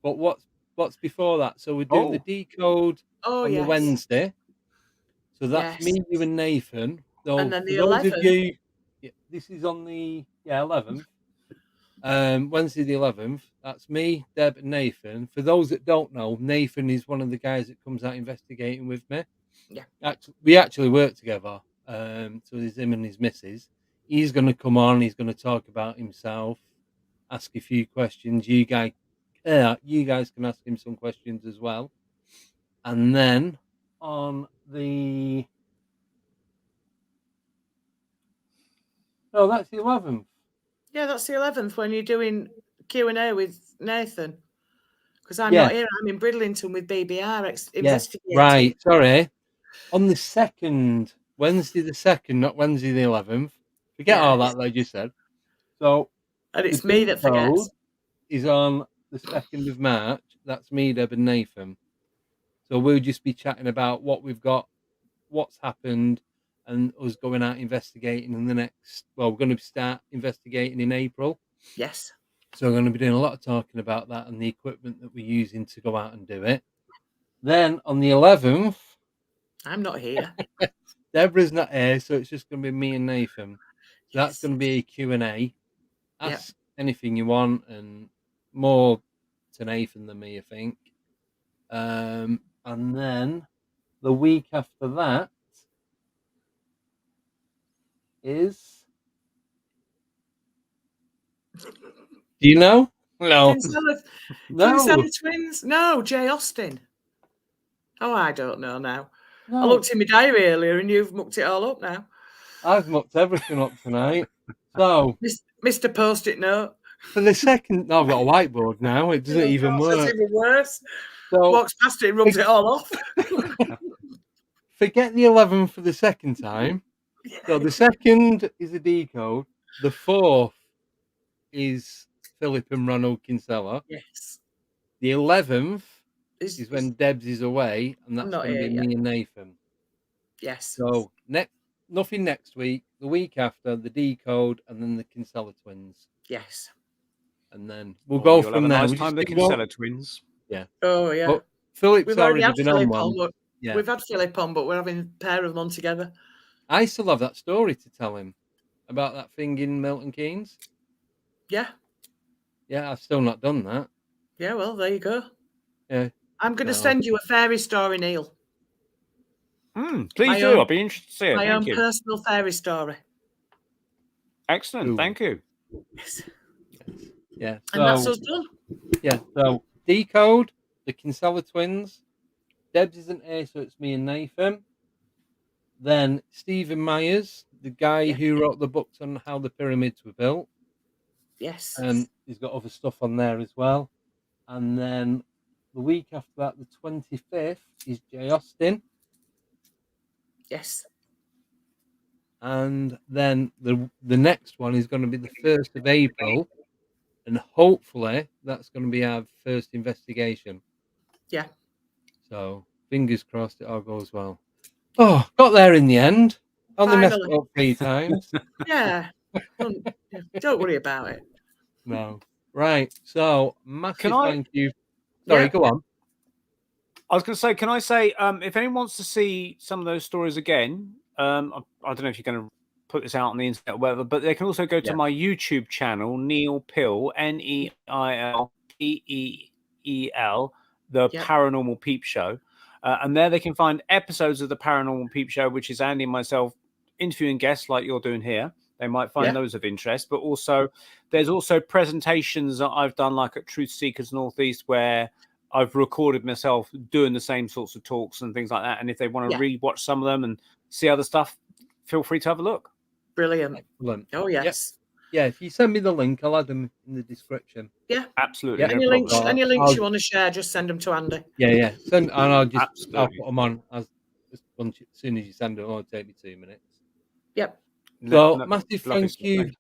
But what's before that? So we're doing the decode on the Wednesday. So that's me, you, and Nathan. So and then the 11th. This is on the 11th. Wednesday the 11th. That's me, Deb, and Nathan. For those that don't know, Nathan is one of the guys that comes out investigating with me. Yeah. We actually work together. So there's him and his missus. He's going to come on. He's going to talk about himself, ask a few questions. You guys can ask him some questions as well. And then on the... Oh, that's the 11th. Yeah, that's the 11th when you're doing Q&A with Nathan. Because I'm not here. I'm in Bridlington with BBR investigating. Right, sorry. On the 2nd, Wednesday the 2nd, not Wednesday the 11th. Forget all that I just said. So, and it's me that forgets. Is on the 2nd of March. That's me, Deb, and Nathan. So we'll just be chatting about what we've got, what's happened, and us going out investigating in the next... Well, we're going to start investigating in April. Yes. So we're going to be doing a lot of talking about that and the equipment that we're using to go out and do it. Then on the 11th... I'm not here. Deborah's not here, so it's just going to be me and Nathan. So that's going to be a Q&A. Ask anything you want, and more to Nathan than me, I think. And then the week after that is... Do you know? No. Kinsella twins? No, J. Austin. Oh, I don't know now. I No, looked in my diary earlier and you've mucked it all up now. I've mucked everything up tonight. So, Mr. Post-it note. for the second, no, I've got a whiteboard now. It doesn't even That's work. even worse. So, Walks past it and rubs it all off. forget the 11 for the second time. So the second is a D code. The fourth is Philip and Ronald Kinsella. Yes. The 11th is when Debs is away, and that's not going to be here me and Nathan. Yes. So nothing next week. The week after, the D code, and then the Kinsella twins. Yes. And then we'll go from there. Nice time the Kinsella twins. Yeah. Oh yeah. But Philip's We've already had been Philip on one. Yeah. We've had Philip on, but we're having a pair of them on together. I still have that story to tell him about that thing in Milton Keynes. Yeah. Yeah, I've still not done that. Yeah, well, there you go. Yeah. I'm going to send you a fairy story, Neil. Please do. I'll be interested to see it. My own personal fairy story. Excellent. Ooh. Thank you. Yes. Yeah. So, And that's us done. Yeah. So Decode, the Kinsella twins. Debs isn't here, so it's me and Nathan. Then Stephen Myers, the guy who wrote the books on how the pyramids were built. Yes. And he's got other stuff on there as well. And then the week after that, the 25th, is Jay Austen. Yes. And then the next one is going to be the 1st of April. And hopefully that's going to be our first investigation. Yeah. So fingers crossed it all goes well. Oh, got there in the end. Only messed it up 3 times. Yeah. Don't worry about it. No. Right. So massive thank you. Sorry, go on. I was going to say, can I say, if anyone wants to see some of those stories again, I don't know if you're going to put this out on the internet or whatever, but they can also go to my YouTube channel, Neil Pill, Neilpeel, the Paranormal Peep Show. And there they can find episodes of the Paranormal Peep Show, which is Andy and myself interviewing guests like you're doing here. They might find those of interest, but also there's also presentations that I've done, like at Truth Seekers Northeast, where I've recorded myself doing the same sorts of talks and things like that. And if they want to re-watch some of them and see other stuff, feel free to have a look. Brilliant. Excellent. Oh, yes. Yeah, if you send me the link, I'll add them in the description. Yeah. Absolutely. Any links you want to share, just send them to Andy. Yeah. I'll put them on as soon as you send them. It'll take me 2 minutes. Yep. So massive thank you.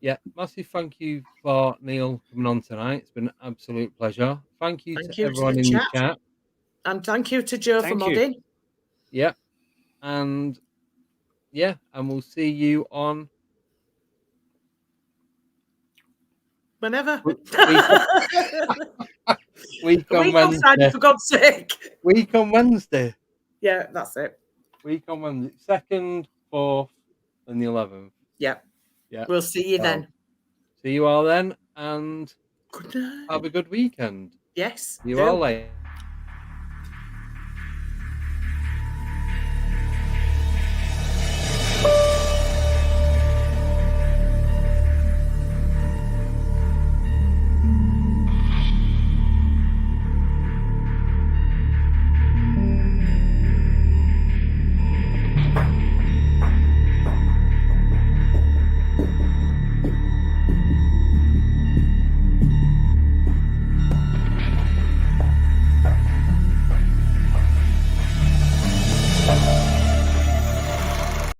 Yeah, massive thank you for Neil coming on tonight. It's been an absolute pleasure. Thank you to everyone in the chat. And thank you to Joe for modding. Yeah. And we'll see you on whenever. Week on Wednesday. Friday, for God's sake. Week on Wednesday. Yeah, that's it. Week on Wednesday. 2nd, 4th, and the 11th. Yeah. Yeah. We'll see you then. See you all then, and good night. Have a good weekend. Yes. See you all later.